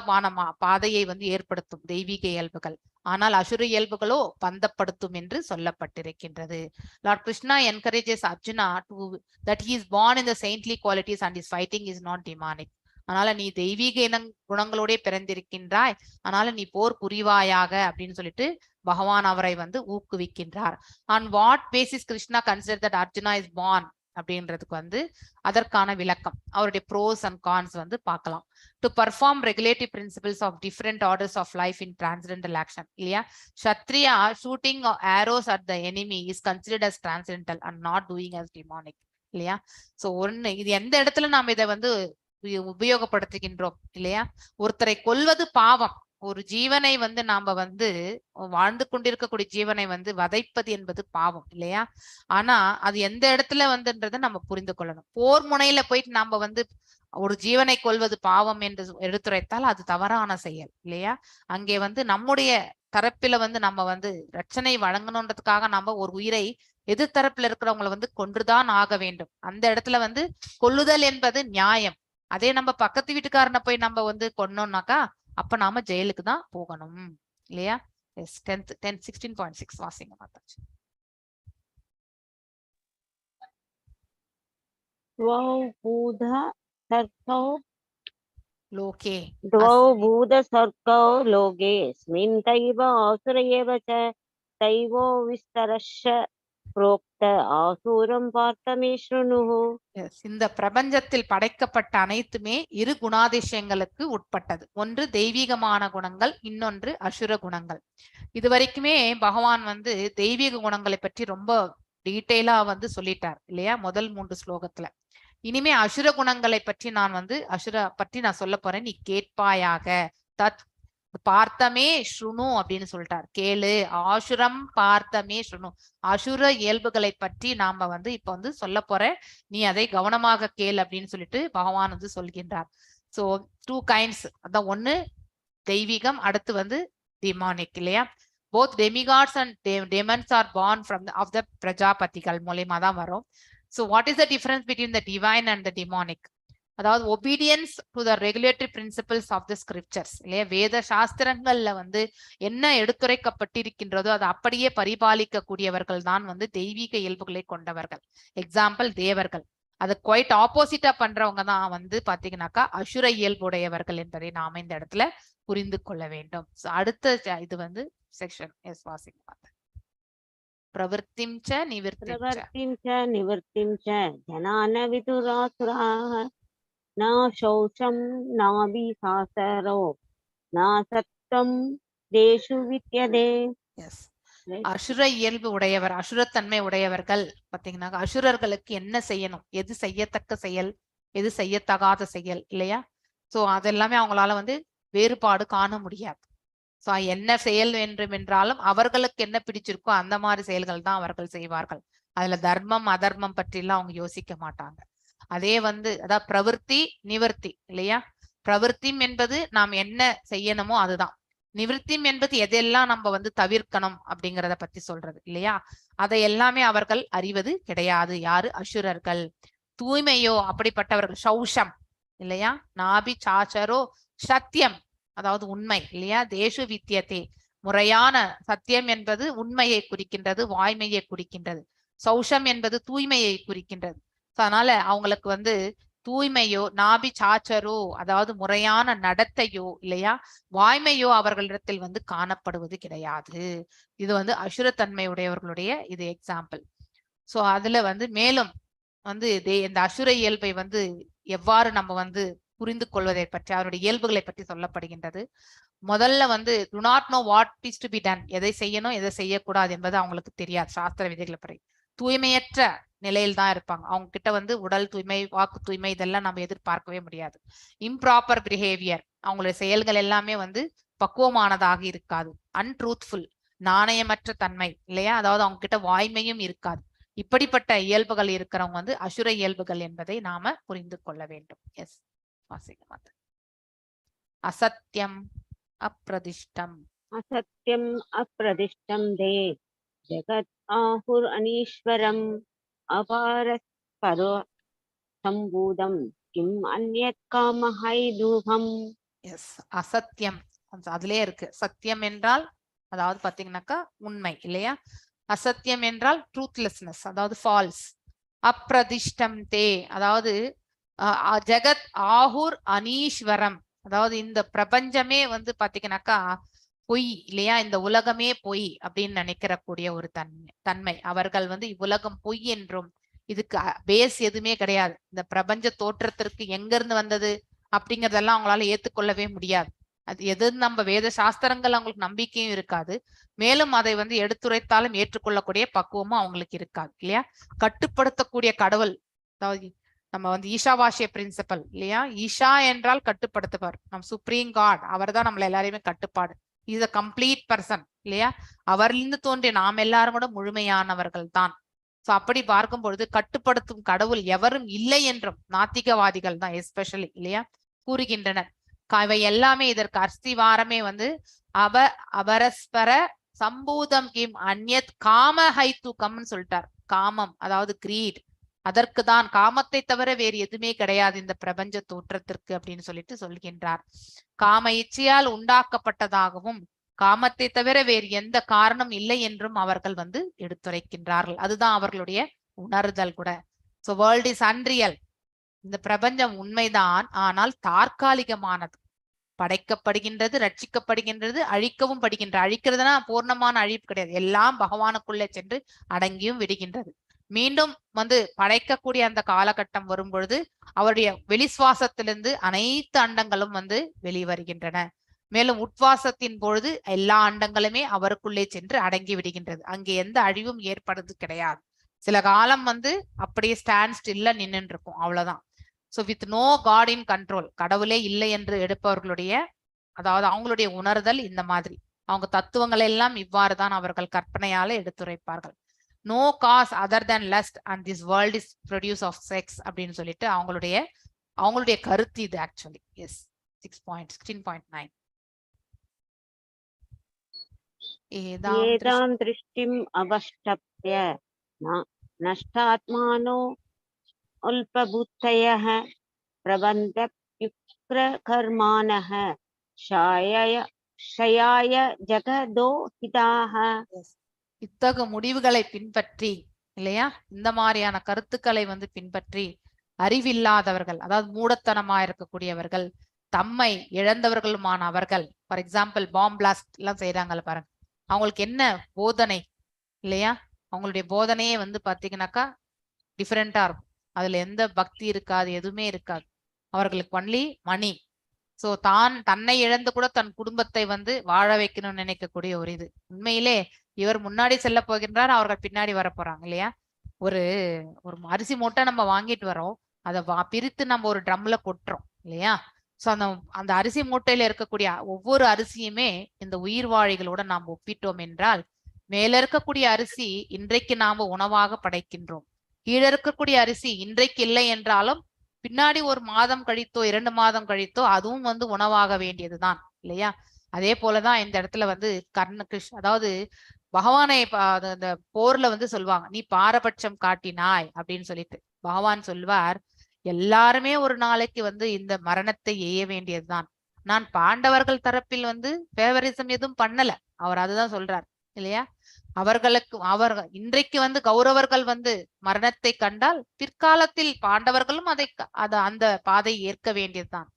பாதையை வந்து ஏற்படுத்தும் தெய்வீக இயல்புகள். ஆனால் அசுர இயல்புகளோ பந்தப்படுத்தும் என்று சொல்லப்பட்டிருக்கின்றது. Lord Krishna encourages Arjuna that he is born in the saintly qualities and his fighting is not demonic. அதனால நீ தெய்வீக குணங்களோட பிறந்திருக்கின்றாய், அதனால நீ போர் புரிவாயாக அப்படின்னு சொல்லிட்டு பகவான் அவரை வந்து ஊக்குவிக்கின்றார். On what basis Krishna considered that Arjuna is born அப்படின்றதுக்கு வந்து அதற்கான விளக்கம் அவருடைய ப்ரோஸ் அண்ட் கான்ஸ் வந்து பார்க்கலாம். To perform regulative principles of different orders of life in transcendental action இல்லையா. Kshatriya shooting arrows at the enemy is considered as transcendental and not doing as demonic இல்லையா. So ஒண்ணு இது எந்த இடத்துல நாம் இதை வந்து உபயோகப்படுத்துகின்றோம் இல்லையா. ஒருத்தரை கொல்வது பாவம், ஒரு ஜீவனை வந்து நாம வந்து வாழ்ந்து கொண்டிருக்கக்கூடிய ஜீவனை வந்து வதைப்பது என்பது பாவம் இல்லையா. ஆனா அது எந்த இடத்துல வந்துன்றதை நம்ம புரிந்து கொள்ளணும். போர் முனையில போயிட்டு நாம வந்து ஒரு ஜீவனை கொல்வது பாவம் என்று எடுத்துரைத்தால் அது தவறான செயல் இல்லையா. அங்கே வந்து நம்முடைய தரப்பில வந்து நம்ம வந்து ரட்சணை வழங்கணுன்றதுக்காக நம்ம ஒரு உயிரை எதிர்த்தரப்புல இருக்கிறவங்களை வந்து கொன்றுதான் ஆக வேண்டும். அந்த இடத்துல வந்து கொல்லுதல் என்பது நியாயம். அதே நம்ம பக்கத்து வீட்டுக்காரனை போய் நம்ம வந்து கொன்னோம்னாக்கா அப்ப நாம ஜெயிலுக்கு தான் போகணும் இல்லையா. 16.6 வாசிங்க மாதாஜி. லோகே द्वौ भूतसर्गौ लोकेऽस्मिन् दैव आसुर एव च दैवो विस्तरश्च प्रोक्त ஆசூரம் பார்த்தமே ஸ்ருணுஹு. இந்த பிரபஞ்சத்தில் படைக்கப்பட்ட அனைத்துமே இரு குணாதிசயங்களுக்கு உட்பட்டது. ஒன்று தெய்வீகமான குணங்கள், இன்னொன்று அசுர குணங்கள். இது வரைக்குமே பகவான் வந்து தெய்வீக குணங்களை பற்றி ரொம்ப டீட்டெயிலா வந்து சொல்லிட்டார் இல்லையா முதல் 3 ஸ்லோகத்துல. இனிமே அசுர குணங்களை பற்றி நான் சொல்ல போறேன், நீ கேட்பாயாக. தத் பார்த்தமே ஸ்ருணு அப்படின்னு சொல்லிட்டார், கேளு. ஆசுரம் பார்த்தமே ஸ்ருணு, அசுர இயல்புகளை பற்றி நாம வந்து இப்ப வந்து சொல்ல போறேன், நீ அதை கவனமாக கேள் அப்படின்னு சொல்லிட்டு பகவான் வந்து சொல்கின்றார். சோ 2 kinds, அதான் ஒண்ணு தெய்வீகம், அடுத்து வந்து டிமானிக் இல்லையா. both demigods and demons are born from of the பிரஜாபதிகள் மூலமா தான் வரும். So what is the difference between the divine and the demonic? அதாவது obedience to the regulatory principles of the scriptures இல்லையா, வேத சாஸ்திரங்கள்ல வந்து என்ன எடுத்துரைக்கப்பட்டிருக்கின்றதோ அதை அப்படியே பரிபாலிக்க கூடியவர்கள் தான் வந்து தெய்வீக இயல்புகளை கொண்டவர்கள். எக்ஸாம்பிள் தேவர்கள். அது குவைட் ஆப்போசிட்டா பண்றவங்க தான் வந்து பாத்தீங்கன்னாக்கா அசுர இயல்புடையவர்கள் என்பதை நாம இந்த இடத்துல புரிந்து கொள்ள வேண்டும். அடுத்த இது வந்து செக்ஷன் எஸ் வாசிங்க. பிரவர்த்திம் ச நிவர்த்திம் ச ஜனான விதுராசுராः ந சௌச்சம் நாபி சாசரோ ந சத்வம் தேஷு வித்யதே. எஸ், அசுர இயல்பு உடையவர், அசுரத்தன்மை உடையவர்கள் பாத்தீங்கன்னா அசுரர்களுக்கு என்ன செய்யணும், எது செய்யத்தக்க செயல், எது செய்யத்தகாத செயல் இல்லையா. சோ அதெல்லாமே அவங்களால வந்து வேறுபாடு காண முடியாது. சோ என்ன செயல் வேண்டும் என்றாலும் அவர்களுக்கு என்ன பிடிச்சிருக்கோ அந்த மாதிரி செயல்கள் தான் அவர்கள் செய்வார்கள். அதுல தர்மம் அதர்மம் பற்றி எல்லாம் அவங்க யோசிக்க மாட்டாங்க. அதே வந்து அதாவது பிரவர்த்தி நிவர்த்தி இல்லையா. பிரவர்த்திம் என்பது நாம் என்ன செய்யணுமோ அதுதான். நிவர்த்திம் என்பது எதெல்லாம் நம்ம வந்து தவிர்க்கணும் அப்படிங்கிறத பத்தி சொல்றது இல்லையா. அதை எல்லாமே அவர்கள் அறிவது கிடையாது. யாரு? அசுரர்கள். தூய்மையோ அப்படிப்பட்டவர்கள். சௌஷம் இல்லையா. நாபி சாச்சரோ சத்தியம், அதாவது உண்மை இல்லையா. தேசு வித்தியதே, முறையான சத்தியம் என்பது உண்மையை குறிக்கின்றது, வாய்மையை குறிக்கின்றது. சௌஷம் என்பது தூய்மையை குறிக்கின்றது. அதனால அவங்களுக்கு வந்து தூய்மையோ நாபி சாச்சரோ அதாவது முறையான நடத்தையோ இல்லையா வாய்மையோ அவர்களிடத்தில் வந்து காணப்படுவது கிடையாது. இது வந்து அசுரத்தன்மை உடையவர்களுடைய இது எக்ஸாம்பிள். சோ அதுல வந்து மேலும் வந்து இந்த அசுர இயல்பை வந்து எவ்வாறு நம்ம வந்து புரிந்து கொள்வதை பற்றி அவருடைய இயல்புகளை பற்றி சொல்லப்படுகின்றது. முதல்ல வந்து to not know what is to be done, எதை செய்யணும் எதை செய்யக்கூடாது என்பது அவங்களுக்கு தெரியாது. சாஸ்திர விதிகளை பற்றி தூய்மையற்ற நிலையில் தான் இருப்பாங்க. அவங்க கிட்ட வந்து உடல் தூய்மை வாக்கு தூய்மை இதெல்லாம் நம்ம எதிர்பார்க்கவே முடியாது. இம்ப்ராப்பர் பிஹேவியர், அவங்களுடைய செயல்கள் எல்லாமே வந்து பக்குவமானதாக இருக்காது. அன்ட்ரூத்ஃபுல், நாணயமற்ற தன்மை இல்லையா. அதாவது அவங்க கிட்ட வாய்மையும் இருக்காது. இப்படிப்பட்ட இயல்புகள் இருக்கிறவங்க வந்து அசுர இயல்புகள் என்பதை நாம புரிந்து கொள்ள வேண்டும். எஸ் வாசிங்க. அசத்தியம் அப்பிரதிஷ்டம். அசத்தியம் அப்பிரதிஷ்டம் தே ஜகத் ஆஹுர் அனீஸ்வரம் அபாரஸ்பரோ சம்பூதம் கிம் அந்யத் காமஹைதுகம். எஸ், அசத்தியம் அதுலயே இருக்கு. சத்தியம் என்றால் அதாவது பாத்தீங்கன்னாக்கா உண்மை இல்லையா. அசத்தியம் என்றால் ட்ரூத்லெஸ்னஸ், அதாவது ஃபால்ஸ். அப்பிரதிஷ்டம் தே அதாவது ஜெகத் ஆஹுர் அனீஸ்வரம், அதாவது இந்த பிரபஞ்சமே வந்து பாத்தீங்கன்னாக்கா பொய் இல்லையா. இந்த உலகமே பொய் அப்படின்னு நினைக்கிற கூடிய ஒரு தன்மை. அவர்கள் வந்து இவ்வுலகம் பொய் என்றும் இதுக்கு பேஸ் எதுவுமே கிடையாது, இந்த பிரபஞ்ச தோற்றத்திற்கு எங்க இருந்து வந்தது அப்படிங்கறதெல்லாம் அவங்களால ஏத்துக்கொள்ளவே முடியாது. அது எதுன்னு நம்ம வேத சாஸ்திரங்கள் அவங்களுக்கு நம்பிக்கையும் இருக்காது. மேலும் அதை வந்து எடுத்துரைத்தாலும் ஏற்றுக்கொள்ளக்கூடிய பக்குவமும் அவங்களுக்கு இருக்காது இல்லையா. கட்டுப்படுத்தக்கூடிய கடவுள், அதாவது நம்ம வந்து ஈஷாவாசிய பிரின்சிபல் இல்லையா. ஈஷா என்றால் கட்டுப்படுத்துவார். நம் சுப்ரீம் காட், அவர் தான் நம்மள எல்லாரையுமே கட்டுப்பாடு. இஸ் அ கம்ப்ளீட் பர்சன் இல்லையா. அவரிலிருந்து தோன்றிய நாம் எல்லாரும் கூட முழுமையானவர்கள் தான். சோ அப்படி பார்க்கும் பொழுது கட்டுப்படுத்தும் கடவுள் எவரும் இல்லை என்றும் நாத்திகவாதிகள் தான் எஸ்பெஷலி இல்லையா கூறுகின்றனர். இவை எல்லாமே இதற்கு அஸ்திவாரமே வந்து அபரஸ்பர சம்பூதம் கிம் அந்யத் காம ஹைத்துகம்னு சொல்லிட்டார். காமம் அதாவது கிரீட், அதற்கு தான், காமத்தை தவிர வேறு எதுவுமே கிடையாது இந்த பிரபஞ்ச தோற்றத்திற்கு அப்படின்னு சொல்லிட்டு சொல்கின்றார். காம இச்சையால் உண்டாக்கப்பட்டதாகவும் காமத்தை தவிர வேறு எந்த காரணம் இல்லை என்றும் அவர்கள் வந்து எடுத்துரைக்கின்றார்கள். அதுதான் அவர்களுடைய உணர்தல் கூட. சோ வேர்ல்ட் இஸ் அன்ரியல், இந்த பிரபஞ்சம் உண்மைதான், ஆனால் தற்காலிகமானது. படைக்கப்படுகின்றது, ரட்சிக்கப்படுகின்றது, அழிக்கவும் படுகின்ற. அழிக்கிறதுனா பூர்ணமான அழிப்பு கிடையாது, எல்லாம் பகவானுக்குள்ளே சென்று அடங்கியும் விடுகின்றது. மீண்டும் வந்து படைக்கக்கூடிய அந்த காலகட்டம் வரும் பொழுது அவருடைய வெளிசுவாசத்திலிருந்து அனைத்து அண்டங்களும் வந்து வெளிவருகின்றன. மேலும் உட்வாசத்தின் பொழுது எல்லா அண்டங்களுமே அவருக்குள்ளே சென்று அடங்கி விடுகின்றது. அங்கே எந்த அழிவும் ஏற்படுறது கிடையாது. சில காலம் வந்து அப்படியே ஸ்டாண்ட் ஸ்டில்ல நின்று இருக்கும், அவ்வளவுதான். So with no God in control, கடவுளே இல்லை என்று எடுப்பவர்களுடைய அதாவது அவங்களுடைய உணர்தல் இந்த மாதிரி. அவங்க தத்துவங்கள் எல்லாம் இவ்வாறுதான் அவர்கள் கற்பனையால எடுத்துரைப்பார்கள். No cause other than lust and this world is produce of sex அப்படின்னு சொல்லிட்டு அவங்களுடைய கருத்து இது ஆக்சுவலி. எஸ் 16.9. ஏதாம் திருஷ்டிம் அவஷ்டப்ய நஷ்டாத்மானோ அல்பபுத்தயः பிரபந்த யுக்ர கர்மானஹ ஷயாய ஜகதோ ஹிதாக. இத்தகு முடிவுகளை பின்பற்றி இல்லையா, இந்த மாதிரியான கருத்துக்களை வந்து பின்பற்றி அறிவில்லாதவர்கள், அதாவது மூடத்தனமா இருக்கக்கூடியவர்கள், தம்மை இழந்தவர்களுமான அவர்கள், ஃபார் எக்ஸாம்பிள் பாம் பிளாஸ்ட் எல்லாம் செய்யறாங்கல்ல பாருங்க, அவங்களுக்கு என்ன போதனை இல்லையா, அவங்களுடைய போதனையே வந்து பாத்தீங்கன்னாக்கா டிஃபரெண்டா இருக்கும். அதுல எந்த பக்தி இருக்காது, எதுவுமே இருக்காது. அவர்களுக்கு ஒன்லி மணி. சோ தன்னை இழந்து கூட தன் குடும்பத்தை வந்து வாழ வைக்கணும்னு நினைக்கக்கூடிய ஒரு இது. உண்மையிலே இவர் முன்னாடி செல்ல போகின்றார், அவர்கள் பின்னாடி வர போறாங்க இல்லையா. ஒரு ஒரு அரிசி மூட்டை நம்ம வாங்கிட்டு வரோம், அதை பிரித்து நம்ம ஒரு ட்ரம்ல கொட்டுறோம் இல்லையா. சோ அந்த அரிசி மூட்டையில இருக்கக்கூடிய ஒவ்வொரு அரிசியுமே இந்த உயிர் வாழிகளோட நாம் ஒப்பிட்டோம் என்றால், மேல இருக்கக்கூடிய அரிசி இன்றைக்கு நாம உணவாக படைக்கின்றோம், கீழே இருக்கக்கூடிய அரிசி இன்றைக்கு இல்லை என்றாலும் பின்னாடி ஒரு மாதம் கழித்தோ 2 மாதம் கழித்தோ அதுவும் வந்து உணவாக வேண்டியதுதான் இல்லையா. அதே போலதான் இந்த இடத்துல வந்து அதாவது பகவானை அந்த போர்ல வந்து சொல்லுவாங்க, நீ பாரபட்சம் காட்டினாய் அப்படின்னு சொல்லிட்டு பகவான் சொல்வார், எல்லாருமே ஒரு நாளைக்கு வந்து இந்த மரணத்தை எய்ய வேண்டியதுதான். நான் பாண்டவர்கள் தரப்பில் வந்து ஃபேவரிசம் எதுவும் பண்ணல, அவர் அதுதான் சொல்றார் இல்லையா. அவர்கள் இன்றைக்கு வந்து கௌரவர்கள் வந்து மரணத்தை கண்டால் பிற்காலத்தில் பாண்டவர்களும் அந்த பாதை ஏற்க வேண்டியதுதான்.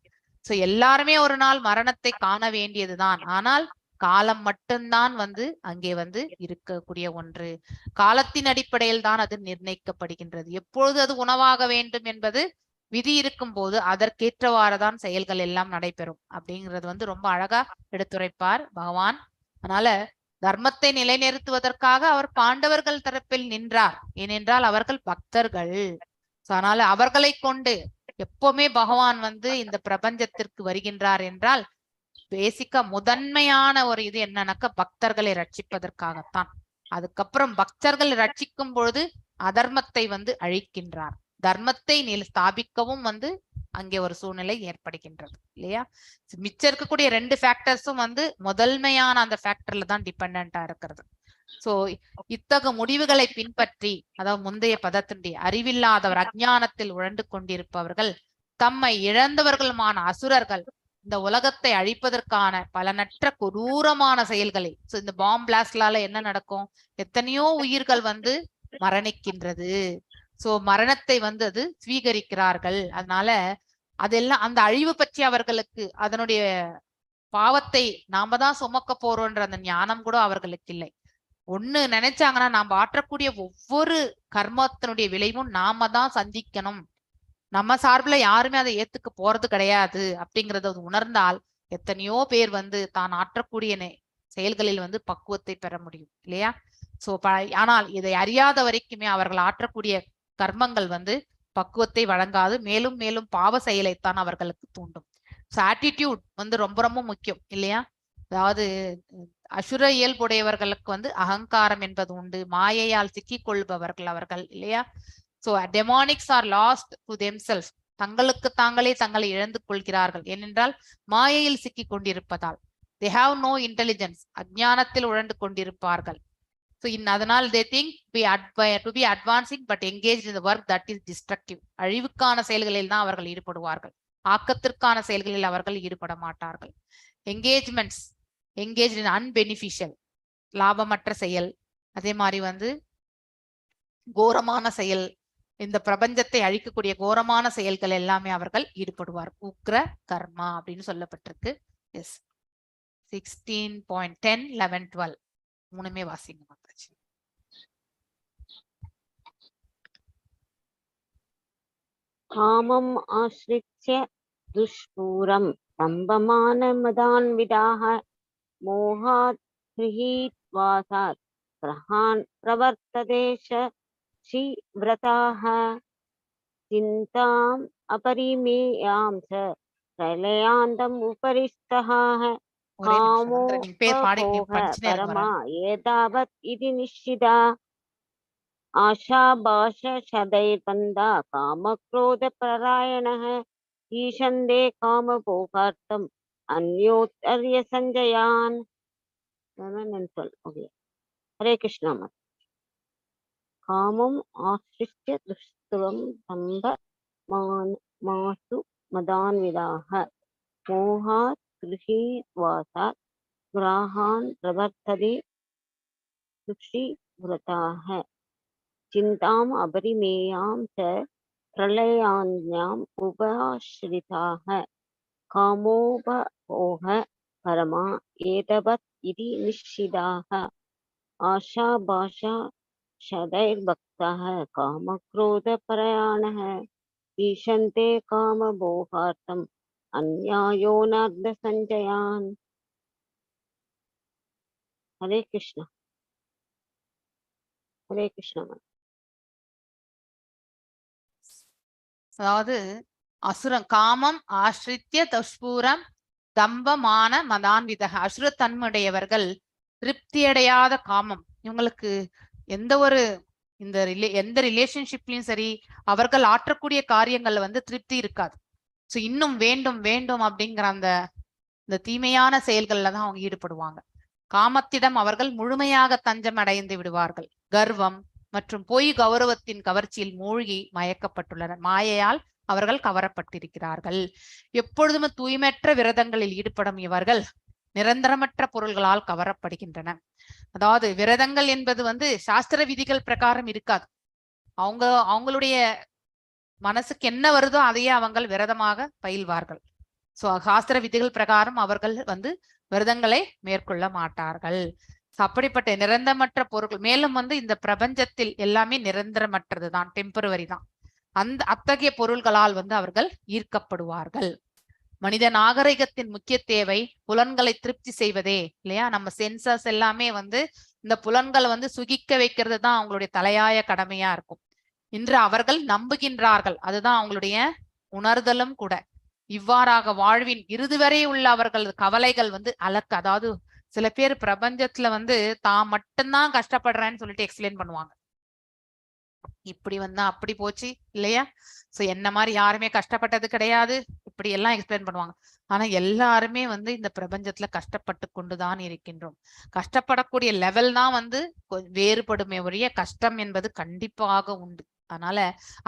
சோ எல்லாருமே ஒரு நாள் மரணத்தை காண வேண்டியதுதான். ஆனால் காலம் மட்டும்தான் வந்து அங்கே வந்து இருக்கக்கூடிய ஒன்று. காலத்தின் அடிப்படையில் தான் அது நிர்ணயிக்கப்படுகின்றது. எப்பொழுது அது உணவாக வேண்டும் என்பது விதி இருக்கும் போது அதற்கேற்றவாறுதான் செயல்கள் எல்லாம் நடைபெறும் அப்படிங்கிறது வந்து ரொம்ப அழகா எடுத்துரைப்பார் பகவான். அதனால தர்மத்தை நிலைநிறுத்துவதற்காக அவர் பாண்டவர்கள் தரப்பில் நின்றார், ஏனென்றால் அவர்கள் பக்தர்கள். அதனால அவர்களை கொண்டு எப்பவுமே பகவான் வந்து இந்த பிரபஞ்சத்திற்கு வருகின்றார் என்றால் பேசிக்கா முதன்மையான ஒரு இது என்னன்னாக்கா பக்தர்களை ரட்சிப்பதற்காகத்தான். அதுக்கப்புறம் பக்தர்கள் ரட்சிக்கும் பொழுது அதர்மத்தை வந்து அழிக்கின்றார், தர்மத்தை ஸ்தாபிக்கவும் வந்து அங்கே ஒரு சூழ்நிலை ஏற்படுகின்றது இல்லையா. மிச்சம் இருக்கக்கூடிய 2 ஃபேக்டர்ஸும் வந்து முதன்மையான அந்த ஃபேக்டர்ல தான் டிபெண்டா இருக்கிறது. சோ இத்தகு முடிவுகளை பின்பற்றி, அதாவது முந்தைய பதத்தினுடைய அறிவில்லாதவர், அஞ்ஞானத்தில் உழண்டு கொண்டிருப்பவர்கள், தம்மை இழந்தவர்களுமான அசுரர்கள் இந்த உலகத்தை அழிப்பதற்கான பலனற்ற கொடூரமான செயல்களை, இந்த பாம் பிளாஸ்ட்லால என்ன நடக்கும், எத்தனையோ உயிர்கள் வந்து மரணிக்கின்றது. சோ மரணத்தை வந்து அது ஸ்வீகரிக்கிறார்கள். அதனால அதெல்லாம் அந்த அழிவு பற்றி அவர்களுக்கு அதனுடைய பாவத்தை நாம தான் சுமக்க போறோன்ற அந்த ஞானம் கூட அவர்களுக்கு இல்லை. ஒண்ணு நினைச்சாங்கன்னா நாம் ஆற்றக்கூடிய ஒவ்வொரு கர்மத்தினுடைய விளைவும் நாம தான் சந்திக்கணும், நம்ம சார்பில் யாருமே அதை ஏத்துக்க போறது கிடையாது அப்படிங்கறத உணர்ந்தால் எத்தனையோ பேர் வந்து தான் ஆற்றக்கூடிய செயல்களில் வந்து பக்குவத்தை பெற முடியும் இல்லையா. சோ ஆனால் இதை அறியாத வரைக்குமே அவர்கள் ஆற்றக்கூடிய கர்மங்கள் வந்து பக்குவத்தை வழங்காது, மேலும் மேலும் பாவ செயலைத்தான் அவர்களுக்கு தூண்டும். ஸோ ஆட்டிடியூட் வந்து ரொம்ப ரொம்ப முக்கியம் இல்லையா. அதாவது அசுர இயல்புடையவர்களுக்கு வந்து அகங்காரம் என்பது உண்டு, மாயையால் சிக்கிக் கொள்பவர்கள் அவர்கள் இல்லையா. So demonics are lost to themself, தங்களுக்கு தாங்களே தங்களை இழந்து கொள்கிறார்கள், ஏனென்றால் மாயையில் சிக்கிக் கொண்டிருப்பதால். they have no intelligence, அஞ்ஞானத்தில் உழண்டு கொண்டிருப்பார்கள். So அதனால் they think to be advancing but engaged in the work that is destructive. அழிவுக்கான செயல்களில் தான் அவர்கள் ஈடுபடுவார்கள், ஆக்கத்திற்கான செயல்களில் அவர்கள் ஈடுபட மாட்டார்கள். என்கேஜ்மெண்ட்ஸ் engaged in unbeneficial, லாபமற்ற செயல், அதே மாதிரி வந்து கோரமான செயல், இந்த பிரபஞ்சத்தை அழிக்கக்கூடிய கோரமான செயல்கள் எல்லாமே அவர்கள் ஈடுபடுவார். உக்ர கர்மா அப்படின்னு சொல்லப்பட்டிருக்கு. எஸ் 16.10, 11, 12 மூணுமே வாசிங்க மாதாஜி. காமம் ஆஸ்ரித்ய துஷ்பூரம் சம்பமான மதான்விதாக மோகாத் கிரஹீத்வாசாத் கிரஹான் பிரவர்த்ததேஷ ஸ்ரீவ்ரதாஹ சிந்தாம் அபரிமேயாம் ச பிரளயாந்தம் உபரிஸ்தஹாஹ காமோ பரமா ஏதாவத் இது நிஷ்சிதா ஆஷாபாஷ சதைர்பந்தா காமக்ரோத பராயணः ஈஷந்தே காமபோகார்த்தம் அந்யோத்தர்ய சஞ்சயான். ஹரே கிருஷ்ணா. காமம் ஆஸ்ரித்ய துஷ்துவம் சம்ப மாசு मदान्विताः मोहात् गृहीत्वासात् ग्राहान् प्रवर्तते सुषिव्रताः चिन्ताम् अपरिमेयां च प्रलयान्याम् उपाश्रिताः कामोपभोग परमा एतवत् इति निश्चिताः आशाभाषा शतैर्भक्तः कामक्रोधपरायणः ईशन्ते कामभोगार्थम् अन्यायोनार्धसञ्चयान् हरे कृष्ण हरे कृष्ण அதாவது அசுரம் காமம் ஆசிரித்திய தஸ்பூரம் தம்பமான மதான்விதக அசுரத்தன்மையுடையவர்கள் திருப்தியடையாத காமம். இவங்களுக்கு எந்த ஒரு எந்த ரிலேஷன்ஷிப்லயும் சரி அவர்கள் ஆற்றக்கூடிய காரியங்கள்ல வந்து திருப்தி இருக்காது. ஸோ இன்னும் வேண்டும் வேண்டும் அப்படிங்கிற இந்த தீமையான செயல்கள்ல தான் அவங்க ஈடுபடுவாங்க. காமத்திடம் அவர்கள் முழுமையாக தஞ்சம் அடைந்து விடுவார்கள். கர்வம் மற்றும் பொய் கௌரவத்தின் கவர்ச்சியில் மூழ்கி மயக்கப்பட்டுள்ளனர். மாயையால் அவர்கள் கவரப்பட்டிருக்கிறார்கள். எப்பொழுதும் தூய்மையற்ற விரதங்களில் ஈடுபடும் இவர்கள் நிரந்தரமற்ற பொருள்களால் கவரப்படுகின்றன. அதாவது விரதங்கள் என்பது வந்து சாஸ்திர விதிகள் பிரகாரம் இருக்காது. அவங்களுடைய மனசுக்கு என்ன வருதோ அதையே அவங்க விரதமாக பயில்வார்கள். சோ சாஸ்திர விதிகள் பிரகாரம் அவர்கள் வந்து விரதங்களை மேற்கொள்ள மாட்டார்கள். அப்படிப்பட்ட நிரந்தரமற்ற பொருட்கள் மேலும் வந்து இந்த பிரபஞ்சத்தில் எல்லாமே நிரந்தரமற்றதுதான், டெம்பரவரி தான். அத்தகைய பொருள்களால் வந்து அவர்கள் ஈர்க்கப்படுவார்கள். மனித நாகரிகத்தின் முக்கிய தேவை புலன்களை திருப்தி செய்வதே இல்லையா? நம்ம சென்சஸ் எல்லாமே வந்து இந்த புலன்களை வந்து சுகிக்க வைக்கிறது தான் அவங்களுடைய தலையாய கடமையா இருக்கும். இன்று அவர்கள் நம்புகின்றார்கள், அதுதான் அவங்களுடைய உணர்தலும் கூட. இவ்வாறாக வாழ்வின் இறுதி வரை உள்ள அவர்கள் கவலைகள் வந்து அதாவது சில பேர் பிரபஞ்சத்துல வந்து தான் மட்டும்தான் கஷ்டப்படுறேன்னு சொல்லிட்டு எக்ஸ்பிளைன் பண்ணுவாங்க. இப்படி வந்தா அப்படி போச்சு இல்லையா? சோ என்ன மாதிரி யாருமே கஷ்டப்பட்டது கிடையாது, இப்படி எல்லாம் எக்ஸ்பிளைன் பண்ணுவாங்க. ஆனா எல்லாருமே வந்து இந்த பிரபஞ்சத்துல கஷ்டப்பட்டு கொண்டுதான் இருக்கின்றோம். கஷ்டப்படக்கூடிய லெவல் தான் வந்து வேறுபடுமே ஒழிய கஷ்டம் என்பது கண்டிப்பாக உண்டு. அதனால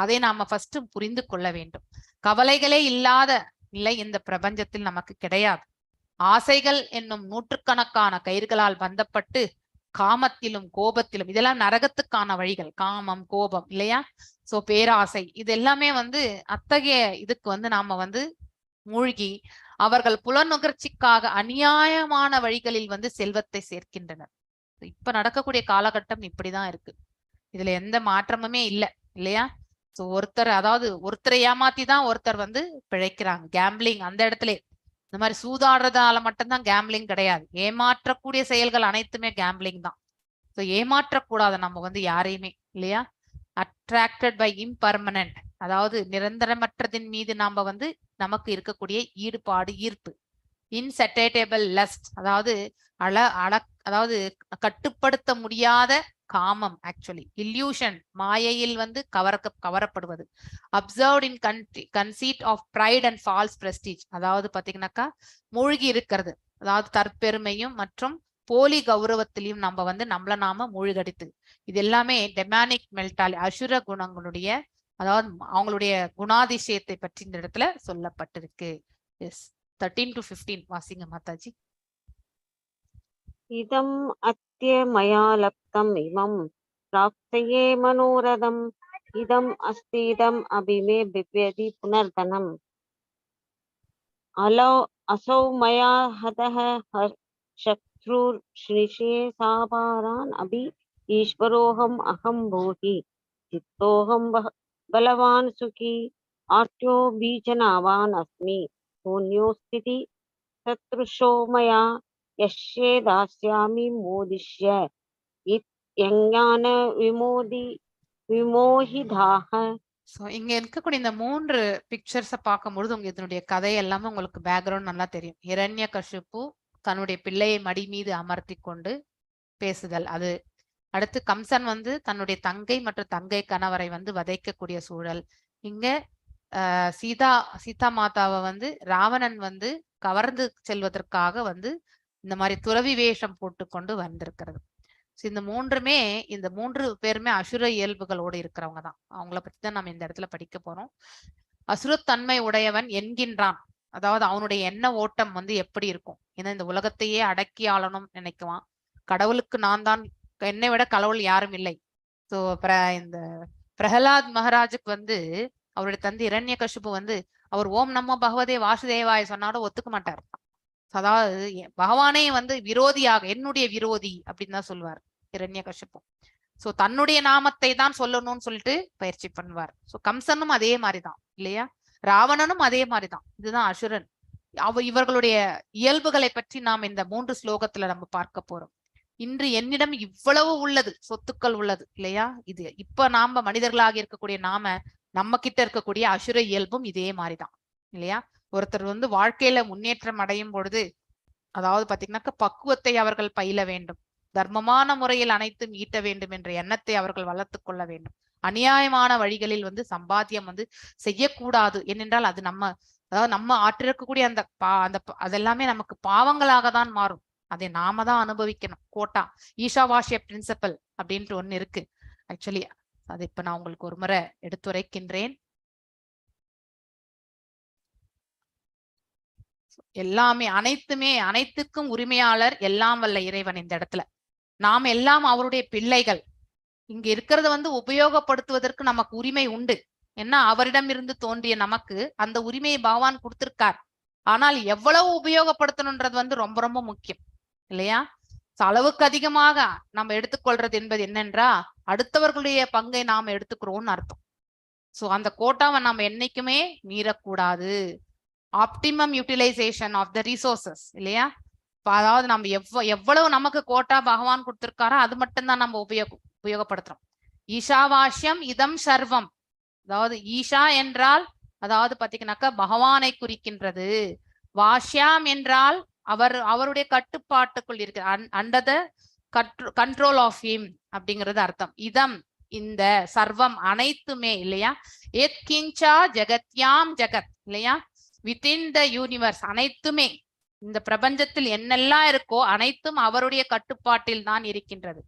அதை நாம ஃபர்ஸ்ட் புரிந்து கொள்ள வேண்டும். கவலைகளே இல்லாத நிலை இந்த பிரபஞ்சத்தில் நமக்கு கிடையாது. ஆசைகள் என்னும் நூற்றுக்கணக்கான கயிர்களால் பந்தப்பட்டு காமத்திலும் கோபத்திலும், இதெல்லாம் நரகத்துக்கான வழிகள், காமம் கோபம் இல்லையா? சோ பேராசை, இது எல்லாமே வந்து அத்தகைய இதுக்கு வந்து நாம வந்து மூழ்கி அவர்கள் புலனுகர்ச்சிக்காக அநியாயமான வழிகளில் வந்து செல்வத்தை சேர்க்கின்றனர். இப்ப நடக்கக்கூடிய காலகட்டம் இப்படிதான் இருக்கு. இதுல எந்த மாற்றமுமே இல்லை இல்லையா? சோ ஒருத்தரை ஏமாத்தி தான் ஒருத்தர் வந்து பிழைக்கிறாங்க. கேம்பிளிங் அந்த இடத்துல இந்த மாதிரி சூதாடுறதால மட்டும்தான் கேம்பிளிங் கிடையாது. ஏமாற்றக்கூடிய செயல்கள் அனைத்துமே கேம்பிளிங் தான். ஸோ ஏமாற்றக்கூடாது நம்ம வந்து யாரையுமே இல்லையா? அட்ராக்டட் பை இம்பர்மனன்ட், அதாவது நிரந்தரமற்றதின் மீது நாம வந்து நமக்கு இருக்கக்கூடிய ஈடுபாடு, ஈர்ப்பு. இன்செட்டேட்டபிள் லஸ்ட், அதாவது அதாவது கட்டுப்படுத்த முடியாத காமம். ஆக்சுவலி இல்யூஷன், மாயையில் வந்து கவரப்படுவது. Absorbed in conceit of pride and false prestige, அதாவது பாத்தீங்கன்னாக்கா மூழ்கி இருக்கிறது, அதாவது தற்பெருமையும் மற்றும் போலி கௌரவத்திலையும் நம்ம வந்து நம்மள நாம மூழ்கடித்து. இது எல்லாமே டெமானிக் மெல்டாலி, அசுர குணங்களுடைய, அதாவது அவங்களுடைய குணாதிசயத்தை பற்றி இந்த இடத்துல சொல்லப்பட்டிருக்கு. எஸ் 13 to 15 வாசிங்க மாதாஜி. இதம் அத்ய மயா லப்தம் இமம் பிராப்தயே மனோரதம் இதம் அஸ்தீதம் அபிமே பிப்யதி புனர்தனம் असौ मया हतः शत्रुर् श्रीशे सापारान् अभि ईश्वरोऽहम् अहं भूहि चित्तोऽहं बलवान् सुखी आर्त्यो बीजनावान् अस्मि शून्योस्थिति शत्रुषो मया यस्ये दास्यामि मोदिष्य इत्यज्ञान विमोहिताः. ஸோ இங்க இருக்கக்கூடிய இந்த 3 பிக்சர்ஸை பார்க்கும்பொழுது உங்க இதனுடைய கதை எல்லாமே உங்களுக்கு பேக்ரவுண்ட் நல்லா தெரியும். ஹிரண்யகசிபு தன்னுடைய பிள்ளையை மடி மீது அமர்த்தி கொண்டு பேசுதல், அது அடுத்து கம்சன் வந்து தன்னுடைய தங்கை மற்றும் தங்கை கணவரை வந்து வதைக்கக்கூடிய சூழல். இங்க சீதா மாதாவை வந்து ராவணன் வந்து கவர்ந்து செல்வதற்காக வந்து இந்த மாதிரி துறவி வேஷம் போட்டு கொண்டு வந்திருக்கிறது. இந்த 3 பேருமே அசுர இயல்புகளோடு இருக்கிறவங்க தான். அவங்கள பத்தி தான் நம்ம இந்த இடத்துல படிக்க போறோம். அசுரத்தன்மை உடையவன் என்கின்றான். அதாவது அவனுடைய எண்ண ஓட்டம் வந்து எப்படி இருக்கும்? ஏன்னா இந்த உலகத்தையே அடக்கி ஆளணும் நினைக்குவான். கடவுளுக்கு நான் தான், என்னை விட கடவுள் யாரும் இல்லை. ஸோ இந்த பிரகலாத் மகாராஜுக்கு வந்து அவருடைய தந்தை இரண்யகசிபு வந்து அவர் ஓம் நமோ பகவதே வாசுதேவாய சொன்னாலும் ஒத்துக்க மாட்டார். அதாவது பகவானே வந்து விரோதியாக, என்னுடைய விரோதி அப்படின்னு தான் சொல்லுவார் இரண்யகசிபு. சோ தன்னுடைய நாமத்தை தான் சொல்லணும்னு சொல்லிட்டு பயிற்சி பண்ணுவார். சோ கம்சனும் அதே மாதிரிதான் இல்லையா, ராவணனும் அதே மாதிரிதான். இதுதான் அசுரன். இவர்களுடைய இயல்புகளை பற்றி நாம் இந்த 3 ஸ்லோகத்துல நம்ம பார்க்க போறோம். இன்று என்னிடம் இவ்வளவு உள்ளது, சொத்துக்கள் உள்ளது இல்லையா. இது இப்ப நாம மனிதர்களாக இருக்கக்கூடிய நம்ம கிட்ட இருக்கக்கூடிய அசுர இயல்பும் இதே மாதிரிதான் இல்லையா. ஒருத்தர் வந்து வாழ்க்கையில முன்னேற்றம் அடையும் பொழுது, அதாவது பாத்தீங்கன்னாக்க பக்குவத்தை அவர்கள் பயில வேண்டும், தர்மமான முறையில் அனைத்தும் ஈட்ட வேண்டும் என்ற எண்ணத்தை அவர்கள் வளர்த்து கொள்ள வேண்டும். அநியாயமான வழிகளில் வந்து சம்பாத்தியம் வந்து செய்யக்கூடாது. ஏனென்றால் அது அதாவது நம்ம ஆற்றிருக்கக்கூடிய அந்த அதெல்லாமே நமக்கு பாவங்களாக தான் மாறும். அதை நாம தான் அனுபவிக்கணும். கோட்டா ஈஷாவாசிய பிரின்சிபல் அப்படின்ட்டு ஒண்ணு இருக்கு ஆக்சுவலி. அது இப்ப நான் உங்களுக்கு ஒரு முறை எடுத்துரைக்கின்றேன். எல்லாமே அனைத்துக்கும் உரிமையாளர் எல்லாம் வல்ல இறைவன். இந்த இடத்துல நாம் எல்லாம் அவருடைய பிள்ளைகள். இங்க இருக்கிறத வந்து உபயோகப்படுத்துவதற்கு நமக்கு உரிமை உண்டு. ஏன்னா அவரிடம் இருந்து தோன்றிய நமக்கு அந்த உரிமையை பகவான் கொடுத்திருக்கார். ஆனால் எவ்வளவு உபயோகப்படுத்தணும்ன்றது வந்து ரொம்ப ரொம்ப முக்கியம் இல்லையா. அளவுக்கு அதிகமாக நம்ம எடுத்துக்கொள்றது என்பது என்னென்றா அடுத்தவர்களுடைய பங்கை நாம எடுத்துக்கிறோம்னு அர்த்தம். சோ அந்த கோட்டாவை நம்ம என்னைக்குமே மீறக்கூடாது. Optimum utilization of the resources இல்லையா. அதாவது நம்ம எவ்வளவு நமக்கு கோட்டா பகவான் கொடுத்திருக்காரோ அது மட்டும்தான் நம்ம உபயோகப்படுத்துறோம். ஈஷாவாஸ்யம் இதம் சர்வம். அதாவது ஈஷா என்றால் அதாவது பாத்தீங்கன்னாக்கா பகவானை குறிக்கின்றது. வாஷ்யாம் என்றால் அவருடைய கட்டுப்பாட்டுக்குள் இருக்கு, under the control of him அப்படிங்கிறது அர்த்தம். இதம் இந்த சர்வம் அனைத்துமே இல்லையா. எத் கிஞ்சா ஜெகத்யாம் ஜெகத் இல்லையா, வித்தின் த யூனிவர்ஸ் அனைத்துமே, இந்த பிரபஞ்சத்தில் என்னெல்லாம் இருக்கோ அனைத்தும் அவருடைய கட்டுப்பாட்டில் தான் இருக்கின்றது.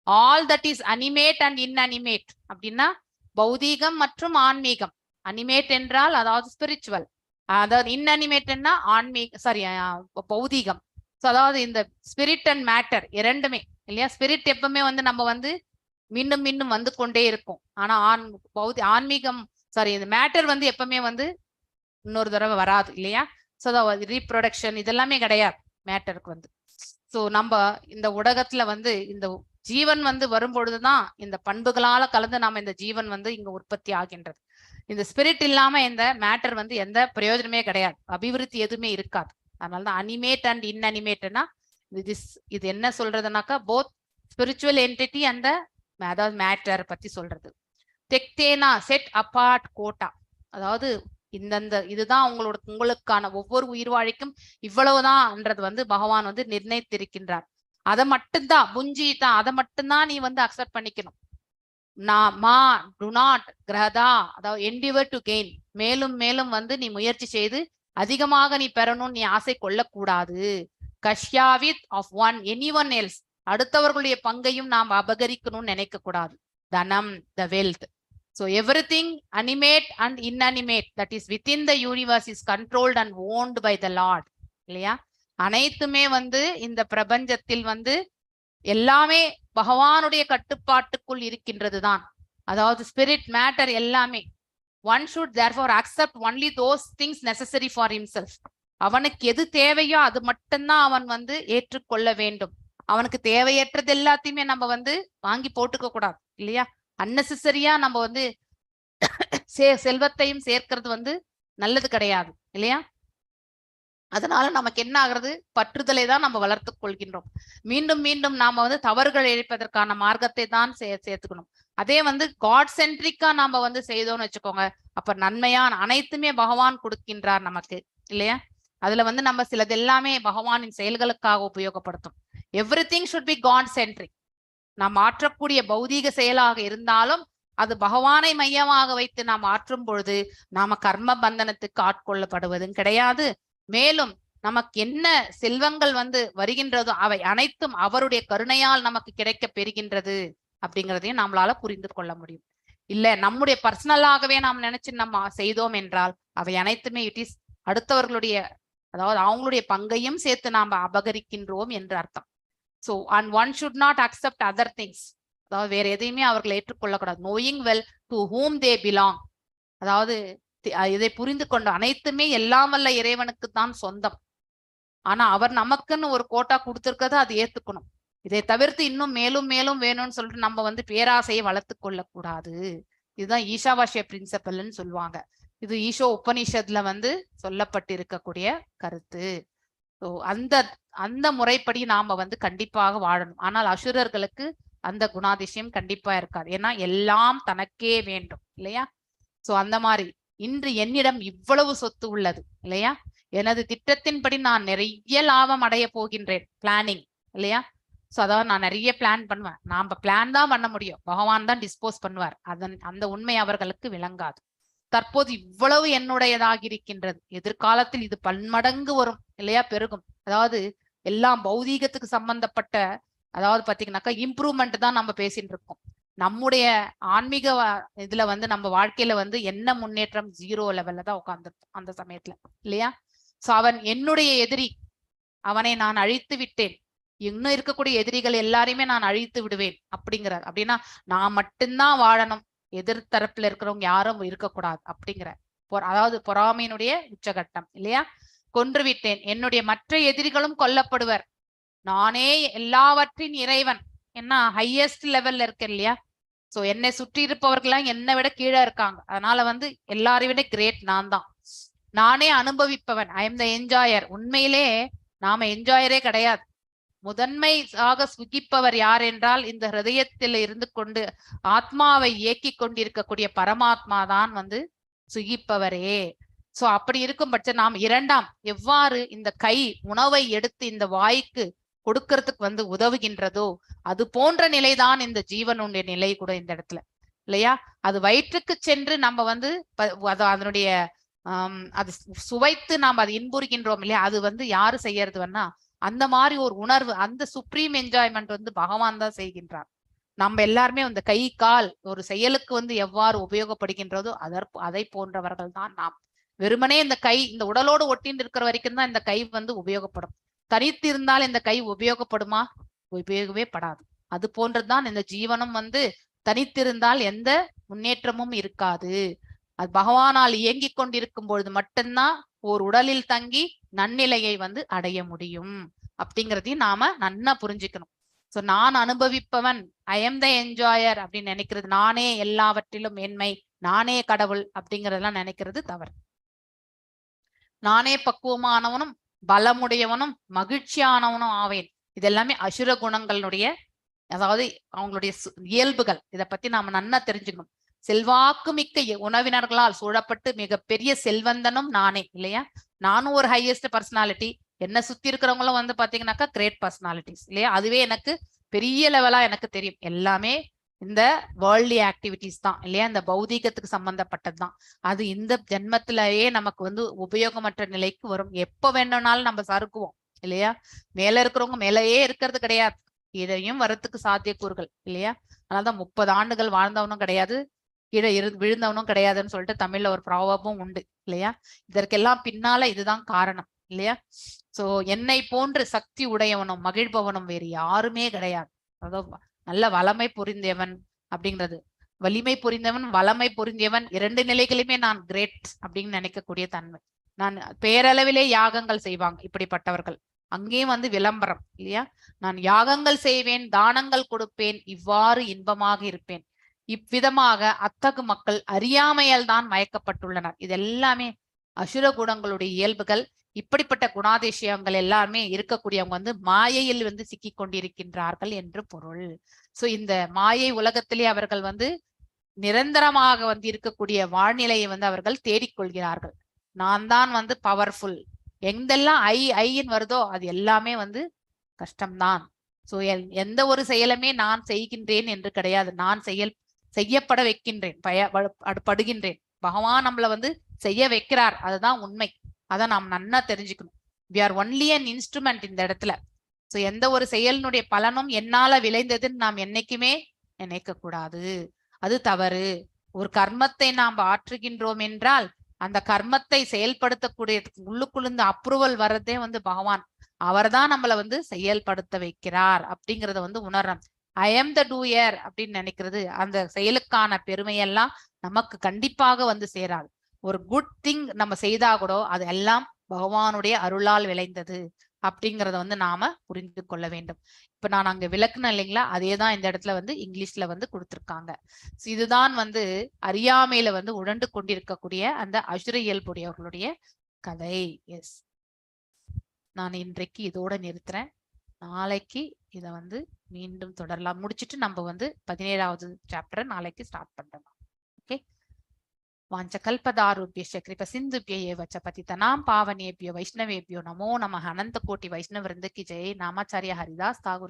All that is animate and inanimate அப்படின்னா பௌதீகம் மற்றும் ஆன்மீகம். அனிமேட் என்றால் அதாவது ஸ்பிரிச்சுவல், அதாவது இன்அனிமேட்னா பௌதீகம். அதாவது இந்த ஸ்பிரிட் அண்ட் மேட்டர் இரண்டுமே இல்லையா. ஸ்பிரிட் எப்பவுமே வந்து நம்ம வந்து மீண்டும் மீண்டும் வந்து கொண்டே இருக்கும். ஆனா ஆன்மீகம் இந்த மேட்டர் வந்து எப்பவுமே வந்து இன்னொரு தடவை வராது இல்லையா. ரீப்ரொடக்ஷன் இதெல்லாமே கிடையாது மேட்டருக்கு வந்து. சோ நம்ம இந்த உலகத்துல வந்து இந்த ஜீவன் வந்து வரும்பொழுதுதான் இந்த பண்புகளால கலந்து நாம இந்த ஜீவன் வந்து இங்க உற்பத்தி ஆகின்றது. இந்த ஸ்பிரிட் இல்லாம இந்த மேட்டர் வந்து எந்த பிரயோஜனமே கிடையாது, அபிவிருத்தி எதுவுமே இருக்காது. அதனாலதான் அனிமேட் அண்ட் இன்அனிமேட்னா இது என்ன சொல்றதுனாக்கா போத் ஸ்பிரிச்சுவல் என்டிட்டி அந்த அதாவது மேட்டர் பத்தி சொல்றது. தெக்தேனா செட் அபார்ட் கோட்டா, அதாவது இதுதான் உங்களுக்கான ஒவ்வொரு உயிர்வாழிக்கும் இவ்வளவுதான்ன்றது வந்து பகவான் வந்து நிர்ணயித்திருக்கின்றார். அதை மட்டும்தான் புஞ்சிட்டா, அதை மட்டும்தான் நீ வந்து அக்செப்ட் பண்ணிக்கணும். டு நாட் கிரகதா, அதாவது என்டிவர் டு கெயின், மேலும் மேலும் வந்து நீ முயற்சி செய்து அதிகமாக நீ பெறணும்னு நீ ஆசை கொள்ளக்கூடாது. கஷ்யாவித் of one anyone else, அடுத்தவர்களுடைய பங்கையும் நாம் அபகரிக்கணும்னு நினைக்க கூடாது. தனம் the wealth. So everything animate and inanimate that is within the universe is controlled and owned by the Lord இல்லையா. அனைத்துமே வந்து இந்த பிரபஞ்சத்தில் வந்து எல்லாமே பகவானுடைய கட்டுப்பாட்டுக்குள் இருக்கின்றதுதான். அதாவது ஸ்பிரிட் மேட்டர் எல்லாமே. One should therefore accept only those things necessary for himself. அவனுக்கு எது தேவையோ அது மட்டும்தான் அவன் வந்து ஏற்றுக்கொள்ள வேண்டும். அவனுக்கு தேவையற்றது எல்லாத்தையுமே நம்ம வந்து வாங்கி போட்டுக்க கூடாது இல்லையா. அன்னெசரியா நம்ம வந்து செல்வத்தையும் சேர்க்கிறது வந்து நல்லது கிடையாது இல்லையா. அதனால நமக்கு என்ன ஆகுறது, பற்றுதலை தான் நம்ம வளர்த்து கொள்கின்றோம். மீண்டும் மீண்டும் நாம வந்து தவறுகள் இழைப்பதற்கான மார்க்கத்தை தான் சேர்த்துக்கணும். அதே வந்து காட் சென்ட்ரிக்கா நாம வந்து செய்தோம்னு வச்சுக்கோங்க, அப்ப நன்மையான அனைத்துமே பகவான் கொடுக்கின்றார் நமக்கு இல்லையா. அதுல வந்து நம்ம சிலது எல்லாமே பகவானின் செயல்களுக்காக உபயோகப்படுத்தும். Everything should be God centric. நாம் ஆற்றக்கூடிய பௌதீக செயலாக இருந்தாலும் அது பகவானை மையமாக வைத்து நாம் ஆற்றும் பொழுது நாம கர்ம பந்தனத்துக்கு ஆட்கொள்ளப்படுவதும் கிடையாது. மேலும் நமக்கு என்ன செல்வங்கள் வந்து வருகின்றதோ அவை அனைத்தும் அவருடைய கருணையால் நமக்கு கிடைக்க பெறுகின்றது அப்படிங்கிறதையும் நம்மளால புரிந்து கொள்ள முடியும். இல்ல நம்முடைய பர்சனலாகவே நாம் நினைச்சு நம்ம செய்தோம் என்றால் அவை அனைத்துமே இட் இஸ் அடுத்தவர்களுடைய, அதாவது அவங்களுடைய பங்கையும் சேர்த்து நாம் அபகரிக்கின்றோம் என்று அர்த்தம். So and one should not accept other things, அதாவது வேற எதையுமே அவர்கள் ஏற்றுக்கொள்ளக்கூடாது. Knowing well to whom they belong, அதாவது இதை புரிந்து கொண்டு அனைத்துமே எல்லாம் வல்ல இறைவனுக்கு தான் சொந்தம். ஆனா அவர் நமக்குன்னு ஒரு கோட்டா கொடுத்திருக்கத அது ஏத்துக்கணும். இதை தவிர்த்து இன்னும் மேலும் மேலும் வேணும்னு சொல்லிட்டு நம்ம பேராசையை வளர்த்து கொள்ளக்கூடாது. இதுதான் ஈஷாவாசிய பிரின்சிபல்னு சொல்லுவாங்க. இது ஈஷோ உபனிஷத்துல சொல்லப்பட்டு இருக்கக்கூடிய கருத்து. ஸோ அந்த முறைப்படி நாம கண்டிப்பாக வாழணும். ஆனால் அசுரர்களுக்கு அந்த குணாதிசயம் கண்டிப்பா இருக்காது. ஏன்னா எல்லாம் தனக்கே வேண்டும் இல்லையா? சோ அந்த மாதிரி இன்று என்னிடம் இவ்வளவு சொத்து உள்ளது இல்லையா? எனது திட்டத்தின்படி நான் நிறைய லாபம் அடைய போகின்றேன், பிளானிங் இல்லையா? சோ அதாவது நான் நிறைய பிளான் பண்ணுவேன். நாம பிளான் தான் பண்ண முடியும், பகவான் தான் டிஸ்போஸ் பண்ணுவார். அந்த உண்மை அவர்களுக்கு விளங்காது. தற்போது இவ்வளவு என்னுடையதாக இருக்கின்றது, எதிர்காலத்தில் இது பன்மடங்கு வரும் இல்லையா, பெருகும். அதாவது எல்லாம் பௌதீகத்துக்கு சம்பந்தப்பட்ட, அதாவது பாத்தீங்கன்னாக்கா இம்ப்ரூவ்மெண்ட் தான் நம்ம பேசிட்டு இருக்கோம். நம்முடைய ஆன்மீக இதுல நம்ம வாழ்க்கையில என்ன முன்னேற்றம், 0 லெவல்ல தான் உட்கார்ந்துருக்கோம் அந்த சமயத்துல இல்லையா? சோ அவன் என்னுடைய எதிரி, அவனை நான் அழித்து விட்டேன், இன்னும் இருக்கக்கூடிய எதிரிகள் எல்லாரையுமே நான் அழித்து விடுவேன் அப்படிங்கிறார். அப்படின்னா நான் மட்டும்தான் வாழணும், எதிர்த்தரப்புல இருக்கிறவங்க யாரும் இருக்கக்கூடாது அப்படிங்கிற அதாவது பொறாமையினுடைய உச்சகட்டம் இல்லையா? கொன்று விட்டேன், என்னுடைய மற்ற எதிரிகளும் கொல்லப்படுவர், நானே எல்லாவற்றின் இறைவன், என்ன ஹையஸ்ட் லெவல்ல இருக்கு இல்லையா? சோ என்னை சுற்றி இருப்பவர்கள்லாம் என்னை விட கீழே இருக்காங்க, அதனால எல்லாரை விட கிரேட் நான் தான், நானே அனுபவிப்பவன், ஐ எம் த என்ஜாயர். உண்மையிலே நாம என்ஜாயரே கிடையாது. முதன்மையாக சுகிப்பவர் யார் என்றால் இந்த ஹிருதயத்தில் இருந்து கொண்டு ஆத்மாவை இயக்கி கொண்டிருக்கக்கூடிய பரமாத்மா தான் சுகிப்பவரே. சோ அப்படி இருக்கும் பட்சம் நாம் இரண்டாம் எவ்வாறு இந்த கை உணவை எடுத்து இந்த வாய்க்கு கொடுக்கறதுக்கு உதவுகின்றதோ அது போன்ற நிலைதான் இந்த ஜீவனுடைய நிலை கூட இந்த இடத்துல இல்லையா? அது வயிற்றுக்கு சென்று நம்ம அதனுடைய அது சுவைத்து நாம் அதை இன்புறுகின்றோம் இல்லையா? அது யாரு செய்யறதுன்னா அந்த மாதிரி ஒரு உணர்வு, அந்த சுப்ரீம் என்ஜாய்மெண்ட் பகவான் தான் செய்கின்றார். நம்ம எல்லாருமே அந்த கை கால் ஒரு செயலுக்கு எவ்வாறு உபயோகப்படுகின்றதோ அதை போன்றவர்கள் தான் நாம். வெறுமனே இந்த கை இந்த உடலோடு ஒட்டின்னு இருக்கிற வரைக்கும் தான் இந்த கை உபயோகப்படும். தனித்து இருந்தால் இந்த கை உபயோகப்படுமா? உபயோகமே படாது. அது போன்றதுதான் இந்த ஜீவனம் தனித்திருந்தால் எந்த முன்னேற்றமும் இருக்காது. அது பகவானால் இயங்கி கொண்டிருக்கும் பொழுது மட்டும்தான் ஒரு உடலில் தங்கி நன்னிலையை அடைய முடியும் அப்படிங்கிறதையும் நாம நன்னா புரிஞ்சுக்கணும். சோ நான் அனுபவிப்பவன், ஐ எம் த என்ஜாயர் அப்படின்னு நினைக்கிறது, நானே எல்லாவற்றிலும் மேன்மை, நானே கடவுள் அப்படிங்கறதெல்லாம் நினைக்கிறது தவறு. நானே பக்குவமானவனும் பலமுடையவனும் மகிழ்ச்சியானவனும் ஆவேன். இதெல்லாமே அசுர குணங்களுடைய, அதாவது அவங்களுடைய இயல்புகள். இதை பத்தி நாம நன்னா தெரிஞ்சுக்கணும். செல்வாக்கு மிக்க உணவினர்களால் சூழப்பட்டு மிகப்பெரிய செல்வந்தனும் நானே இல்லையா? நானும் ஒரு ஹையஸ்ட் பர்சனாலிட்டி, என்ன சுத்தி இருக்கிறவங்களும் பாத்தீங்கன்னாக்கா கிரேட் பர்சனாலிட்டிஸ் இல்லையா? அதுவே எனக்கு பெரிய லெவலா எனக்கு தெரியும். எல்லாமே இந்த வேர்ல்ட்லி ஆக்டிவிட்டிஸ் தான் இல்லையா? இந்த பௌதீகத்துக்கு சம்பந்தப்பட்டது தான். அது இந்த ஜென்மத்திலேயே நமக்கு உபயோகமற்ற நிலைக்கு வரும். எப்ப வேணும்னாலும் நம்ம சறுக்குவோம் இல்லையா? மேல இருக்கிறவங்க மேலேயே இருக்கிறது கிடையாது, கீழையும் வரத்துக்கு சாத்தியக்கூறுகள் இல்லையா? அதனாலதான் 30 ஆண்டுகள் வாழ்ந்தவனும் கிடையாது, கீழே விழுந்தவனும் கிடையாதுன்னு சொல்லிட்டு தமிழ்ல ஒரு ப்ராவர்பும் உண்டு இல்லையா? இதற்கெல்லாம் பின்னால இதுதான் காரணம் இல்லையா? சோ என்னை போன்று சக்தி உடையவனும் மகிழ்பவனும் வேறு யாருமே கிடையாது. அதாவது நல்ல வளமை புரிந்தவன் அப்படிங்கிறது, வலிமை புரிந்தவன் வளமை புரிந்தவன், 2 நிலைகளுமே நான் கிரேட் அப்படின்னு நினைக்கக்கூடிய தன்மை. நான் பேரளவிலே யாகங்கள் செய்வாங்க இப்படிப்பட்டவர்கள், அங்கேயும் விளம்பரம் இல்லையா? நான் யாகங்கள் செய்வேன், தானங்கள் கொடுப்பேன், இவ்வாறு இன்பமாக இருப்பேன். இவ்விதமாக அத்தகு மக்கள் அறியாமையால் தான் மயக்கப்பட்டுள்ளனர். இது எல்லாமே அசுர குணங்களுடைய இயல்புகள். இப்படிப்பட்ட குணாதிசயங்கள் எல்லாமே இருக்கக்கூடியவங்க மாயையில் சிக்கி கொண்டிருக்கின்றார்கள் என்று பொருள். சோ இந்த மாயை உலகத்திலே அவர்கள் நிரந்தரமாக இருக்கக்கூடிய வாழ்நிலையை அவர்கள் தேடிக்கொள்கிறார்கள். நான் தான் பவர்ஃபுல், எங்கெல்லாம் ஐன்னு வருதோ அது எல்லாமே கஷ்டம்தான். சோ எந்த ஒரு செயலுமே நான் செய்கின்றேன் என்று கிடையாது, நான் செய்யப்பட வைக்கின்றேன், படுகின்றேன். பகவான் நம்மள செய்ய வைக்கிறார், அதுதான் உண்மை. அதை நாம் நன்னா தெரிஞ்சுக்கணும். we are only an instrument இந்த இடத்துல. சோ எந்த ஒரு செயலினுடைய பலனும் என்னால விளைந்ததுன்னு நாம் என்னைக்குமே நினைக்க கூடாது, அது தவறு. ஒரு கர்மத்தை நாம் ஆற்றுகின்றோம் என்றால் அந்த கர்மத்தை செயல்படுத்தக்கூடிய உள்ளுக்குள்ள அப்ரூவல் வர்றதே வந்து பகவான். அவர்தான் நம்மளை வந்து செயல்படுத்த வைக்கிறார் அப்படிங்கறத வந்து உணர்றோம். ஐ எம் த டூயர் அப்படின்னு நினைக்கிறது அந்த செயலுக்கான பெருமையெல்லாம் நமக்கு கண்டிப்பாக வந்து சேராது. ஒரு குட் திங் நம்ம செய்தா கூட அது எல்லாம் பகவானுடைய அருளால் விளைந்தது அப்படிங்கறத வந்து நாம புரிந்து கொள்ள வேண்டும். இப்ப நான் அங்க விளக்குனேன் இல்லைங்களா, அதேதான் இந்த இடத்துல வந்து இங்கிலீஷ்ல வந்து கொடுத்திருக்காங்க. இதுதான் வந்து அறியாமையில வந்து உழண்டு கொண்டிருக்கக்கூடிய அந்த அசுர இயல்புடையவர்களுடைய கதை. எஸ், நான் இன்றைக்கு இதோட நிறுத்துறேன். நாளைக்கு இத வந்து மீண்டும் தொடரலாம். முடிச்சிட்டு நம்ம வந்து 17வது சாப்டரை நாளைக்கு ஸ்டார்ட் பண்றோம். ஓகே. वाञ्छकल्पदारुभ्यश्च कृपसिन्धुभ्य एव च पतितनां पावनेभ्यो वैष्णवेभ्यो नमो नमः। अनंत कोटि वैष्णव वृंद की जय। नामाचार्य हरिदास ठाकुर